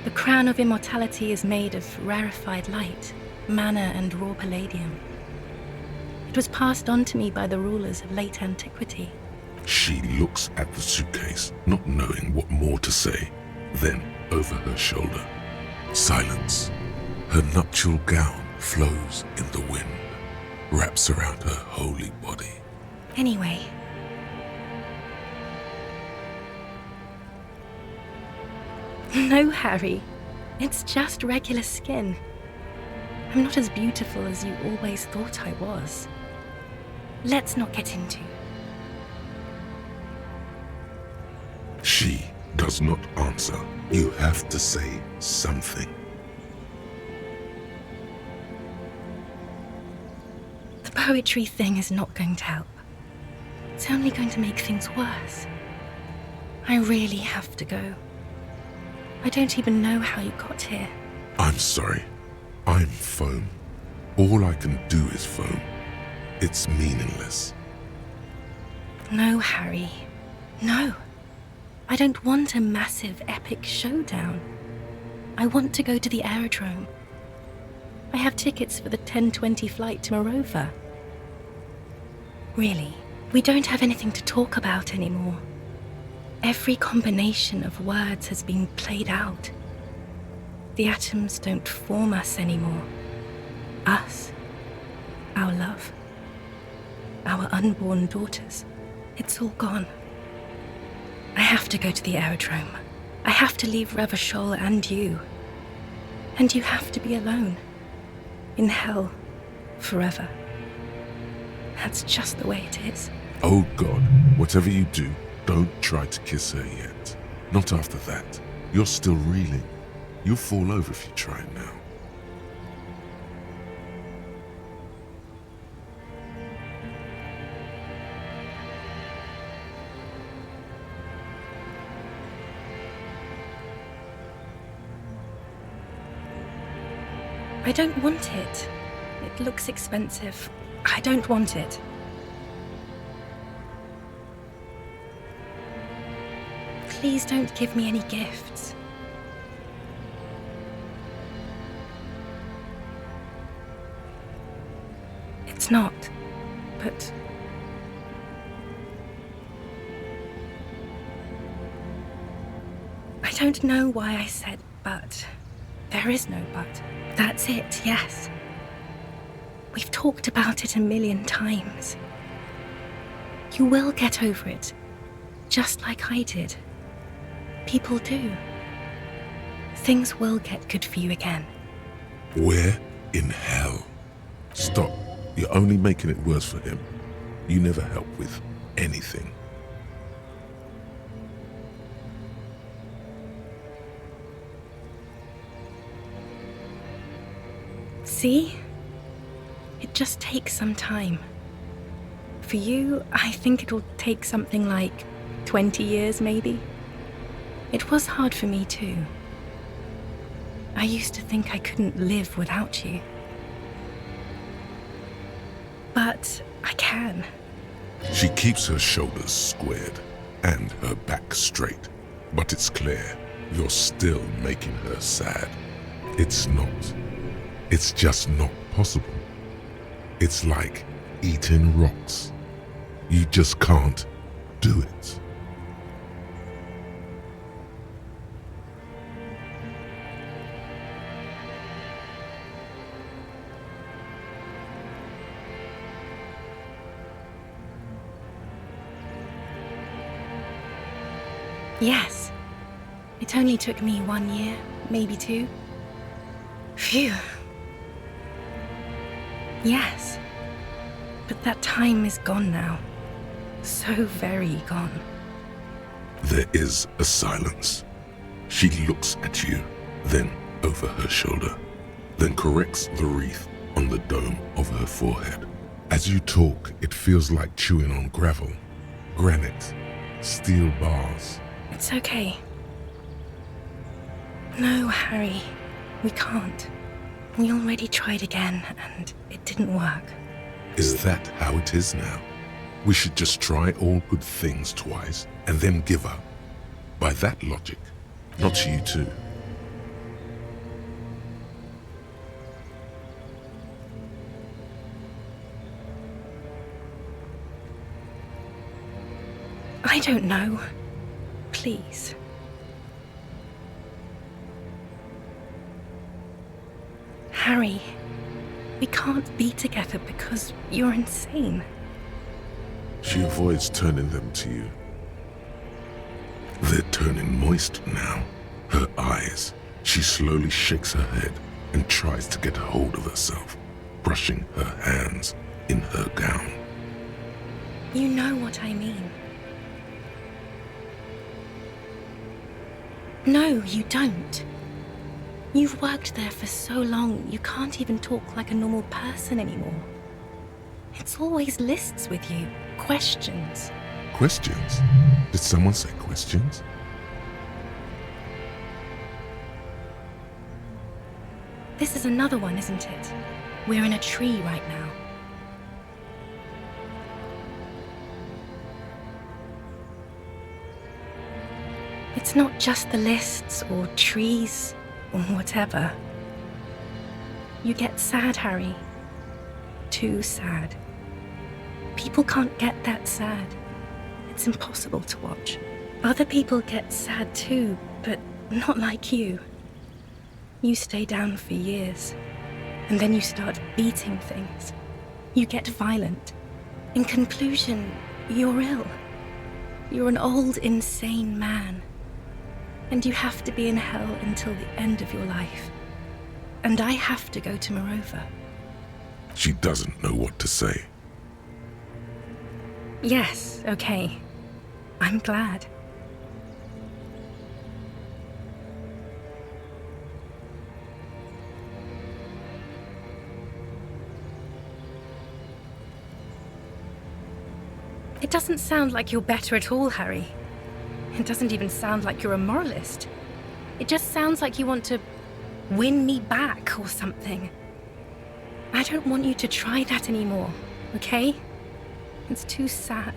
The crown of immortality is made of rarefied light, mana and raw palladium. It was passed on to me by the rulers of late antiquity. She looks at the suitcase, not knowing what more to say. Then, over her shoulder, silence. Her nuptial gown flows in the wind, wraps around her holy body. Anyway. No, Harry. It's just regular skin. I'm not as beautiful as you always thought I was. Let's not get into. She does not answer. You have to say something. The poetry thing is not going to help. It's only going to make things worse. I really have to go. I don't even know how you got here. I'm sorry. I'm foam. All I can do is foam. It's meaningless. No, Harry. No. I don't want a massive, epic showdown. I want to go to the aerodrome. I have tickets for the 10:20 flight to Morova. Really, we don't have anything to talk about anymore. Every combination of words has been played out. The atoms don't form us anymore. Us. Our love. Our unborn daughters. It's all gone. I have to go to the aerodrome. I have to leave Revachol and you. And you have to be alone. In hell. Forever. That's just the way it is. Oh God, whatever you do, don't try to kiss her yet. Not after that. You're still reeling. You'll fall over if you try it now. I don't want it. It looks expensive. I don't want it. Please don't give me any gifts. It's not. But I don't know why I said but. There is no but. That's it, yes. We've talked about it a million times. You will get over it, just like I did. People do. Things will get good for you again. Where in hell? Stop. You're only making it worse for him. You never help with anything. See? It just takes some time. For you, I think it'll take something like 20 years, maybe. It was hard for me too. I used to think I couldn't live without you. But I can. She keeps her shoulders squared and her back straight. But it's clear you're still making her sad. It's not. It's just not possible. It's like eating rocks. You just can't do it. Yes. It only took me 1 year, maybe 2. Phew. Yes. But that time is gone now. So very gone. There is a silence. She looks at you, then over her shoulder, then corrects the wreath on the dome of her forehead. As you talk, it feels like chewing on gravel, granite, steel bars. It's okay. No, Harry, we can't. We already tried again, and it didn't work. Is that how it is now? We should just try all good things twice and then give up. By that logic, not you too. I don't know. Please. Harry, we can't be together because you're insane. She avoids turning them to you. They're turning moist now. Her eyes. She slowly shakes her head and tries to get a hold of herself, brushing her hands in her gown. You know what I mean. No, you don't. You've worked there for so long, you can't even talk like a normal person anymore. It's always lists with you, questions. Questions? Did someone say questions? This is another one, isn't it? We're in a tree right now. It's not just the lists or trees or whatever. You get sad, Harry. Too sad. People can't get that sad. It's impossible to watch. Other people get sad too, but not like you. You stay down for years, and then you start beating things. You get violent. In conclusion, you're ill. You're an old, insane man. And you have to be in hell until the end of your life. And I have to go to Morova. She doesn't know what to say. Yes, okay. I'm glad. It doesn't sound like you're better at all, Harry. It doesn't even sound like you're a moralist. It just sounds like you want to win me back or something. I don't want you to try that anymore, okay? It's too sad.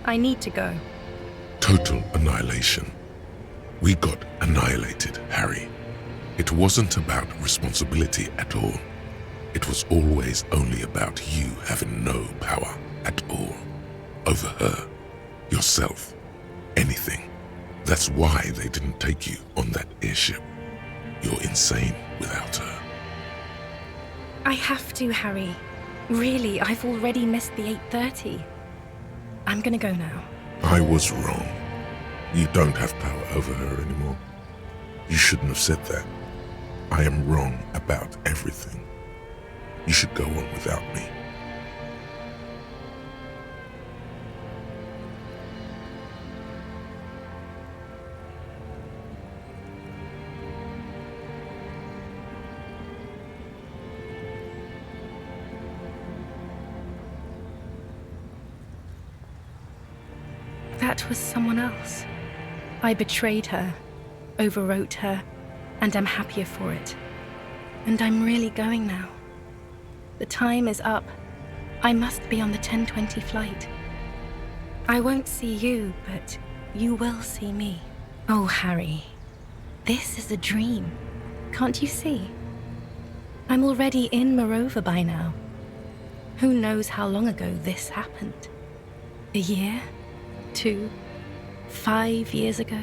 I need to go. Total annihilation. We got annihilated, Harry. It wasn't about responsibility at all. It was always only about you having no power at all. Over her, yourself, anything. That's why they didn't take you on that airship. You're insane without her. I have to, Harry. Really, I've already missed the 8:30. I'm gonna go now. I was wrong. You don't have power over her anymore. You shouldn't have said that. I am wrong about everything. You should go on without me. That was someone else. I betrayed her, overwrote her, and I'm happier for it. And I'm really going now. The time is up. I must be on the 10:20 flight. I won't see you, but you will see me. Oh, Harry, this is a dream. Can't you see? I'm already in Morova by now. Who knows how long ago this happened? A year? 2? 5 years ago?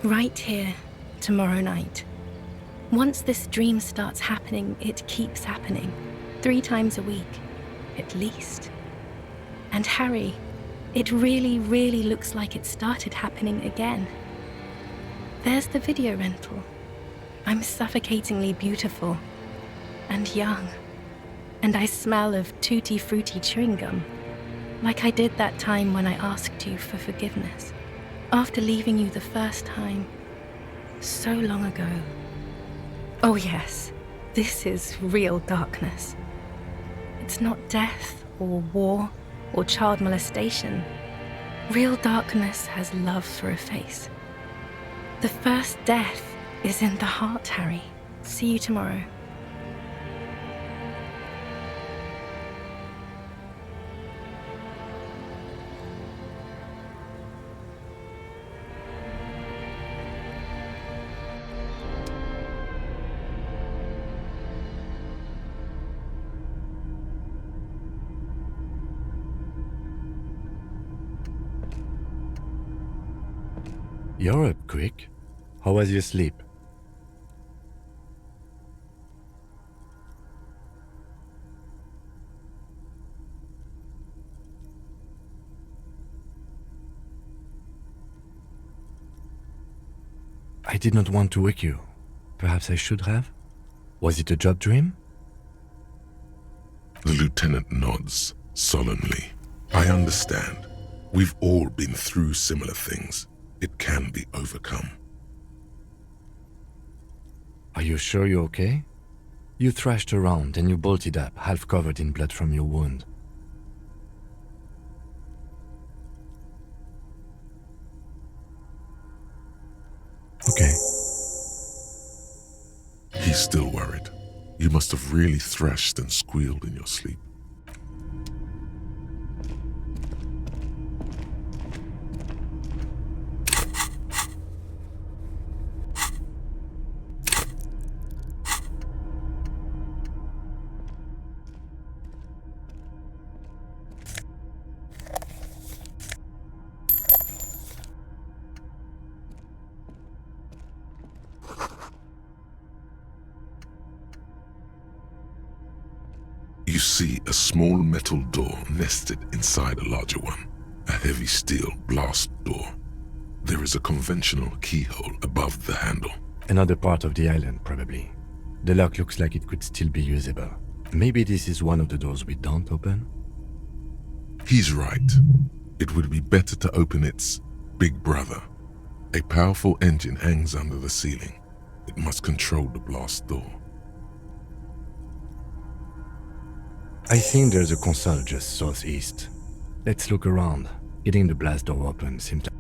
Right here, tomorrow night. Once this dream starts happening, it keeps happening. 3 times a week, at least. And Harry, it really, really looks like it started happening again. There's the video rental. I'm suffocatingly beautiful and young. And I smell of tutti frutti chewing gum, like I did that time when I asked you for forgiveness. After leaving you the first time, so long ago. Oh yes, this is real darkness. It's not death or war or child molestation. Real darkness has love for a face. The first death is in the heart, Harry. See you tomorrow. You're up quick. How was your sleep? I did not want to wake you. Perhaps I should have? Was it a job dream? The lieutenant nods solemnly. I understand. We've all been through similar things. It can be overcome. Are you sure you're okay? You thrashed around and you bolted up, half covered in blood from your wound. Okay. He's still worried. You must have really thrashed and squealed in your sleep. You see a small metal door nested inside a larger one, a heavy steel blast door. There is a conventional keyhole above the handle. Another part of the island, probably. The lock looks like it could still be usable. Maybe this is one of the doors we don't open? He's right. It would be better to open its big brother. A powerful engine hangs under the ceiling. It must control the blast door. I think there's a console just southeast. Let's look around. Getting the blast door open seems like...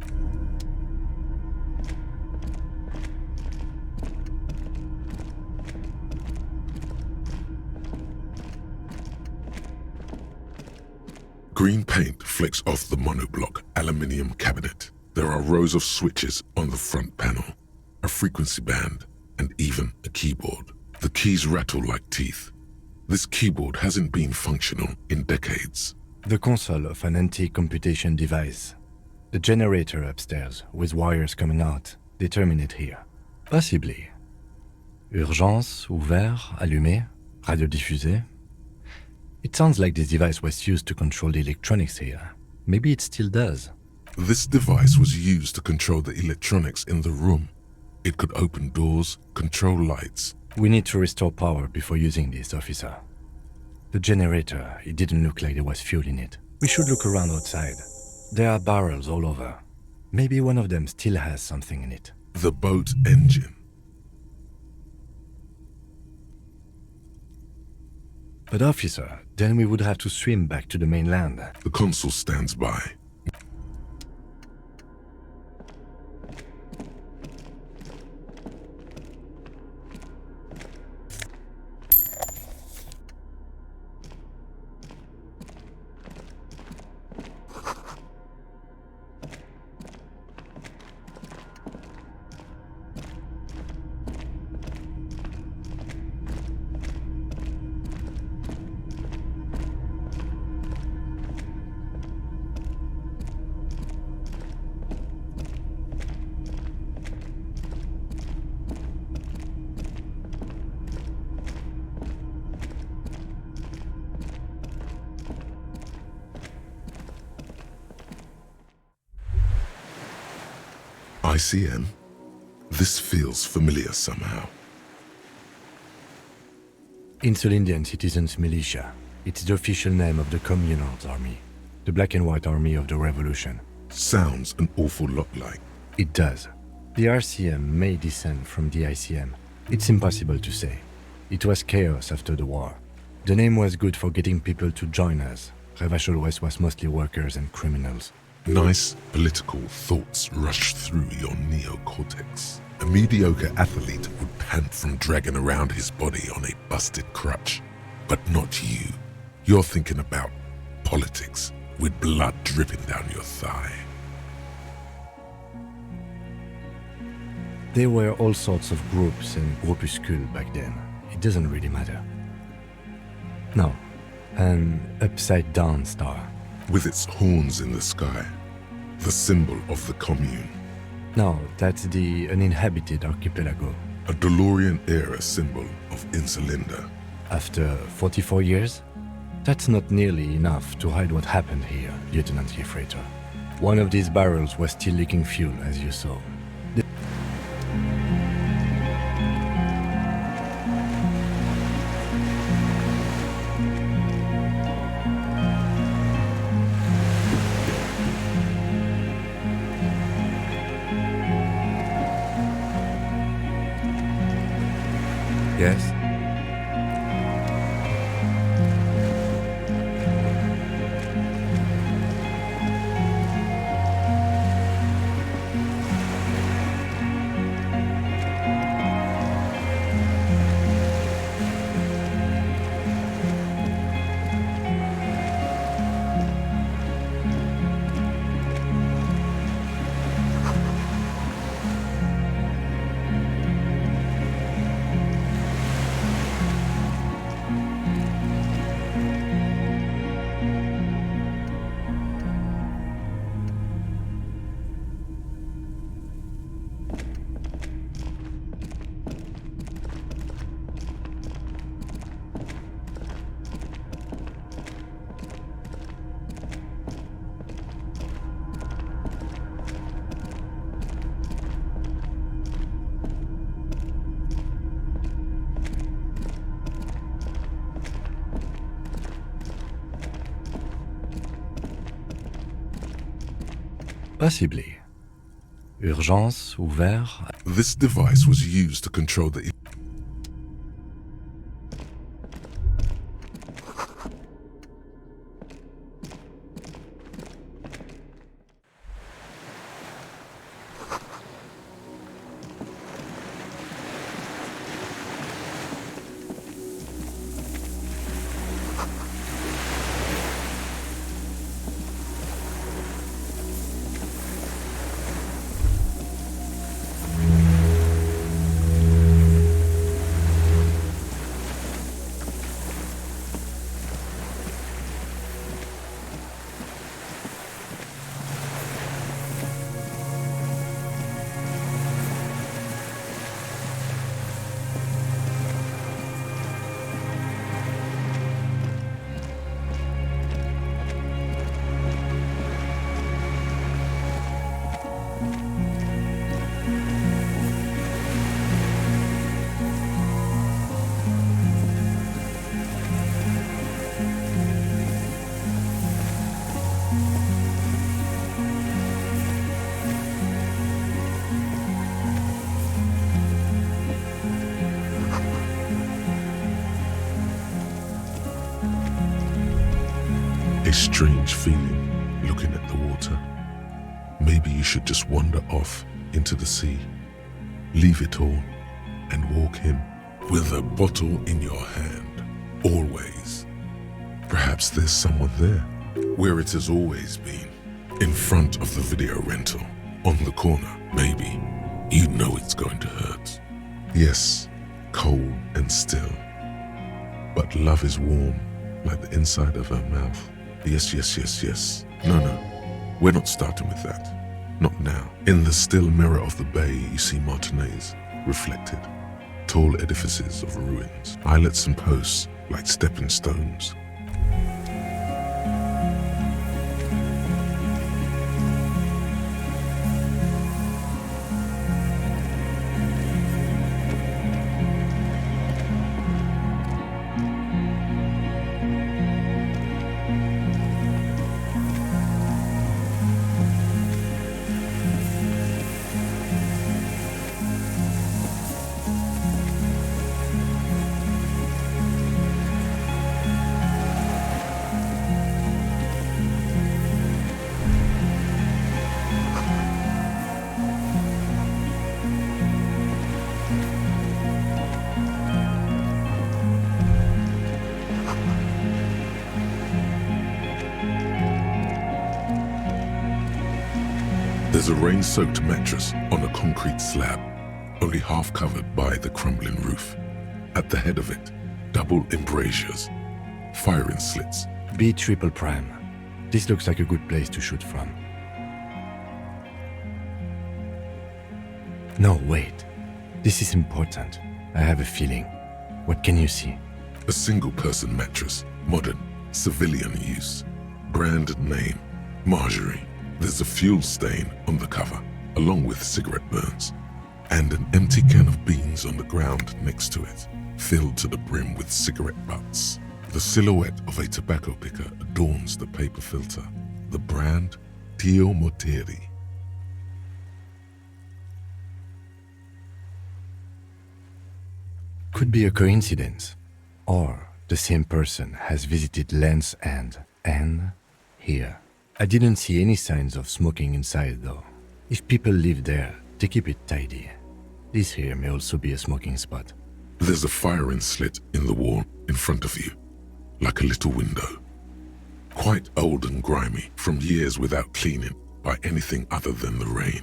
Green paint flecks off the monoblock aluminium cabinet. There are rows of switches on the front panel, a frequency band, and even a keyboard. The keys rattle like teeth. This keyboard hasn't been functional in decades. The console of an antique computation device. The generator upstairs, with wires coming out, they terminate here. Possibly. Urgence, ouvert, allumé, radio diffusé. It sounds like this device was used to control the electronics here. Maybe it still does. This device was used to control the electronics in the room. It could open doors, control lights. We need to restore power before using this, officer. The generator, it didn't look like there was fuel in it. We should look around outside. There are barrels all over. Maybe one of them still has something in it. The boat engine. But officer, then we would have to swim back to the mainland. The consul stands by. ICM? This feels familiar somehow. Insulindian Citizens Militia. It's the official name of the Communards Army. The black and white army of the revolution. Sounds an awful lot like. It does. The RCM may descend from the ICM. It's impossible to say. It was chaos after the war. The name was good for getting people to join us. Revachol West was mostly workers and criminals. Nice political thoughts rush through your neocortex. A mediocre athlete would pant from dragging around his body on a busted crutch. But not you. You're thinking about politics with blood dripping down your thigh. There were all sorts of groups and groupuscules back then. It doesn't really matter. No, an upside-down star. With its horns in the sky. The symbol of the commune. No, that's the uninhabited archipelago. A DeLorean-era symbol of Insulinda. After 44 years? That's not nearly enough to hide what happened here, Lieutenant Gefreiter. One of these barrels was still leaking fuel, as you saw. Yes? Possibly. Urgence, ouvert. This device was used to control the... A strange feeling looking at the water. Maybe you should just wander off into the sea, leave it all, and walk in with a bottle in your hand, always. Perhaps there's someone there, where it has always been, in front of the video rental, on the corner, maybe. You know it's going to hurt. Yes, cold and still. But love is warm, like the inside of her mouth. Yes, yes, yes, yes. No, we're not starting with that. Not now. In the still mirror of the bay, you see Martinez, reflected. Tall edifices of ruins, islets and posts like stepping stones. There's a rain-soaked mattress on a concrete slab, only half covered by the crumbling roof. At the head of it, double embrasures, firing slits. B triple prime. This looks like a good place to shoot from. No, wait. This is important. I have a feeling. What can you see? A single-person mattress, modern, civilian use. Brand name, Marjorie. There's a fuel stain on the cover, along with cigarette burns, and an empty can of beans on the ground next to it, filled to the brim with cigarette butts. The silhouette of a tobacco picker adorns the paper filter. The brand, Tio Moteri. Could be a coincidence. Or the same person has visited Land's End and here. I didn't see any signs of smoking inside though. If people live there, they keep it tidy. This here may also be a smoking spot. There's a firing slit in the wall in front of you, like a little window. Quite old and grimy from years without cleaning by anything other than the rain.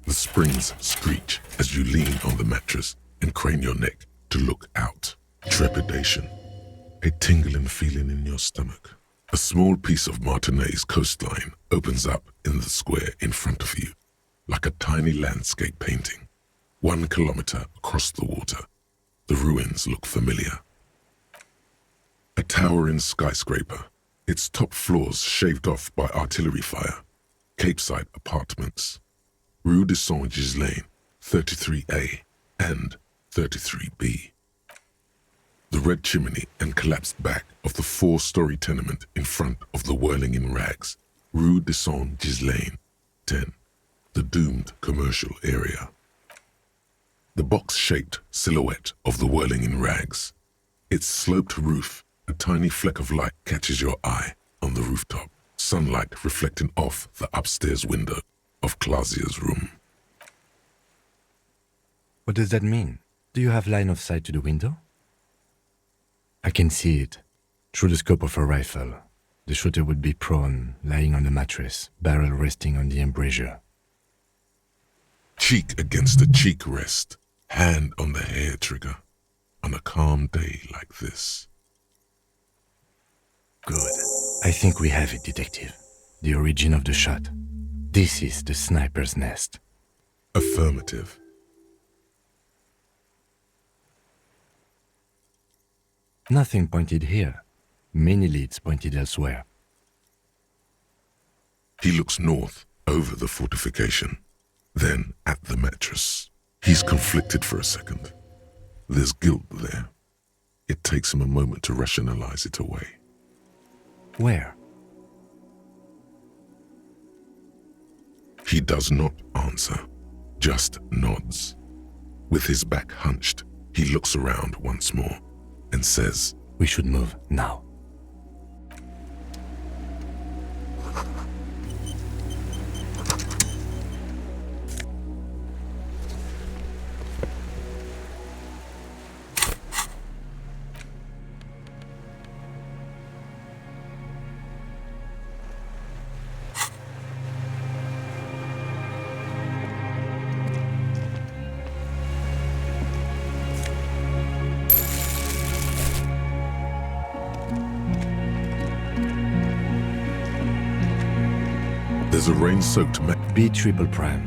The springs screech as you lean on the mattress and crane your neck to look out. Trepidation, a tingling feeling in your stomach. A small piece of Martinez coastline opens up in the square in front of you, like a tiny landscape painting. 1 kilometer across the water, the ruins look familiar. A towering skyscraper, its top floors shaved off by artillery fire. Capeside apartments. Rue de Saint-Ghislain, 33A and 33B. The red chimney and collapsed back of the 4-story tenement in front of the Whirling in Rags, Rue de Saint-Ghislain, 10, the doomed commercial area. The box-shaped silhouette of the Whirling in Rags. Its sloped roof, a tiny fleck of light catches your eye on the rooftop, sunlight reflecting off the upstairs window of Clausia's room. What does that mean? Do you have line of sight to the window? I can see it. Through the scope of a rifle. The shooter would be prone, lying on the mattress, barrel resting on the embrasure. Cheek against the cheek rest, hand on the hair trigger, on a calm day like this. Good. I think we have it, Detective. The origin of the shot. This is the sniper's nest. Affirmative. Nothing pointed here. Many leads pointed elsewhere. He looks north, over the fortification, then at the mattress. He's conflicted for a second. There's guilt there. It takes him a moment to rationalize it away. Where? He does not answer, just nods. With his back hunched, he looks around once more and says, "We should move now." There's a rain-soaked B triple prime.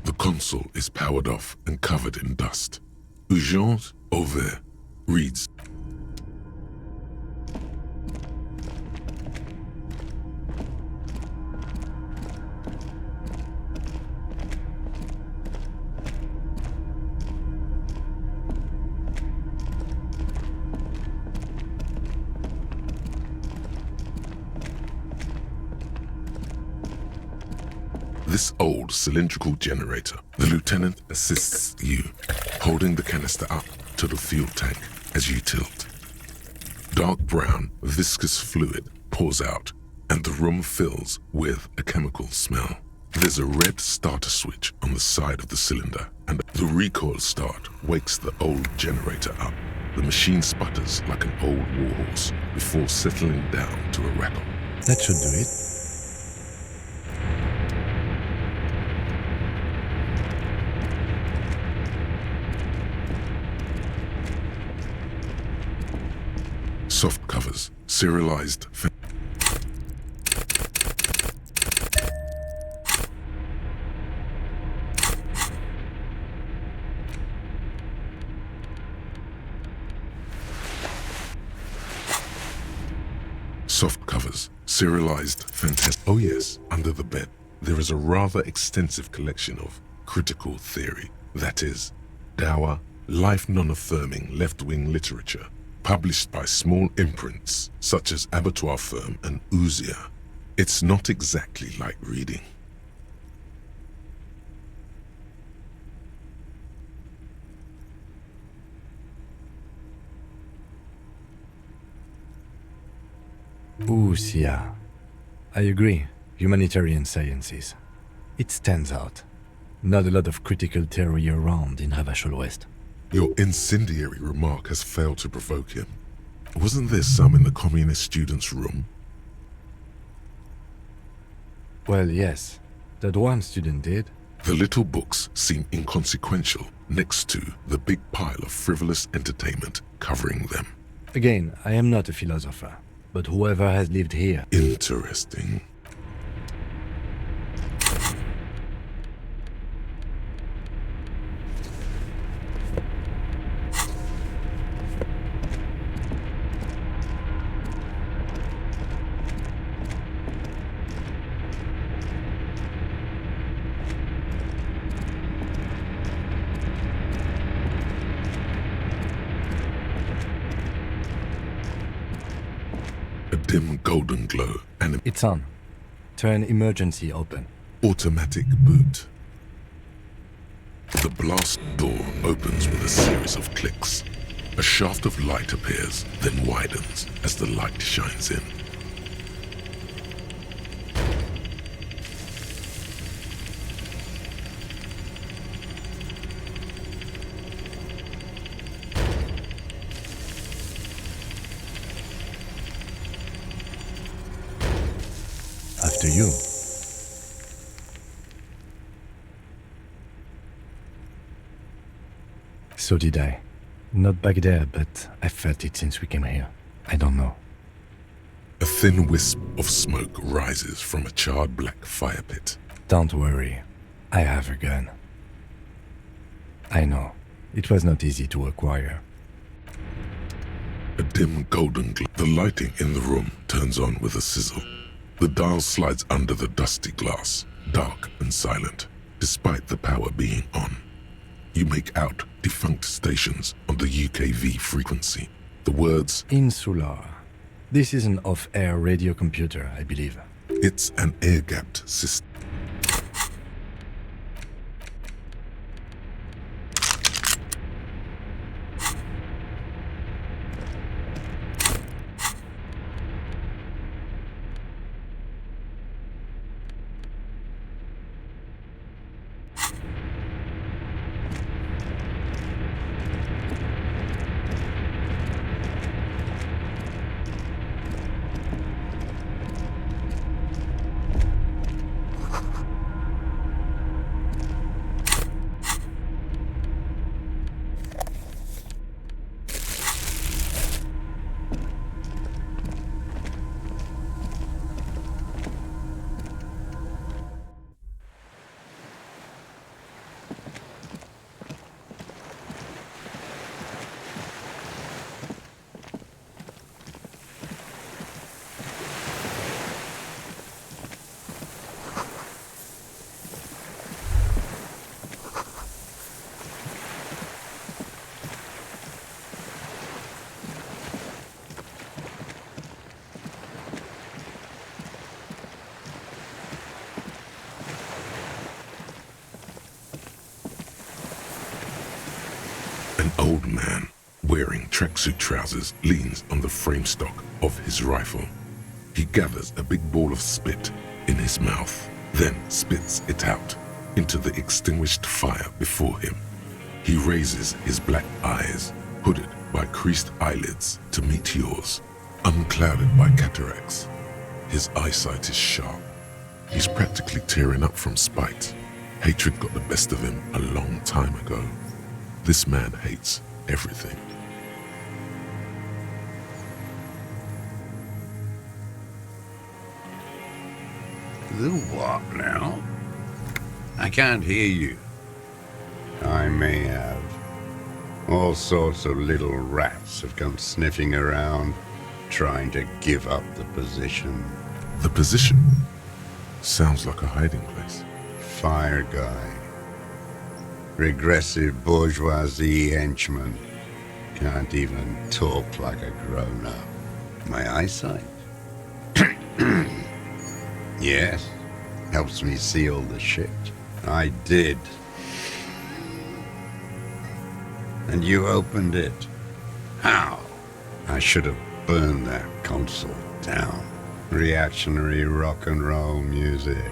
The console is powered off and covered in dust. Urgence Ouvert reads, this old cylindrical generator. The lieutenant assists you, holding the canister up to the fuel tank as you tilt. Dark brown, viscous fluid pours out, and the room fills with a chemical smell. There's a red starter switch on the side of the cylinder, and the recoil start wakes the old generator up. The machine sputters like an old warhorse before settling down to a rattle. That should do it. Soft covers, serialized. Soft covers, serialized fantastic. Oh yes, under the bed, there is a rather extensive collection of critical theory, that is, dour, life non-affirming left-wing literature, published by small imprints such as Abattoir Firm and Ouzia. It's not exactly like reading. Ouzia. I agree. Humanitarian sciences. It stands out. Not a lot of critical theory around in Ravachol West. Your incendiary remark has failed to provoke him. Wasn't there some in the communist students' room? Well, yes. That one student did. The little books seem inconsequential next to the big pile of frivolous entertainment covering them. Again, I am not a philosopher, but whoever has lived here... Interesting. Dim golden glow and it's on. Turn emergency open. Automatic boot. The blast door opens with a series of clicks. A shaft of light appears, then widens as the light shines in. After you. So did I. Not back there, but I felt it since we came here. I don't know. A thin wisp of smoke rises from a charred black fire pit. Don't worry. I have a gun. I know. It was not easy to acquire. A dim golden glow. The lighting in the room turns on with a sizzle. The dial slides under the dusty glass, dark and silent, despite the power being on. You make out defunct stations on the UKV frequency. The words Insular. This is an off-air radio computer, I believe. It's an air-gapped system. An old man, wearing tracksuit trousers, leans on the frame stock of his rifle. He gathers a big ball of spit in his mouth, then spits it out into the extinguished fire before him. He raises his black eyes, hooded by creased eyelids, to meet yours, unclouded by cataracts. His eyesight is sharp. He's practically tearing up from spite. Hatred got the best of him a long time ago. This man hates everything. The what now? I can't hear you. I may have. All sorts of little rats have come sniffing around, trying to give up the position. The position? Sounds like a hiding place. Fire guy. Regressive bourgeoisie henchman. Can't even talk like a grown-up. My eyesight? Yes. Helps me see all the shit. I did. And you opened it. How? I should have burned that console down. Reactionary rock and roll music.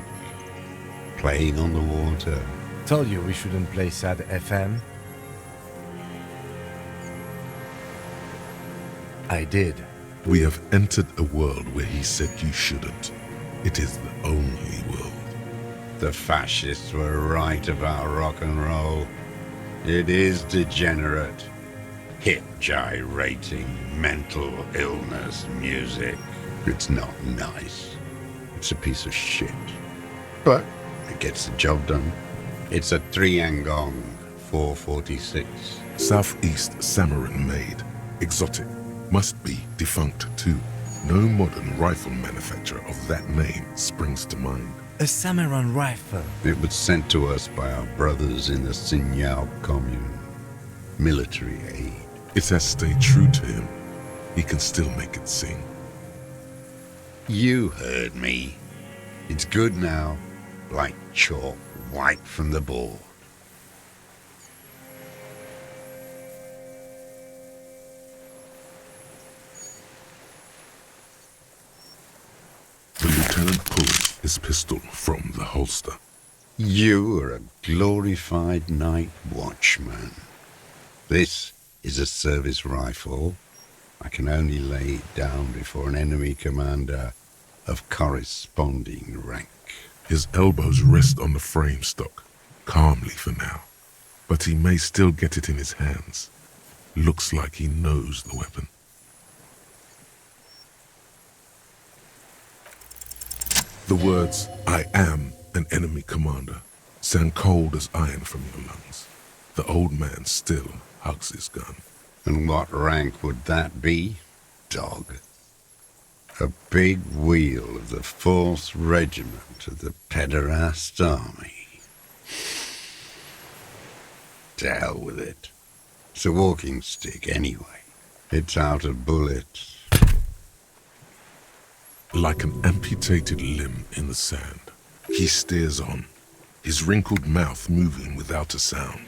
Playing on the water. Told you we shouldn't play sad FM. I did. We have entered a world where he said you shouldn't. It is the only world. The fascists were right about rock and roll. It is degenerate. Hip gyrating, mental illness music. It's not nice. It's a piece of shit. But it gets the job done. It's a Triangong 446. Southeast Samaran made. Exotic. Must be defunct too. No modern rifle manufacturer of that name springs to mind. A Samaran rifle. It was sent to us by our brothers in the Signal commune. Military aid. It has stayed true to him. He can still make it sing. You heard me. It's good now. Like chalk wiped from the board. The lieutenant pulls his pistol from the holster. You are a glorified night watchman. This is a service rifle. I can only lay it down before an enemy commander of corresponding rank. His elbows rest on the frame stock, calmly for now. But he may still get it in his hands. looks like he knows the weapon. The words, "I am an enemy commander," sound cold as iron from your lungs. The old man still hugs his gun. And what rank would that be, dog? A big wheel of the 4th Regiment of the Pederast Army. To hell with it. It's a walking stick anyway. It's out of bullets. Like an amputated limb in the sand, he stares on, his wrinkled mouth moving without a sound,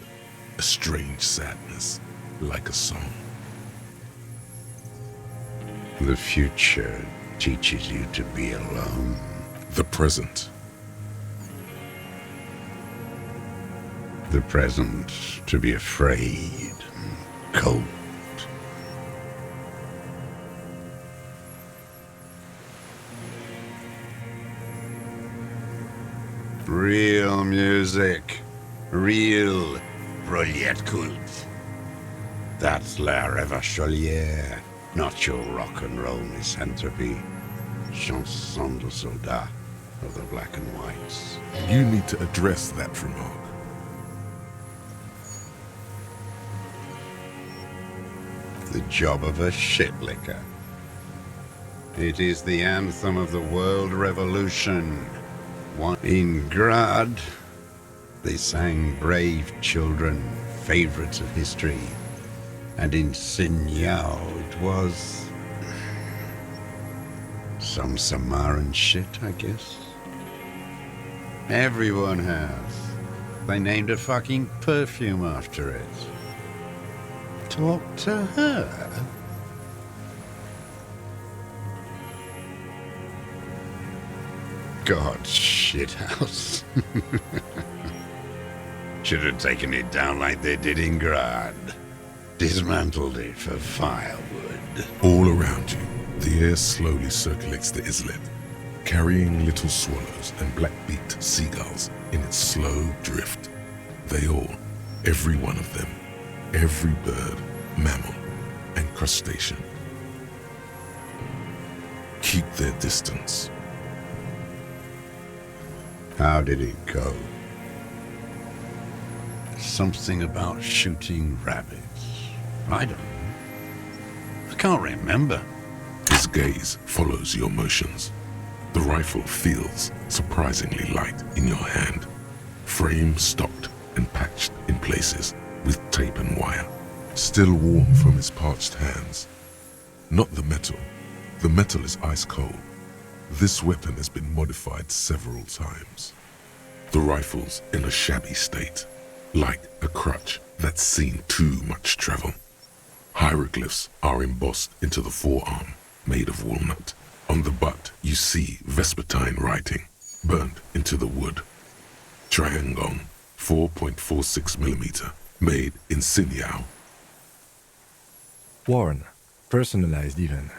a strange sadness, like a song. The future teaches you to be alone. The present. The present to be afraid and cold. Real music. Real Brilliant Cult. That's La Révacholière, not your rock and roll misanthropy. Chanson de soldat of the black and whites. You need to address that remark. The job of a shitlicker. It is the anthem of the world revolution. In Grad, they sang Brave Children, favorites of history. And in Sinyao, it was some Samaran shit, I guess. Everyone has. They named a fucking perfume after it. Talk to her. God's shithouse. Should have taken it down like they did in Grad. Dismantled it for firewood. All around you, the air slowly circulates the islet, carrying little swallows and black-beaked seagulls in its slow drift. They all, every one of them, every bird, mammal, and crustacean, keep their distance. How did it go? Something about shooting rabbits. I don't know. I can't remember. His gaze follows your motions. The rifle feels surprisingly light in your hand. Frame stocked and patched in places with tape and wire. Still warm from his parched hands. Not the metal. The metal is ice cold. This weapon has been modified several times. The rifle's in a shabby state, like a crutch that's seen too much travel. Hieroglyphs are embossed into the forearm, made of walnut. On the butt, you see Vespertine writing, burnt into the wood. Triangong, 4.46mm, made in Sinyao. Worn, personalized even.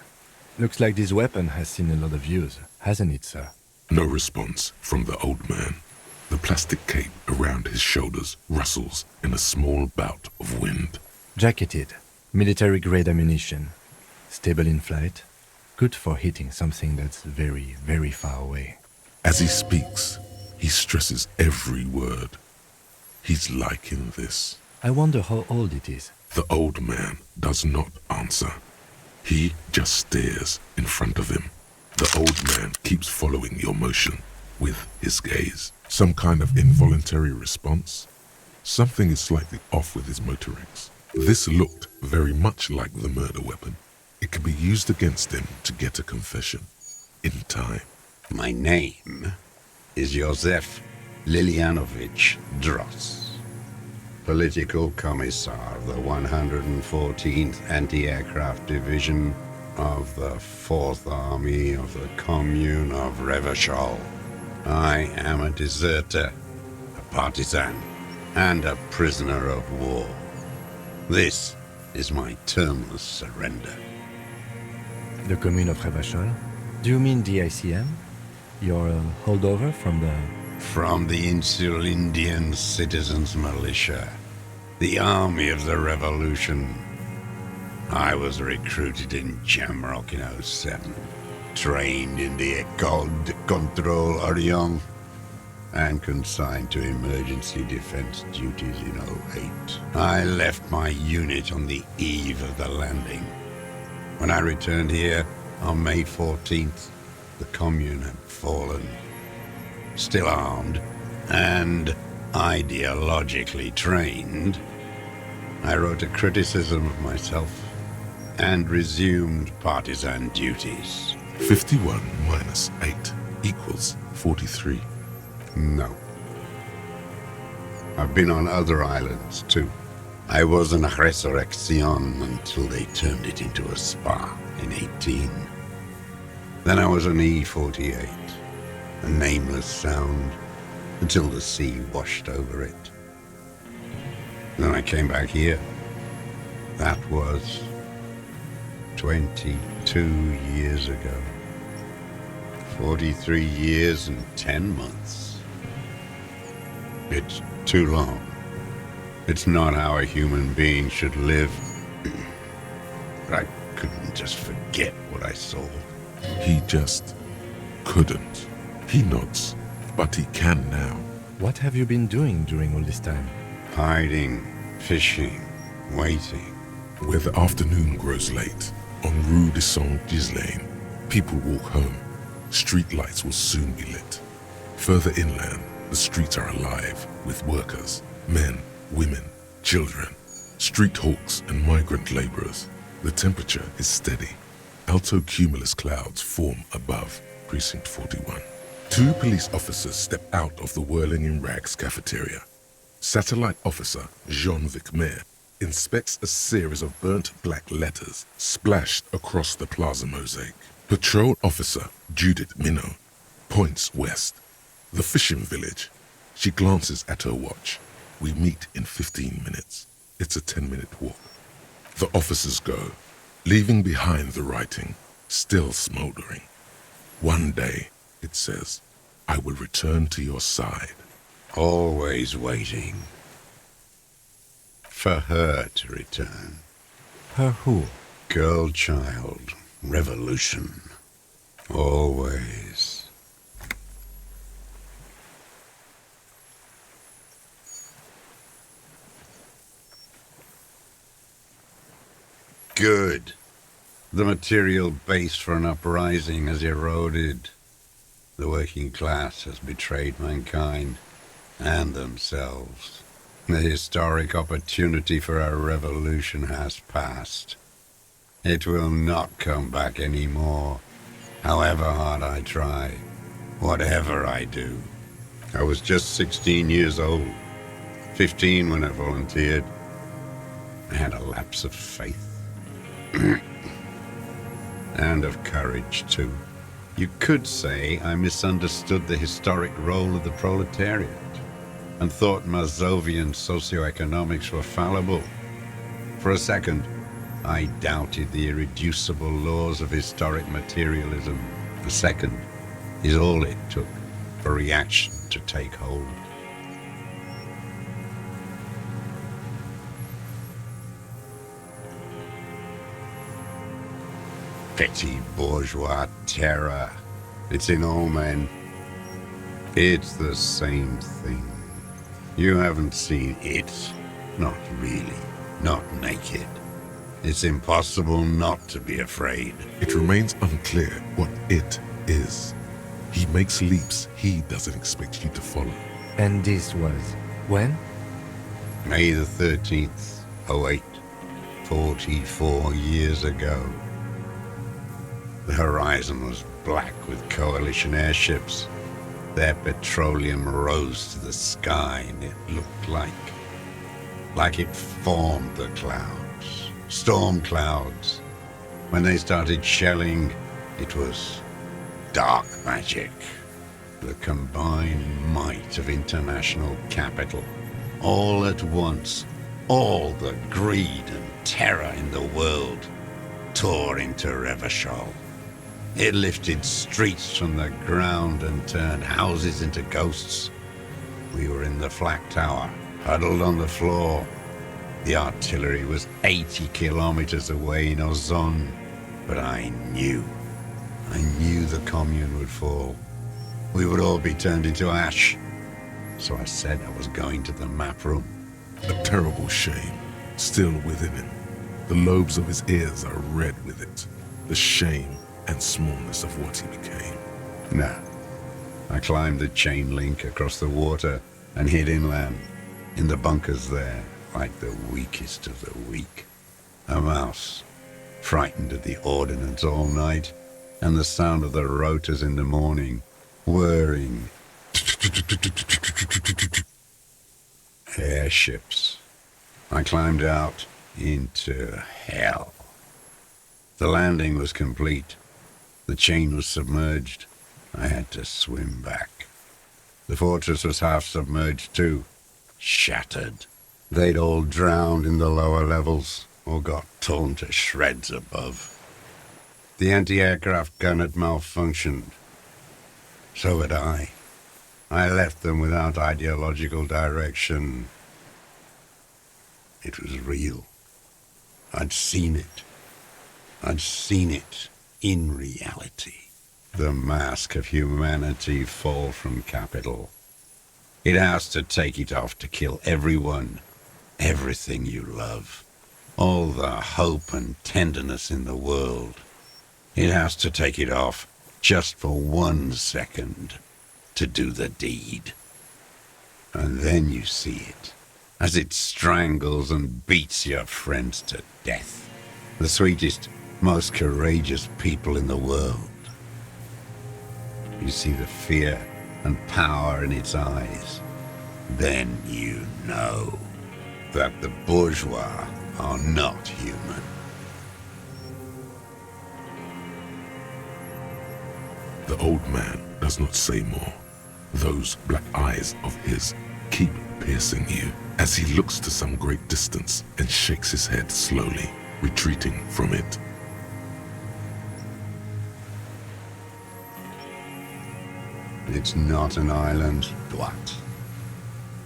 Looks like this weapon has seen a lot of use, hasn't it, sir? No response from the old man. The plastic cape around his shoulders rustles in a small bout of wind. Jacketed, military-grade ammunition. Stable in flight. Good for hitting something that's very, very far away. As he speaks, he stresses every word. He's liking this. I wonder how old it is. The old man does not answer. He just stares in front of him. The old man keeps following your motion with his gaze. Some kind of involuntary response. Something is slightly off with his motorics. This looked very much like the murder weapon. It could be used against him to get a confession. In time. My name is Josef Lilianovich Dross, Political Commissar of the 114th Anti-Aircraft Division of the 4th Army of the Commune of Revachol. I am a deserter, a partisan, and a prisoner of war. This is my termless surrender. The Commune of Revachol? Do you mean the ICM? Your holdover from the... From the Insular Indian Citizens Militia, the army of the revolution. I was recruited in Jamrock in '07, trained in the École de Contrôle Orient, and consigned to emergency defense duties in '08. I left my unit on the eve of the landing. When I returned here on May 14th, the Commune had fallen. Still armed and ideologically trained, I wrote a criticism of myself and resumed partisan duties. 51 minus 8 equals 43. No. I've been on other islands, too. I was an Resurrection until they turned it into a spa in 18. Then I was an E-48, a nameless sound, until the sea washed over it. Then I came back here. That was 22 years ago. 43 years and 10 months. It's too long. It's not how a human being should live. But I couldn't just forget what I saw. He just couldn't. He nods, but he can now. What have you been doing during all this time? Hiding, fishing, waiting. Where the afternoon grows late, on Rue de Saint-Ghislain, people walk home. Street lights will soon be lit. Further inland, the streets are alive with workers, men, women, children, street hawks and migrant laborers. The temperature is steady. Alto cumulus clouds form above Precinct 41. 2 police officers step out of the Whirling in Rags cafeteria. Satellite officer Jean-Vic Mayer inspects a series of burnt black letters splashed across the plaza mosaic. Patrol officer Judith Minot points west. The fishing village. She glances at her watch. We meet in 15 minutes. It's a 10-minute walk. The officers go, leaving behind the writing, still smoldering. One day, it says, I will return to your side. Always waiting. For her to return. Her who? Girl, child, revolution. Always. Good. The material base for an uprising has eroded. The working class has betrayed mankind and themselves. The historic opportunity for our revolution has passed. It will not come back anymore, however hard I try, whatever I do. I was just 16 years old, 15 when I volunteered. I had a lapse of faith. And of courage, too. You could say I misunderstood the historic role of the proletariat and thought Mazovian socioeconomics were fallible. For a second, I doubted the irreducible laws of historic materialism. A second is all it took for reaction to take hold. Petty bourgeois terror. It's in all men. It's the same thing. You haven't seen it. Not really. Not naked. It's impossible not to be afraid. It remains unclear what it is. He makes leaps he doesn't expect you to follow. And this was when? May the 13th, 08. 44 years ago. The horizon was black with coalition airships. Their petroleum rose to the sky, and it looked like it formed the clouds. Storm clouds. When they started shelling, it was dark magic. The combined might of international capital. All at once, all the greed and terror in the world tore into Revachol. It lifted streets from the ground and turned houses into ghosts. We were in the flak tower, huddled on the floor, The artillery was 80 kilometers away in Ozon, but I knew the commune would fall. We would all be turned into ash. So I said I was going to the map room. A terrible shame, still within him. The lobes of his ears are red with it. The shame and smallness of what he became. Nah. I climbed the chain link across the water and hid inland, in the bunkers there, like the weakest of the weak. A mouse, frightened at the ordnance all night, and the sound of the rotors in the morning, whirring. Airships. I climbed out into hell. The landing was complete. The chain was submerged. I had to swim back. The fortress was half submerged too. Shattered. They'd all drowned in the lower levels, or got torn to shreds above. The anti-aircraft gun had malfunctioned. So had I. I left them without ideological direction. It was real. I'd seen it. I'd seen it in reality. The mask of humanity fall from capital. It has to take it off to kill everyone, everything you love. All the hope and tenderness in the world. It has to take it off just for 1 second to do the deed. And then you see it, as it strangles and beats your friends to death. The sweetest, most courageous people in the world. You see the fear and power in its eyes. Then you know that the bourgeois are not human. The old man does not say more. Those black eyes of his keep piercing you as he looks to some great distance and shakes his head slowly, retreating from it. It's not an island, Dwat.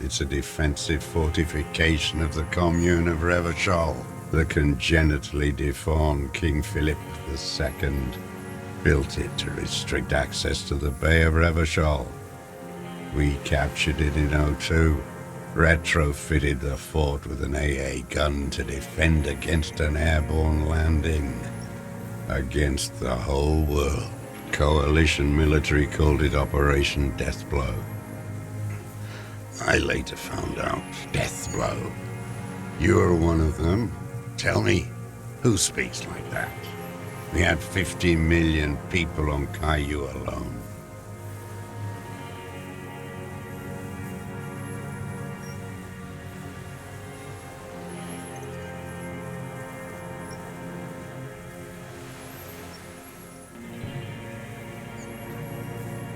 It's a defensive fortification of the commune of Revachol. The congenitally deformed King Philip II built it to restrict access to the Bay of Revachol. We captured it in '02, retrofitted the fort with an AA gun to defend against an airborne landing. Against the whole world. Coalition military called it Operation Deathblow. I later found out Deathblow. You're one of them. Tell me, who speaks like that? We had 50 million people on Caillou alone.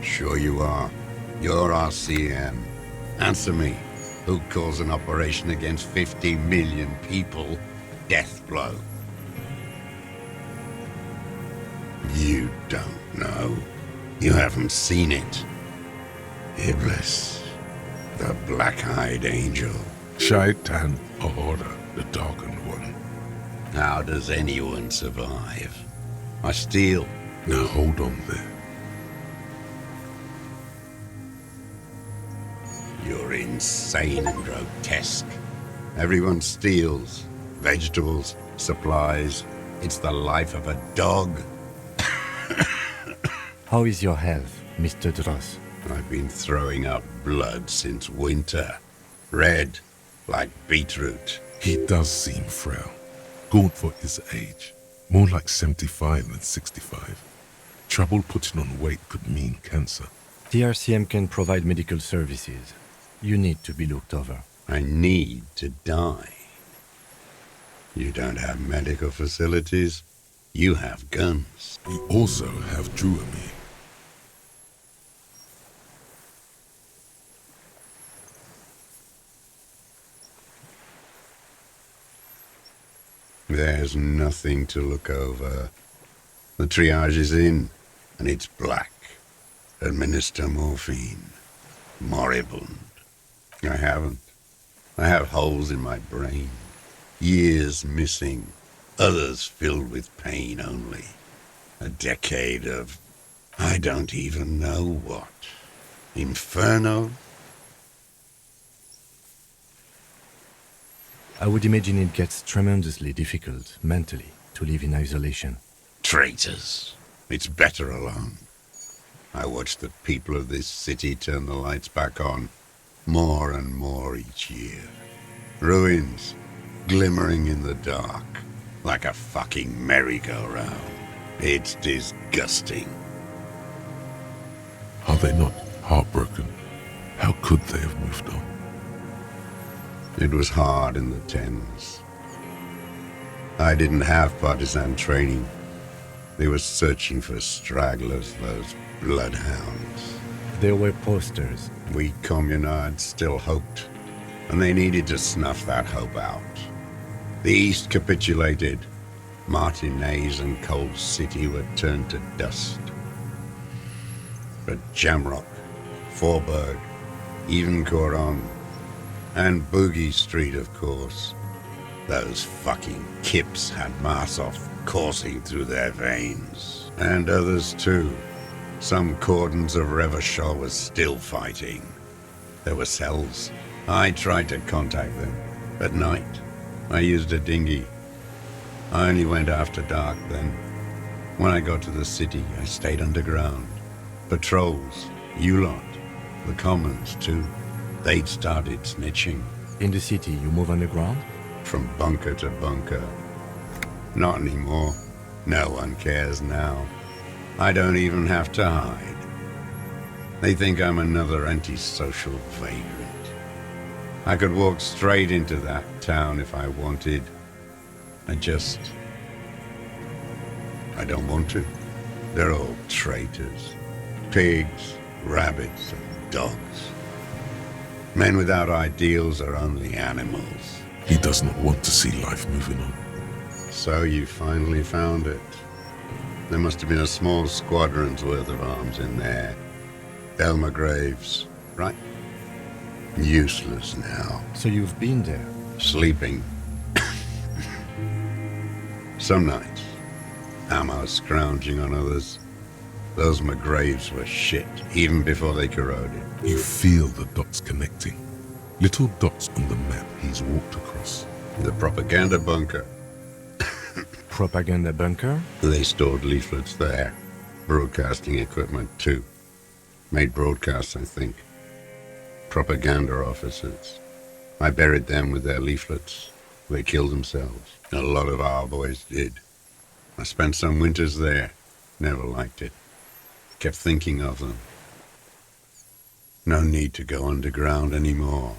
Sure you are. You're RCM. Answer me. Who calls an operation against 50 million people Deathblow? You don't know. You haven't seen it. Iblis, the black-eyed angel. Shaitan Ahura, the darkened one. How does anyone survive? I steal. Now hold on there. You're insane and grotesque. Everyone steals. Vegetables, supplies. It's the life of a dog. How is your health, Mr. Dross? I've been throwing up blood since winter. Red, like beetroot. He does seem frail. Gaunt for his age. More like 75 than 65. Trouble putting on weight could mean cancer. The RCM can provide medical services. You need to be looked over. I need to die. You don't have medical facilities. You have guns. You also have Druami. There's nothing to look over. The triage is in, and it's black. Administer morphine. Moribund. I haven't. I have holes in my brain. Years missing, others filled with pain only. A decade of I don't even know what. Inferno? I would imagine it gets tremendously difficult, mentally, to live in isolation. Traitors. It's better alone. I watch the people of this city turn the lights back on, more and more each year. Ruins, glimmering in the dark, like a fucking merry-go-round. It's disgusting. Are they not heartbroken? How could they have moved on? It was hard in the tens. I didn't have partisan training. They were searching for stragglers, those bloodhounds. There were posters. We communards still hoped, and they needed to snuff that hope out. The East capitulated. Martinez and Cold City were turned to dust. But Jamrock, Forburg, even Coron, and Boogie Street, of course. Those fucking kips had Marsov coursing through their veins. And others too. Some cordons of Revachol was still fighting. There were cells. I tried to contact them. At night, I used a dinghy. I only went after dark then. When I got to the city, I stayed underground. Patrols, you lot, the commons too. They'd started snitching. In the city, you move underground? From bunker to bunker. Not anymore. No one cares now. I don't even have to hide. They think I'm another antisocial vagrant. I could walk straight into that town if I wanted. I don't want to. They're all traitors. Pigs, rabbits, and dogs. Men without ideals are only animals. He does not want to see life moving on. So you finally found it. There must have been a small squadron's worth of arms in there. Elmer Graves, right? Useless now. So you've been there? Sleeping. Some nights, ammo scrounging on others. Those McGraves were shit, even before they corroded. You feel the dots connecting. Little dots on the map he's walked across. The propaganda bunker. Propaganda bunker? They stored leaflets there. Broadcasting equipment, too. Made broadcasts, I think. Propaganda officers. I buried them with their leaflets. They killed themselves. A lot of our boys did. I spent some winters there. Never liked it. Kept thinking of them. No need to go underground anymore.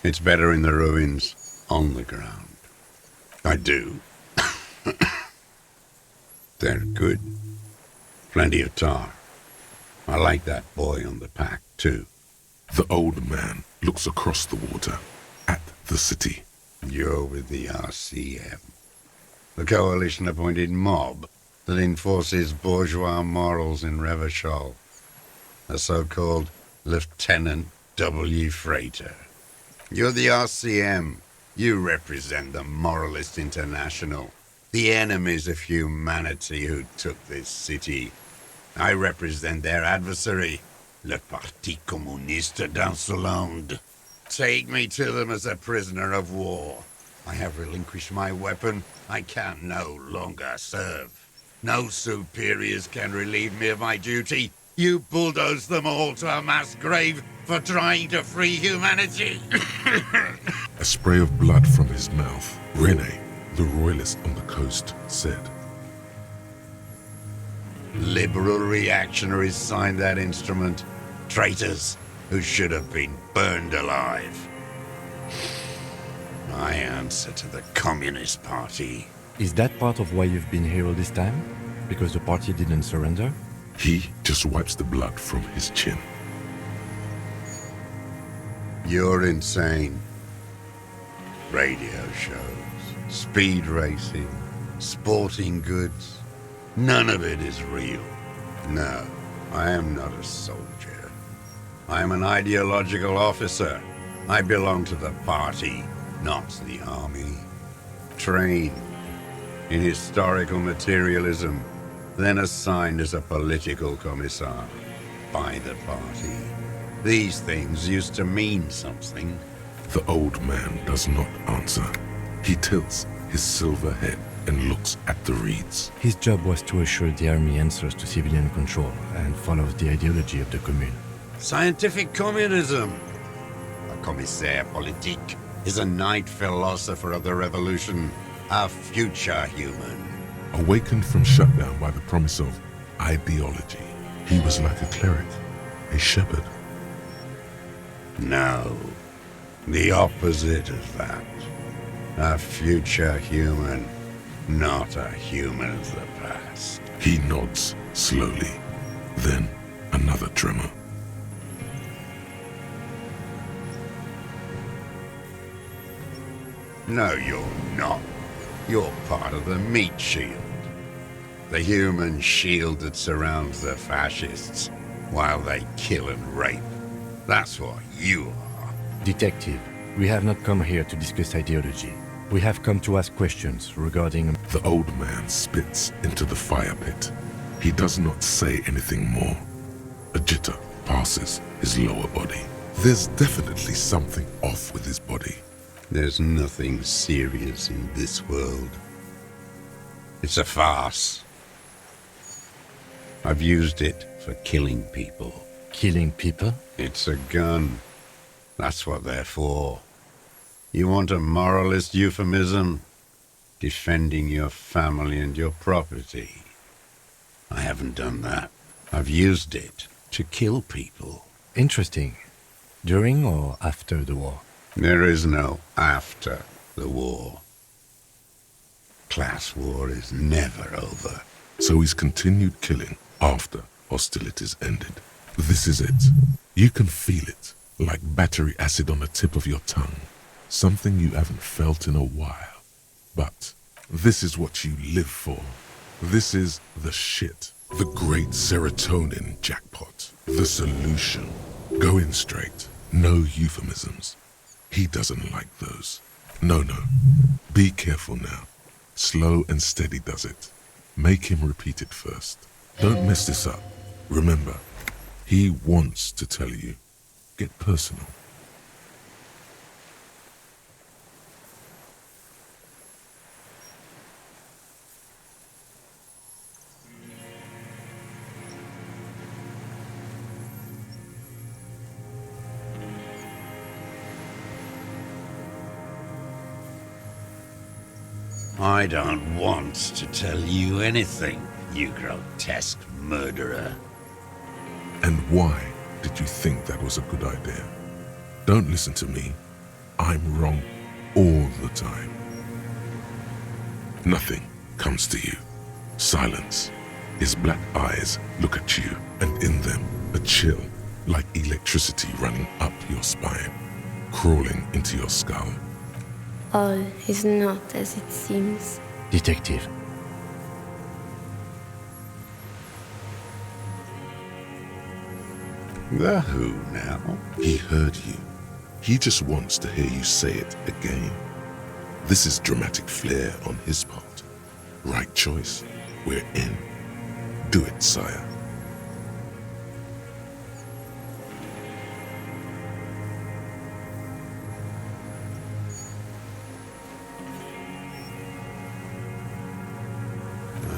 It's better in the ruins, on the ground. I do. They're good. Plenty of tar. I like that boy on the pack, too. The old man looks across the water at the city. You're with the RCM. The coalition-appointed mob that enforces bourgeois morals in Revachol. The so-called Lieutenant W. Freighter. You're the RCM. You represent the Moralist International, the enemies of humanity who took this city. I represent their adversary, le Parti Communiste d'Insolande. Take me to them as a prisoner of war. I have relinquished my weapon. I can no longer serve. No superiors can relieve me of my duty. You bulldoze them all to a mass grave for trying to free humanity. A spray of blood from his mouth. Rene, the royalist on the coast, said. Liberal reactionaries signed that instrument. Traitors who should have been burned alive. I answer to the Communist Party. Is that part of why you've been here all this time? Because the party didn't surrender? He just wipes the blood from his chin. You're insane. Radio shows, speed racing, sporting goods. None of it is real. No, I am not a soldier. I am an ideological officer. I belong to the party, not the army. trained in historical materialism, then assigned as a political commissar by the party. These things used to mean something. The old man does not answer. He tilts his silver head and looks at the reeds. His job was to assure the army answers to civilian control and follows the ideology of the Commune. Scientific communism. A commissaire politique is a knight philosopher of the revolution, a future human. Awakened from shutdown by the promise of ideology, he was like a cleric, a shepherd. No, the opposite of that. A future human, not a human of the past. He nods slowly, then another tremor. No, you're not. You're part of the meat shield. The human shield that surrounds the fascists while they kill and rape. That's what you are. Detective, we have not come here to discuss ideology. We have come to ask questions regarding... The old man spits into the fire pit. He does not say anything more. A jitter passes his lower body. There's definitely something off with his body. There's nothing serious in this world. It's a farce. I've used it for killing people. Killing people? It's a gun. That's what they're for. You want a moralist euphemism? Defending your family and your property. I haven't done that. I've used it to kill people. Interesting. During or after the war? There is no after the war. Class war is never over. So he's continued killing after hostilities ended. This is it. You can feel it, like battery acid on the tip of your tongue. Something you haven't felt in a while. But this is what you live for. This is the shit. The great serotonin jackpot. The solution. Go in straight. No euphemisms. He doesn't like those. No. Be careful now. Slow and steady does it. Make him repeat it first. Don't mess this up. Remember, he wants to tell you. Get personal. I don't want to tell you anything, you grotesque murderer. And why did you think that was a good idea? Don't listen to me. I'm wrong all the time. Nothing comes to you. Silence. His black eyes look at you, and in them a chill, like electricity running up your spine, crawling into your skull. All is not as it seems. Detective. The who now? He heard you. He just wants to hear you say it again. This is dramatic flair on his part. Right choice. We're in. Do it, sire.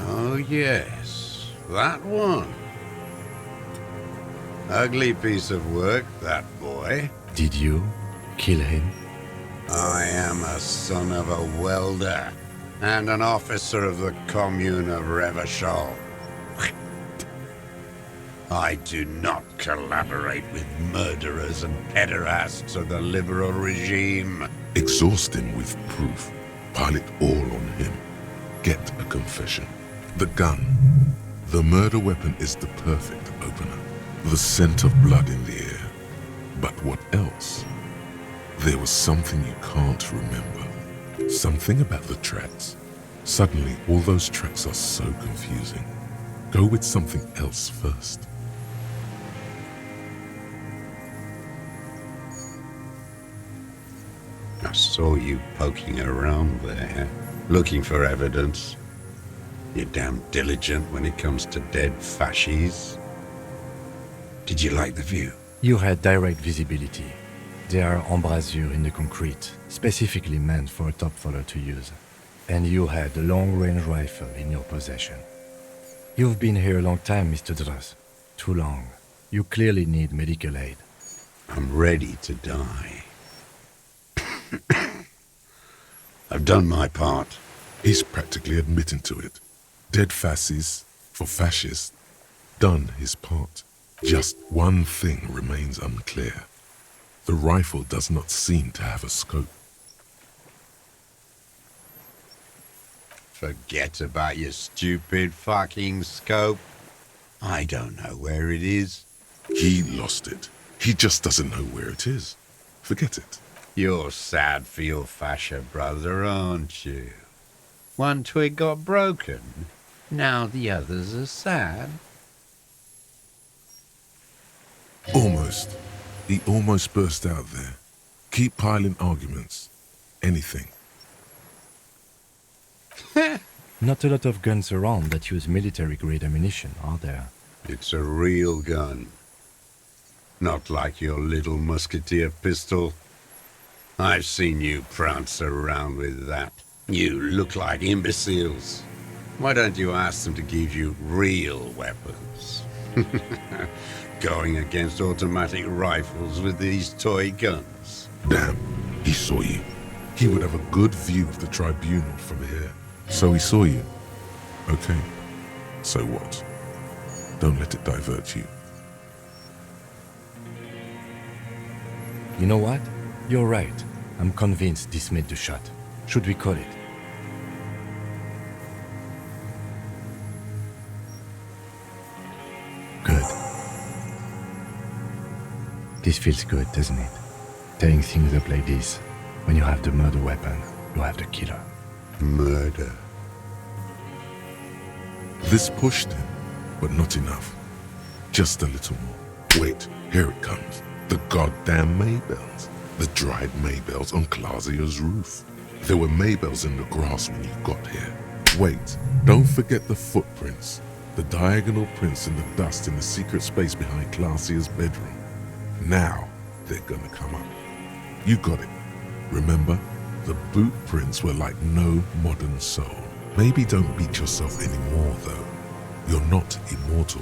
Oh, yes. That one. Ugly piece of work, that boy. Did you kill him? I am a son of a welder and an officer of the Commune of Revachol. I do not collaborate with murderers and pederasts of the liberal regime. Exhaust him with proof. Pile it all on him. Get a confession. The gun. The murder weapon is the perfect opener. The scent of blood in the air. But what else? There was something you can't remember. Something about the tracks. Suddenly, all those tracks are so confusing. Go with something else first. I saw you poking around there. Looking for evidence. You're damn diligent when it comes to dead fascies. Did you like the view? You had direct visibility. There are embrasures in the concrete, specifically meant for a top follower to use. And you had a long-range rifle in your possession. You've been here a long time, Mr. Dross. Too long. You clearly need medical aid. I'm ready to die. I've done my part. He's practically admitting to it. Dead fascists for fascists. Done his part. Just one thing remains unclear. The rifle does not seem to have a scope. Forget about your stupid fucking scope. I don't know where it is. He lost it. He just doesn't know where it is. Forget it. You're sad for your fascia brother, aren't you? One twig got broken. Now the others are sad. Almost. He almost burst out there. Keep piling arguments. Anything. Not a lot of guns around that use military-grade ammunition, are there? It's a real gun. Not like your little musketeer pistol. I've seen you prance around with that. You look like imbeciles. Why don't you ask them to give you real weapons? Going against automatic rifles with these toy guns. Damn, he saw you. He would have a good view of the tribunal from here. So he saw you. Okay. So what? Don't let it divert you. You know what? You're right. I'm convinced this made the shot. Should we call it? Good. This feels good, doesn't it? Tearing things up like this. When you have the murder weapon, you have the killer. Murder. This pushed him, but not enough. Just a little more. Wait, here it comes. The goddamn Maybells. The dried Maybells on Clausia's roof. There were Maybells in the grass when you got here. Wait, don't forget the footprints. The diagonal prints in the dust in the secret space behind Clausia's bedroom. Now, they're gonna come up. You got it. Remember? The boot prints were like no modern soul. Maybe don't beat yourself anymore, though. You're not immortal.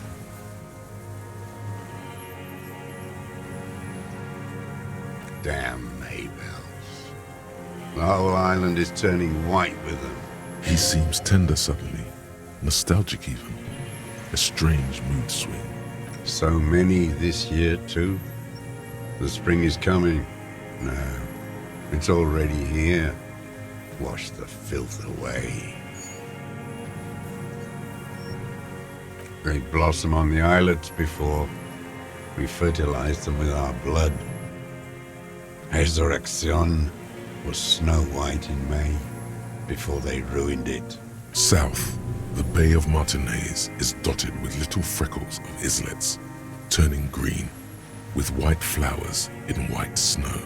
Damn Maybells. The whole island is turning white with them. He seems tender suddenly. Nostalgic even. A strange mood swing. So many this year, too. The spring is coming. No, it's already here. Wash the filth away. They blossom on the islets before we fertilize them with our blood. Resurrection was snow white in May before they ruined it. South, the Bay of Martinez is dotted with little freckles of islets, turning green, with white flowers in white snow.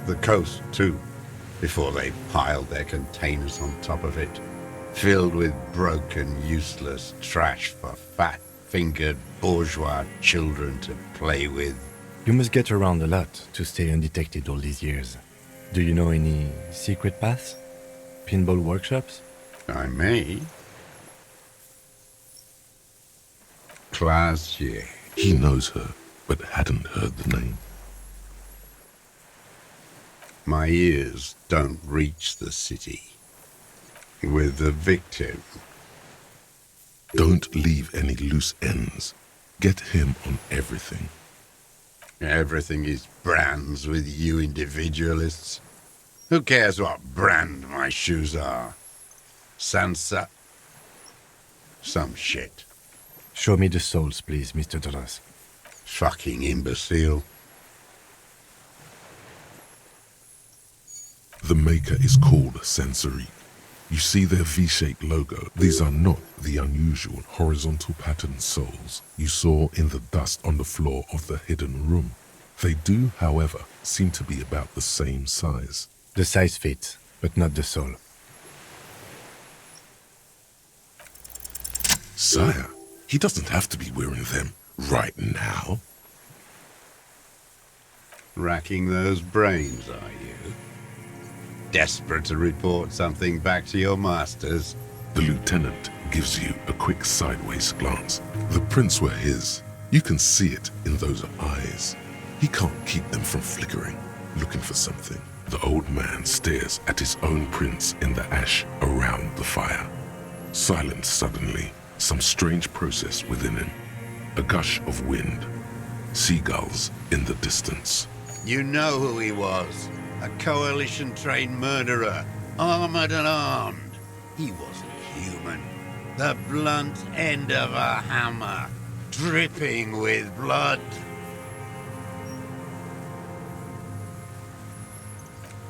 The coast, too, before they piled their containers on top of it, filled with broken, useless trash for fat-fingered bourgeois children to play with. You must get around a lot to stay undetected all these years. Do you know any secret paths? Pinball workshops? I may. Clausia. He knows her, but hadn't heard the name. My ears don't reach the city. With the victim. Don't leave any loose ends. Get him on everything. Everything is brands with you individualists. Who cares what brand my shoes are? Sansa? Some shit. Show me the souls, please, Mr. Dross. Fucking imbecile. The maker is called Sensory. You see their V-shaped logo. These are not the unusual horizontal patterned souls you saw in the dust on the floor of the hidden room. They do, however, seem to be about the same size. The size fits, but not the soul. Sire, he doesn't have to be wearing them right now. Racking those brains, are you? Desperate to report something back to your masters? The lieutenant gives you a quick sideways glance. The prints were his. You can see it in those eyes. He can't keep them from flickering, looking for something. The old man stares at his own prints in the ash around the fire. Silent suddenly, some strange process within him. A gush of wind. Seagulls in the distance. You know who he was. A coalition-trained murderer, armored and armed. He wasn't human. The blunt end of a hammer, dripping with blood.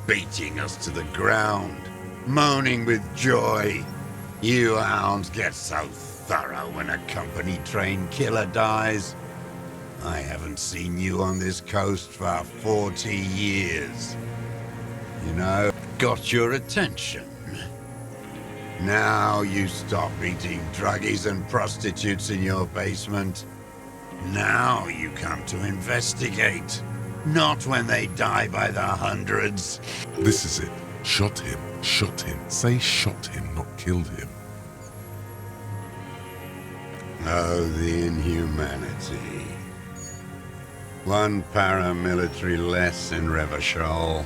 Beating us to the ground, moaning with joy. You hounds get so thorough when a company-trained killer dies. I haven't seen you on this coast for 40 years. You know, got your attention. Now you stop eating druggies and prostitutes in your basement. Now you come to investigate. Not when they die by the hundreds. This is it. Shot him. Shot him. Say shot him, not killed him. Oh, the inhumanity. One paramilitary less in Revachol.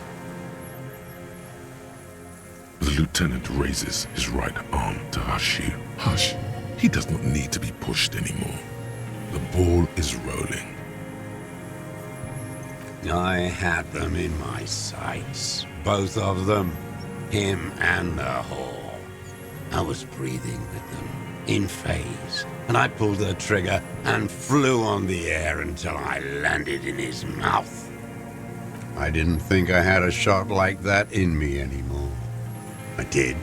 The lieutenant raises his right arm to hush you. Hush. He does not need to be pushed anymore. The ball is rolling. I had them in my sights. Both of them. Him and the whore. I was breathing with them, in phase, and I pulled the trigger and flew on the air until I landed in his mouth. I didn't think I had a shot like that in me anymore. I did.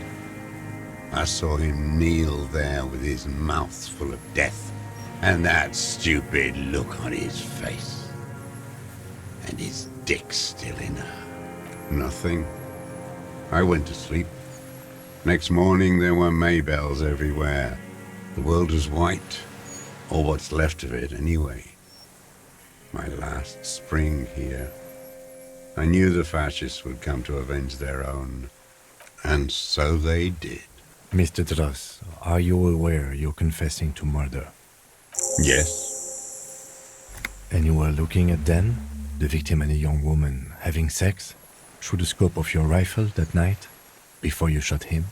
I saw him kneel there with his mouth full of death, and that stupid look on his face. And his dick still in her. Nothing. I went to sleep. Next morning there were Maybells everywhere. The world was white, or what's left of it anyway. My last spring here. I knew the fascists would come to avenge their own. And so they did. Mr. Dross, are you aware you're confessing to murder? Yes. And you were looking at Dan, the victim and a young woman, having sex, through the scope of your rifle that night, before you shot him?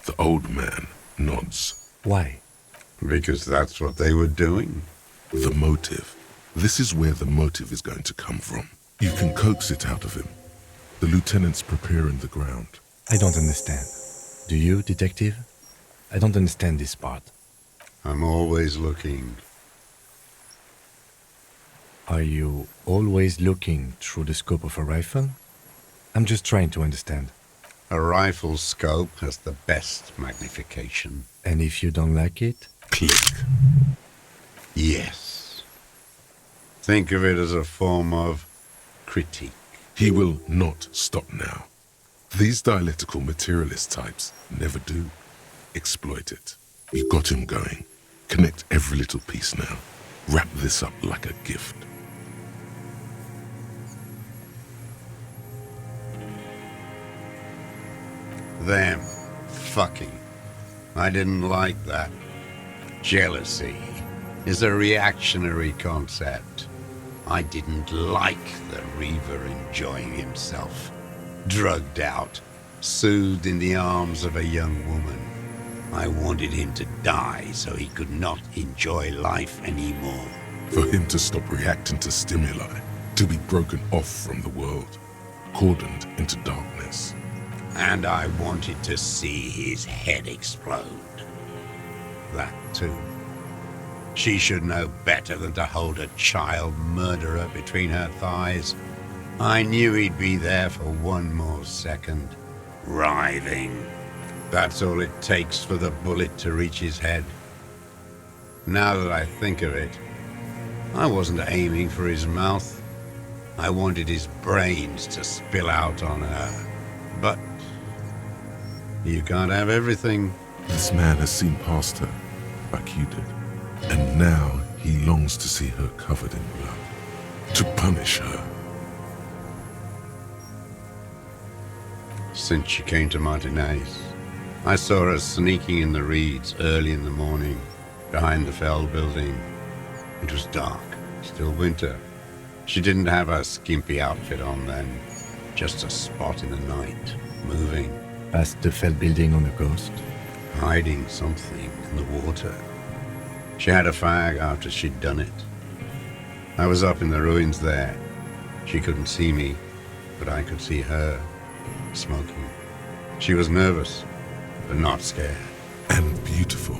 The old man nods. Why? Because that's what they were doing. The motive. This is where the motive is going to come from. You can coax it out of him. The lieutenant's preparing the ground. I don't understand. Do you, detective? I don't understand this part. I'm always looking. Are you always looking through the scope of a rifle? I'm just trying to understand. A rifle's scope has the best magnification. And if you don't like it? Click. Yes. Think of it as a form of critique. He will not stop now. These dialectical materialist types never do. Exploit it. You got him going. Connect every little piece now. Wrap this up like a gift. Them. Fucking. I didn't like that. Jealousy is a reactionary concept. I didn't like the Reaver enjoying himself. Drugged out, soothed in the arms of a young woman. I wanted him to die so he could not enjoy life anymore. For him to stop reacting to stimuli, to be broken off from the world, cordoned into darkness. And I wanted to see his head explode. That too. She should know better than to hold a child murderer between her thighs. I knew he'd be there for one more second, writhing. That's all it takes for the bullet to reach his head. Now that I think of it, I wasn't aiming for his mouth. I wanted his brains to spill out on her. But you can't have everything. This man has seen past her, like you did, and now he longs to see her covered in blood, to punish her. Since she came to Martinez, I saw her sneaking in the reeds early in the morning, behind the Fell building. It was dark, still winter. She didn't have her skimpy outfit on then, just a spot in the night, moving. Past the Fell building on the coast? Hiding something in the water. She had a fag after she'd done it. I was up in the ruins there. She couldn't see me, but I could see her, smoking. She was nervous, but not scared. And beautiful.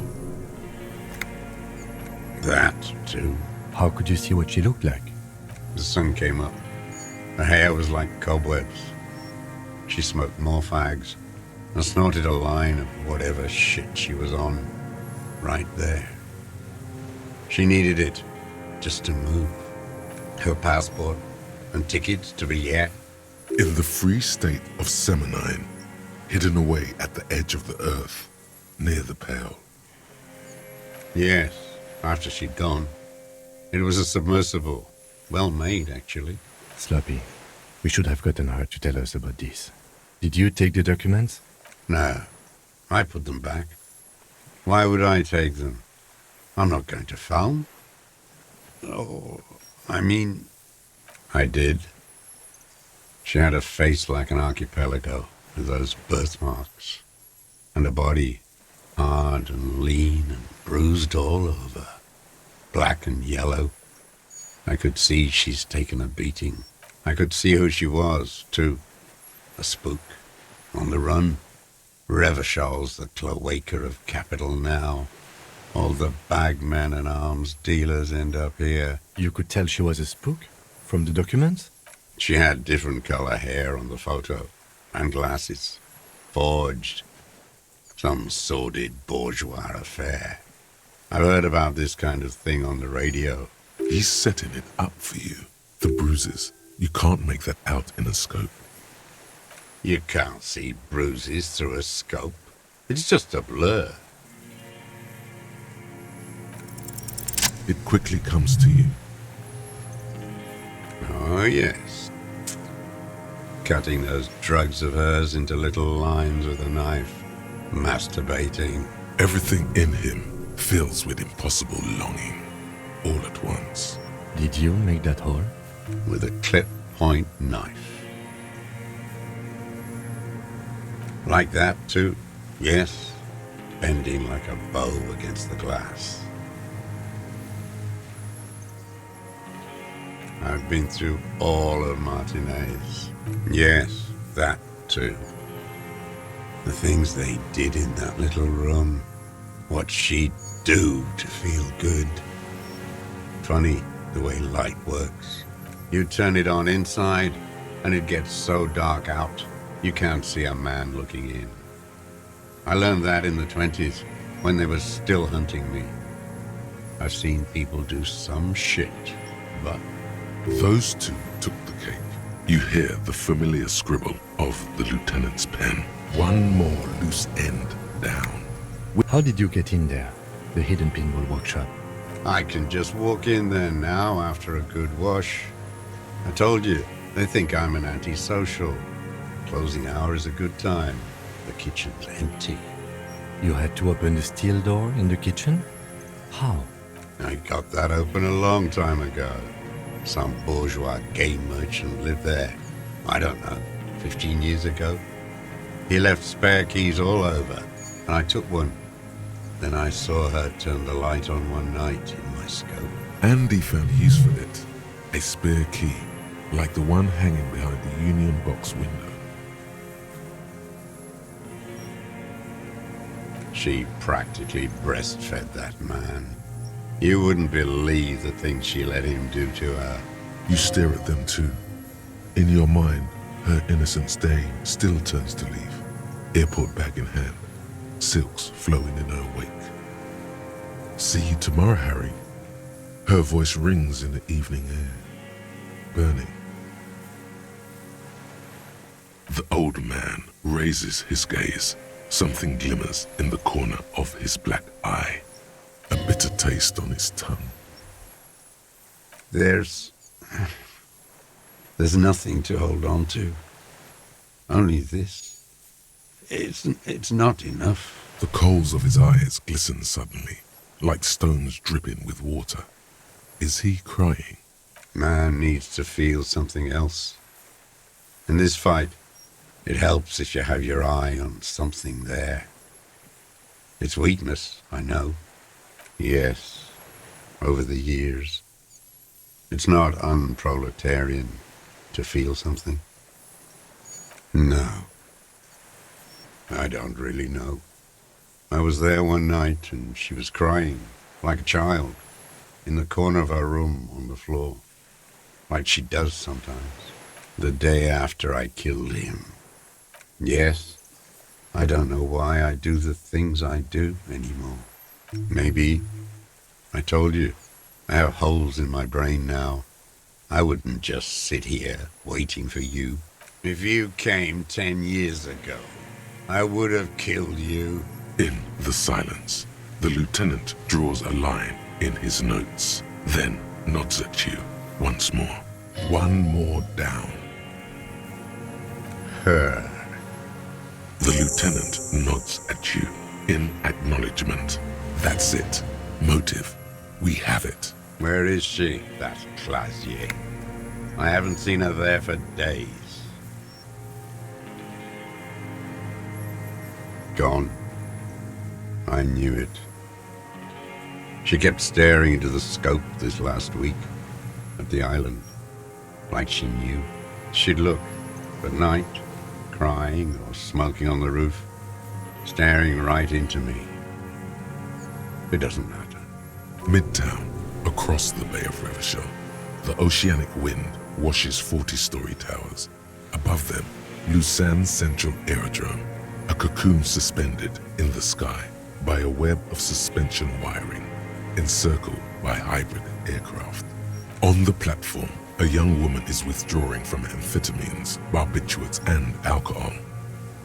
That, too. How could you see what she looked like? The sun came up. Her hair was like cobwebs. She smoked more fags and snorted a line of whatever shit she was on, right there. She needed it just to move. Her passport and tickets to Villiers. In the free state of Seminine, hidden away at the edge of the earth, near the Pale. Yes, after she'd gone. It was a submersible. Well made, actually. Sloppy. We should have gotten her to tell us about this. Did you take the documents? No, I put them back. Why would I take them? I'm not going to phone. Oh, I mean, I did. She had a face like an archipelago with those birthmarks, and a body hard and lean and bruised all over, black and yellow. I could see she's taken a beating. I could see who she was, too. A spook, on the run. Revachol's the cloaca of capital now. All the bagmen and arms dealers end up here. You could tell she was a spook? From the documents? She had different color hair on the photo. And glasses. Forged. Some sordid bourgeois affair. I've heard about this kind of thing on the radio. He's setting it up for you. The bruises. You can't make that out in a scope. You can't see bruises through a scope. It's just a blur. It quickly comes to you. Oh, yes. Cutting those drugs of hers into little lines with a knife. Masturbating. Everything in him fills with impossible longing, all at once. Did you make that hole? With a clip point knife. Like that, too? Yes. Bending like a bow against the glass. I've been through all of Martinez. Yes, that too. The things they did in that little room. What she'd do to feel good. Funny the way light works. You turn it on inside, and it gets so dark out, you can't see a man looking in. I learned that in the 20s, when they were still hunting me. I've seen people do some shit, but... Those two took the cake. You hear the familiar scribble of the lieutenant's pen. One more loose end down. How did you get in there? The hidden pinball workshop. I can just walk in there now after a good wash. I told you, they think I'm an antisocial. Closing hour is a good time. The kitchen's empty. You had to open the steel door in the kitchen? How? I got that open a long time ago. Some bourgeois game merchant lived there. I don't know, 15 years ago. He left spare keys all over, and I took one. Then I saw her turn the light on one night in my scope. Andy found use for it. A spare key, like the one hanging behind the Union Box window. She practically breastfed that man. You wouldn't believe the things she let him do to her. You stare at them too. In your mind, her innocence day still turns to leaf. Airport bag in hand, silks flowing in her wake. See you tomorrow, Harry. Her voice rings in the evening air, burning. The old man raises his gaze. Something glimmers in the corner of his black eye, a bitter taste on his tongue. There's nothing to hold on to. Only this. It's not enough. The coals of his eyes glisten suddenly, like stones dripping with water. Is he crying? Man needs to feel something else. In this fight, it helps if you have your eye on something there. It's weakness, I know. Yes, over the years. It's not unproletarian to feel something. No. I don't really know. I was there one night and she was crying, like a child, in the corner of her room on the floor, like she does sometimes, the day after I killed him. Yes, I don't know why I do the things I do anymore. Maybe, I told you, I have holes in my brain now. I wouldn't just sit here waiting for you. If you came 10 years ago, I would have killed you. In the silence, the lieutenant draws a line in his notes, then nods at you once more. One more down. Her. The lieutenant nods at you in acknowledgement. That's it. Motive. We have it. Where is she, that Clasier? I haven't seen her there for days. Gone. I knew it. She kept staring into the scope this last week at the island, like she knew. She'd look at night, crying or smoking on the roof, staring right into me. It doesn't matter. Midtown, across the Bay of Revachol, the oceanic wind washes 40-story towers. Above them, Lausanne Central Aerodrome, a cocoon suspended in the sky by a web of suspension wiring, encircled by hybrid aircraft. On the platform, a young woman is withdrawing from amphetamines, barbiturates, and alcohol.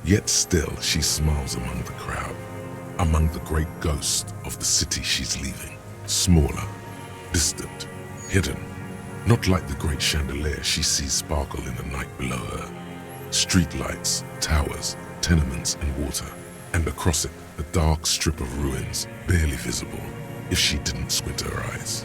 Yet still she smiles among the crowd, among the great ghosts of the city she's leaving. Smaller, distant, hidden, not like the great chandelier she sees sparkle in the night below her. Streetlights, towers, tenements, and water, and across it, a dark strip of ruins, barely visible if she didn't squint her eyes.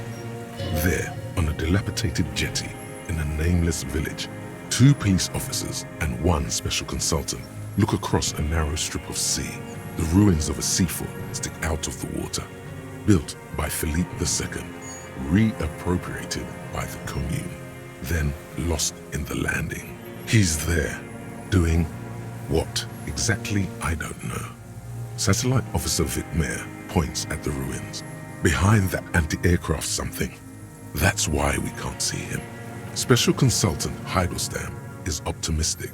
There, on a dilapidated jetty in a nameless village, 2 police officers and 1 special consultant look across a narrow strip of sea. The ruins of a seafort stick out of the water, built by Philippe II, reappropriated by the Commune, then lost in the landing. He's there, doing what exactly, I don't know. Satellite Officer Vic Mayer points at the ruins. Behind that anti-aircraft something. That's why we can't see him. Special Consultant Heidelstein is optimistic.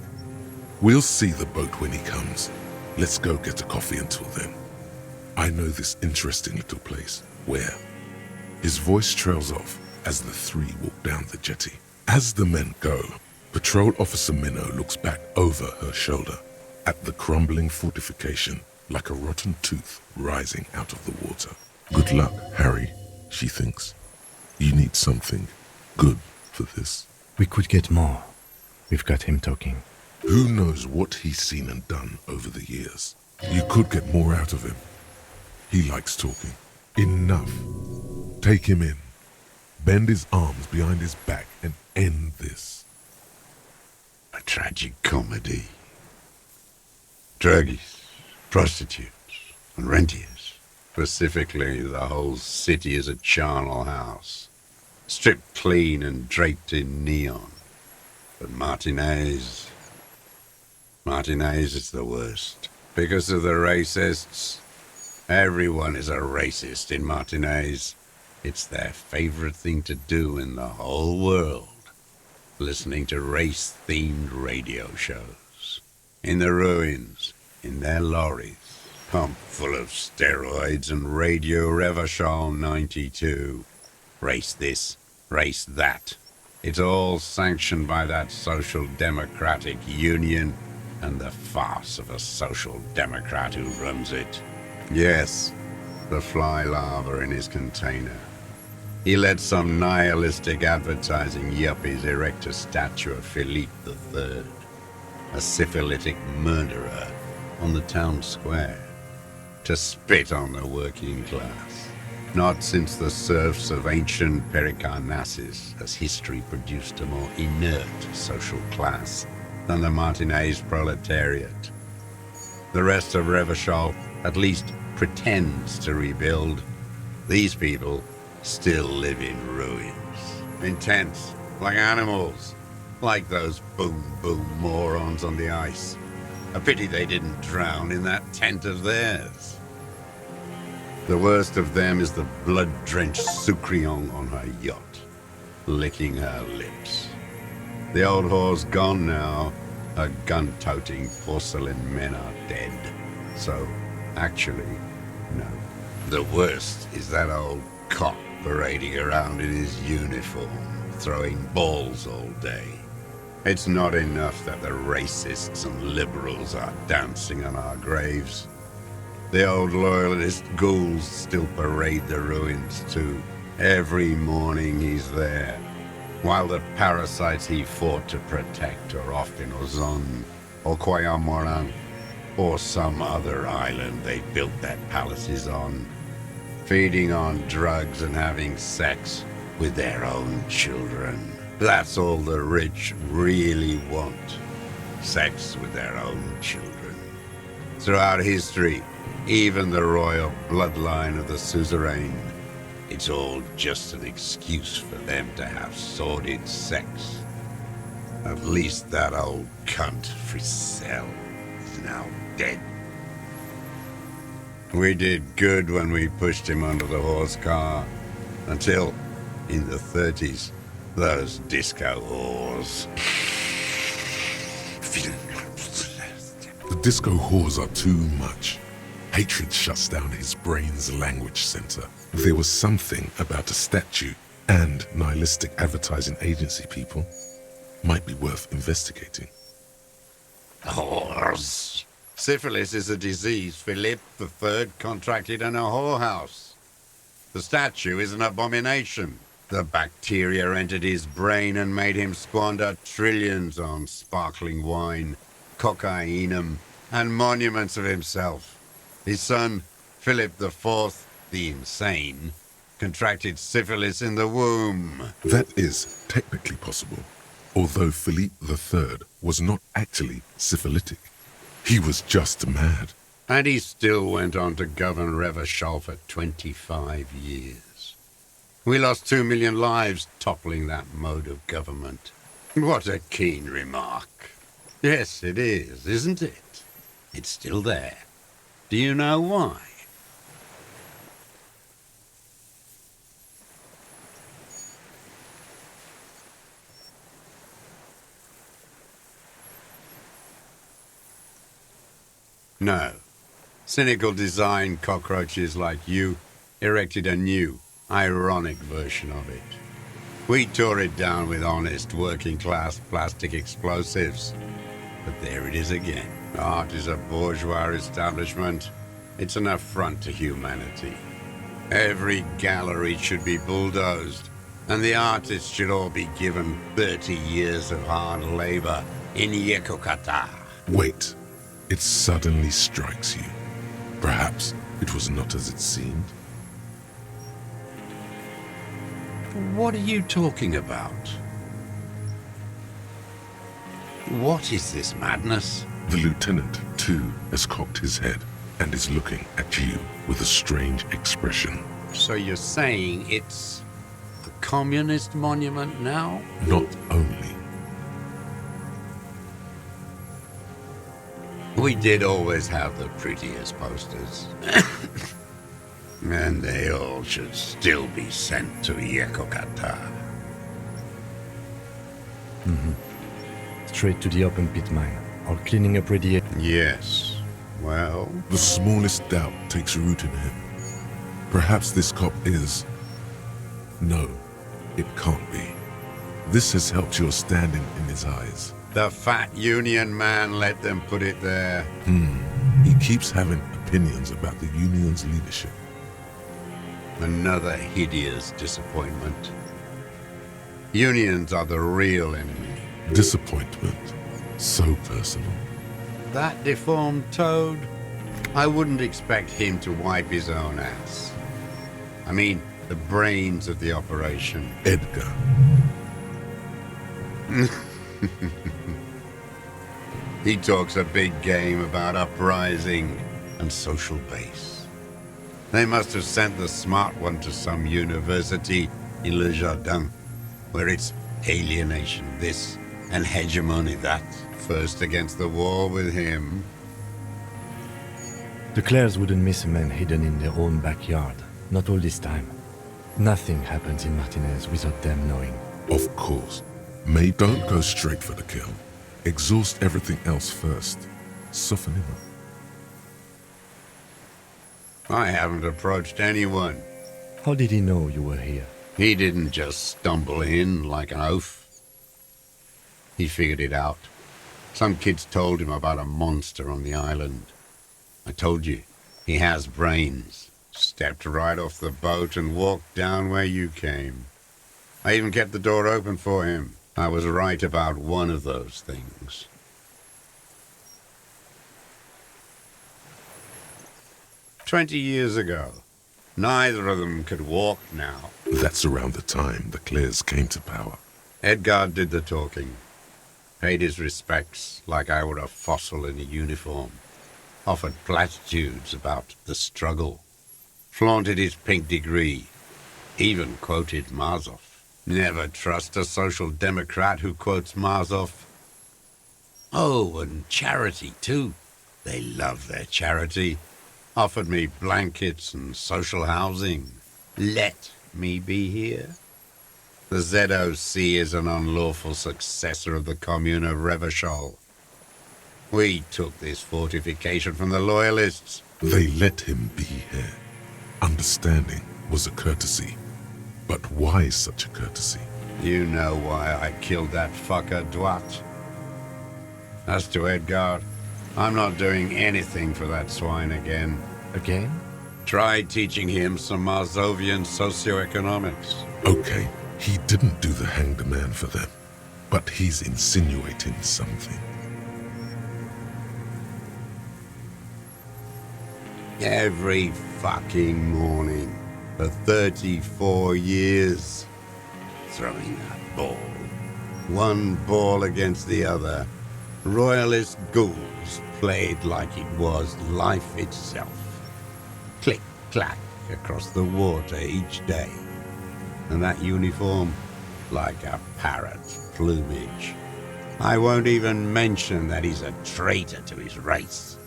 We'll see the boat when he comes. Let's go get a coffee until then. I know this interesting little place. Where? His voice trails off as the 3 walk down the jetty. As the men go, Patrol Officer Minnow looks back over her shoulder at the crumbling fortification like a rotten tooth rising out of the water. Good luck, Harry, she thinks. You need something good for this. We could get more. We've got him talking. Who knows what he's seen and done over the years? You could get more out of him. He likes talking. Enough. Take him in. Bend his arms behind his back and end this. A tragic comedy. Druggies, prostitutes, and rentiers. Specifically, the whole city is a charnel house, stripped clean and draped in neon. But Martinez is the worst. Because of the racists. Everyone is a racist in Martinez. It's their favorite thing to do in the whole world. Listening to race-themed radio shows. In the ruins, in their lorries, pumped full of steroids and Radio Revachol 92. Race this, race that. It's all sanctioned by that social democratic union and the farce of a social democrat who runs it. Yes, the fly larva in his container. He let some nihilistic advertising yuppies erect a statue of Philippe III, a syphilitic murderer, on the town square, to spit on the working class. Not since the serfs of ancient Pericarnassus has history produced a more inert social class than the Martinez proletariat. The rest of Revachol at least pretends to rebuild. These people still live in ruins, in tents, like animals, like those boom-boom morons on the ice. A pity they didn't drown in that tent of theirs. The worst of them is the blood-drenched Sucrion on her yacht, licking her lips. The old whore's gone now. Her gun-toting porcelain men are dead. So, actually, no. The worst is that old cop parading around in his uniform, throwing balls all day. It's not enough that the racists and liberals are dancing on our graves. The old loyalist ghouls still parade the ruins too. Every morning he's there, while the parasites he fought to protect are off in Ozon, or Koyamoran, or some other island they built their palaces on, feeding on drugs and having sex with their own children. That's all the rich really want. Sex with their own children. Throughout history, even the royal bloodline of the suzerain, it's all just an excuse for them to have sordid sex. At least that old cunt, Frisell, is now dead. We did good when we pushed him under the horse car, until, in the 30s, those disco whores. The disco whores are too much. Hatred shuts down his brain's language center. There was something about a statue and nihilistic advertising agency people might be worth investigating. Whores. Syphilis is a disease Philippe III contracted in a whorehouse. The statue is an abomination. The bacteria entered his brain and made him squander trillions on sparkling wine, cocainum, and monuments of himself. His son, Philip IV, the insane, contracted syphilis in the womb. That is technically possible, although Philippe III was not actually syphilitic. He was just mad. And he still went on to govern Revachol for 25 years. We lost 2 million lives toppling that mode of government. What a keen remark. Yes, it is, isn't it? It's still there. Do you know why? No. Cynical design cockroaches like you erected a new, ironic version of it. We tore it down with honest working-class plastic explosives. But there it is again. Art is a bourgeois establishment. It's an affront to humanity. Every gallery should be bulldozed, and the artists should all be given 30 years of hard labor in Yekokata. Wait, it suddenly strikes you. Perhaps it was not as it seemed. What are you talking about? What is this madness? The lieutenant, too, has cocked his head and is looking at you with a strange expression. So you're saying it's a communist monument now? Not only. We did always have the prettiest posters. And they all should still be sent to Yekokata. Straight to the open pit mine, or cleaning up radiation. Yes. Well? The smallest doubt takes root in him. Perhaps this cop is... No, it can't be. This has helped your standing in his eyes. The fat union man let them put it there. He keeps having opinions about the union's leadership. Another hideous disappointment. Unions are the real enemy. Disappointment. So personal. That deformed toad? I wouldn't expect him to wipe his own ass. I mean, the brains of the operation. Edgar. He talks a big game about uprising and social base. They must have sent the smart one to some university in Le Jardin, where it's alienation this and hegemony that. First against the wall with him. The Clares wouldn't miss a man hidden in their own backyard. Not all this time. Nothing happens in Martinez without them knowing. Of course. May don't go straight for the kill. Exhaust everything else first. Soften him up. I haven't approached anyone. How did he know you were here? He didn't just stumble in like an oaf. He figured it out. Some kids told him about a monster on the island. I told you, he has brains. Stepped right off the boat and walked down where you came. I even kept the door open for him. I was right about one of those things. "20 years ago. Neither of them could walk now." That's around the time the Clares came to power. Edgar did the talking. Paid his respects like I were a fossil in a uniform. Offered platitudes about the struggle. Flaunted his pink degree. Even quoted Marzoff. Never trust a social democrat who quotes Marzoff. Oh, and charity, too. They love their charity. Offered me blankets and social housing. Let me be here. The ZOC is an unlawful successor of the Commune of Revachol. We took this fortification from the Loyalists. They let him be here. Understanding was a courtesy. But why such a courtesy? You know why I killed that fucker, Dwat. As to Edgar, I'm not doing anything for that swine again. Again? Tried teaching him some Marzovian socioeconomics. Okay, he didn't do the hang the man for them. But he's insinuating something. Every fucking morning for 34 years. Throwing that ball. One ball against the other. Royalist ghouls played like it was life itself. Click-clack across the water each day. And that uniform, like a parrot's plumage. I won't even mention that he's a traitor to his race.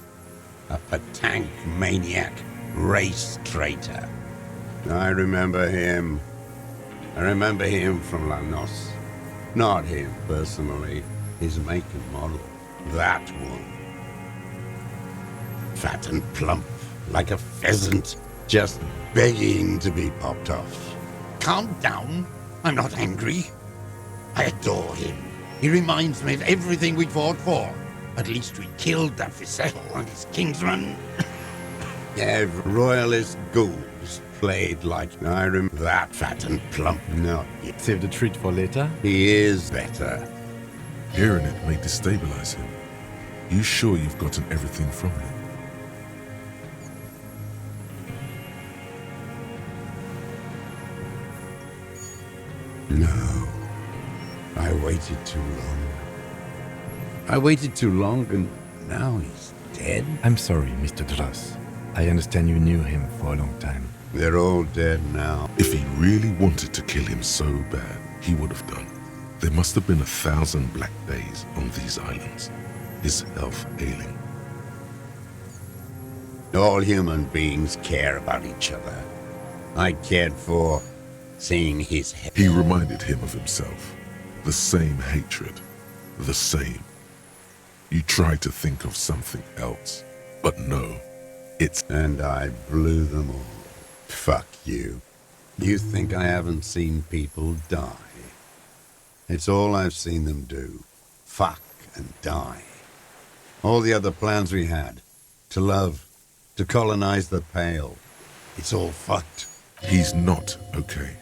A Patank maniac race traitor. I remember him. I remember him from La Noce. Not him personally, his make and model. That one. Fat and plump, like a pheasant, just begging to be popped off. Calm down. I'm not angry. I adore him. He reminds me of everything we fought for. At least we killed that Visetto and his kingsman. Royalist ghouls played like I remember that fat and plump. Not yet. Save the treat for later? He is better. Hearing it may destabilize him. You sure you've gotten everything from him? No. I waited too long. I waited too long and now he's dead? I'm sorry, Mr. Dross. I understand you knew him for a long time. They're all dead now. If he really wanted to kill him so bad, he would have done. There must have been 1,000 black days on these islands. His health ailing. All human beings care about each other. I cared for seeing his head. He reminded him of himself. The same hatred. The same. You tried to think of something else. But no. It's... And I blew them all. Fuck you. You think I haven't seen people die? It's all I've seen them do. Fuck and die. All the other plans we had, to love, to colonize the Pale, it's all fucked. He's not okay.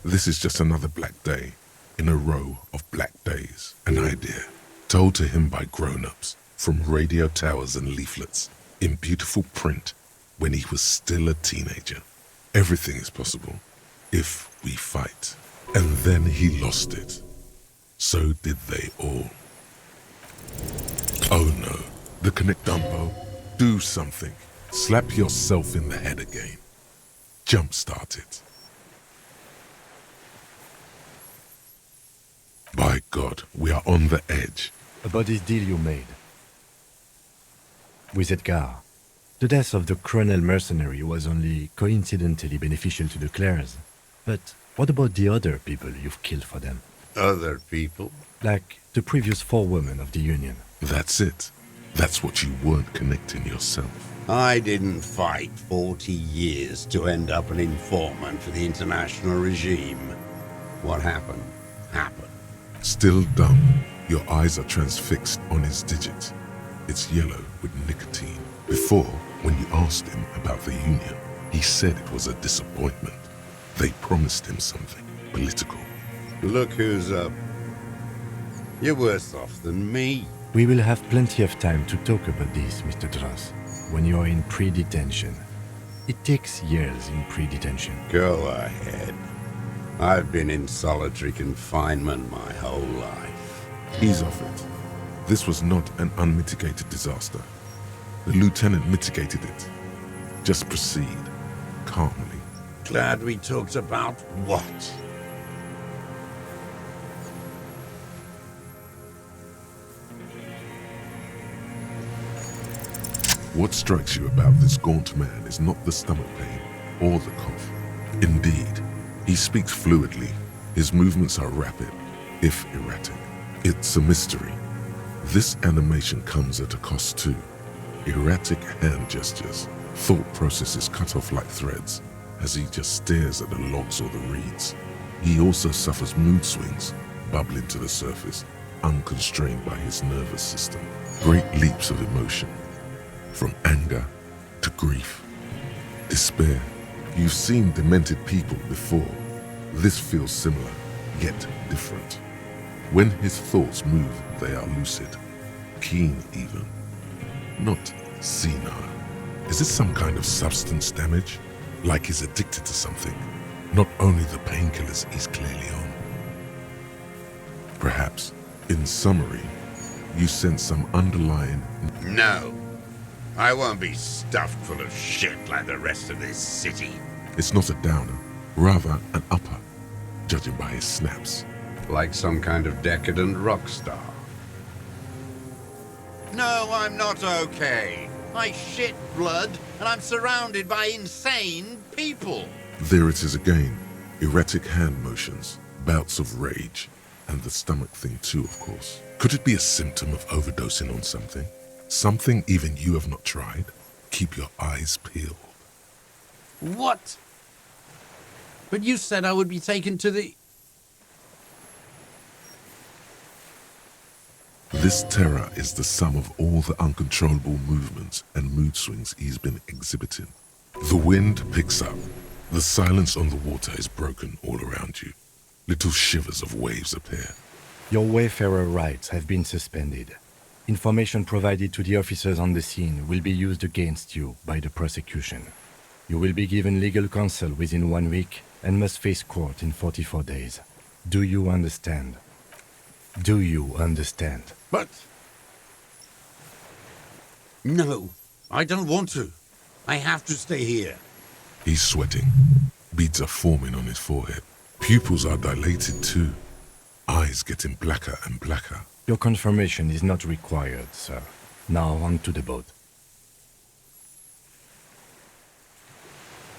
This is just another black day in a row of black days. An idea told to him by grown-ups from radio towers and leaflets in beautiful print when he was still a teenager. Everything is possible if we fight. And then he lost it. So did they all. Oh no, the Connectampo, do something. Slap yourself in the head again. Jumpstart it. By God, we are on the edge. About this deal you made with Edgar. The death of the colonel mercenary was only coincidentally beneficial to the Clares. But what about the other people you've killed for them? Other people? Like the previous 4 women of the Union. That's it. That's what you weren't connecting yourself. I didn't fight 40 years to end up an informant for the international regime. What happened, happened. Still dumb. Your eyes are transfixed on his digit. It's yellow with nicotine. Before, when you asked him about the Union, he said it was a disappointment. They promised him something political. Look who's up. You're worse off than me. We will have plenty of time to talk about this, Mr. Dross, when you're in pre-detention. It takes years in pre-detention. Go ahead. I've been in solitary confinement my whole life. Ease off it. This was not an unmitigated disaster. The lieutenant mitigated it. Just proceed, calmly. Glad we talked about what? What strikes you about this gaunt man is not the stomach pain or the cough. Indeed, he speaks fluidly. His movements are rapid, if erratic. It's a mystery. This animation comes at a cost too. Erratic hand gestures, thought processes cut off like threads as he just stares at the logs or the reeds. He also suffers mood swings, bubbling to the surface, unconstrained by his nervous system. Great leaps of emotion, from anger to grief, despair. You've seen demented people before. This feels similar, yet different. When his thoughts move, they are lucid, keen even, not senile. Is this some kind of substance damage? Like he's addicted to something, not only the painkillers he's clearly on. Perhaps, in summary, you sense some underlying... No. I won't be stuffed full of shit like the rest of this city. It's not a downer, rather an upper, judging by his snaps. Like some kind of decadent rock star. No, I'm not okay. I shit blood, and I'm surrounded by insane people. There it is again. Erratic hand motions, bouts of rage, and the stomach thing too, of course. Could it be a symptom of overdosing on something? Something even you have not tried? Keep your eyes peeled. What? But you said I would be taken to the... This terror is the sum of all the uncontrollable movements and mood swings he's been exhibiting. The wind picks up. The silence on the water is broken all around you. Little shivers of waves appear. Your wayfarer rights have been suspended. Information provided to the officers on the scene will be used against you by the prosecution. You will be given legal counsel within 1 week and must face court in 44 days. Do you understand? Do you understand? But... No, I don't want to. I have to stay here. He's sweating. Beads are forming on his forehead. Pupils are dilated too. Eyes getting blacker and blacker. Your confirmation is not required, sir. Now on to the boat.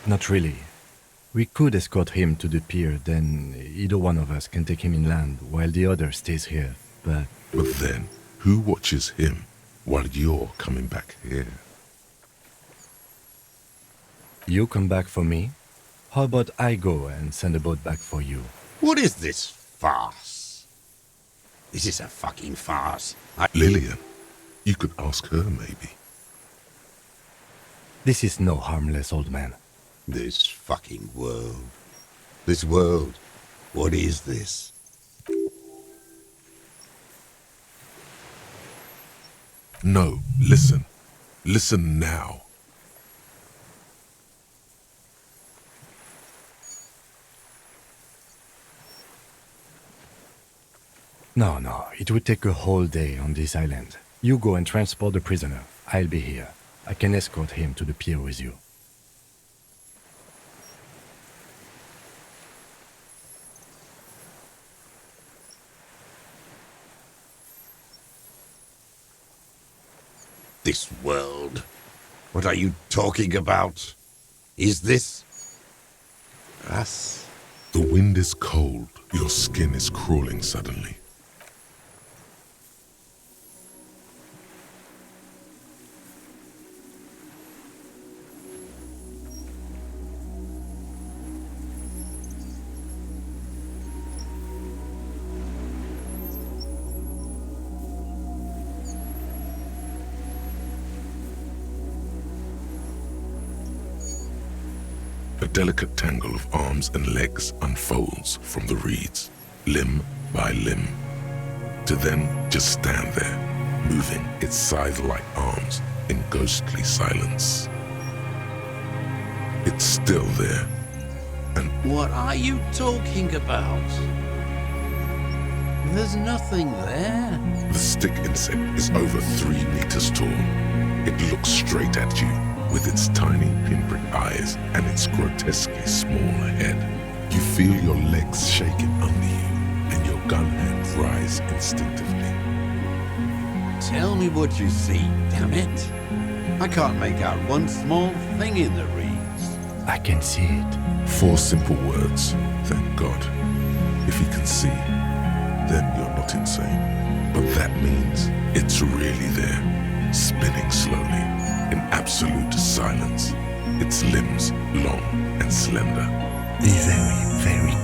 Not really. We could escort him to the pier, then either one of us can take him inland while the other stays here, but... But then, who watches him while you're coming back here? You come back for me? How about I go and send a boat back for you? What is this farce? This is a fucking farce. Lillian, you could ask her maybe. This is no harmless old man. This fucking world. This world. What is this? No, listen. Listen now. No, it would take a whole day on this island. You go and transport the prisoner. I'll be here. I can escort him to the pier with you. This world? What are you talking about? Is this us? The wind is cold. Your skin is crawling suddenly. A delicate tangle of arms and legs unfolds from the reeds, limb by limb, to then just stand there, moving its scythe-like arms in ghostly silence. It's still there, and What are you talking about? There's nothing there. the stick insect is over 3 meters tall. It looks straight at you, with its tiny pinprick eyes and its grotesquely small head. You feel your legs shaking under you, and your gun hand rise instinctively. Tell me what you see, damn it. I can't make out one small thing in the reeds. I can see it. 4 simple words, thank God. If you can see, then you're not insane. But that means it's really there, spinning slowly, in absolute silence. Its limbs long and slender. Be very, very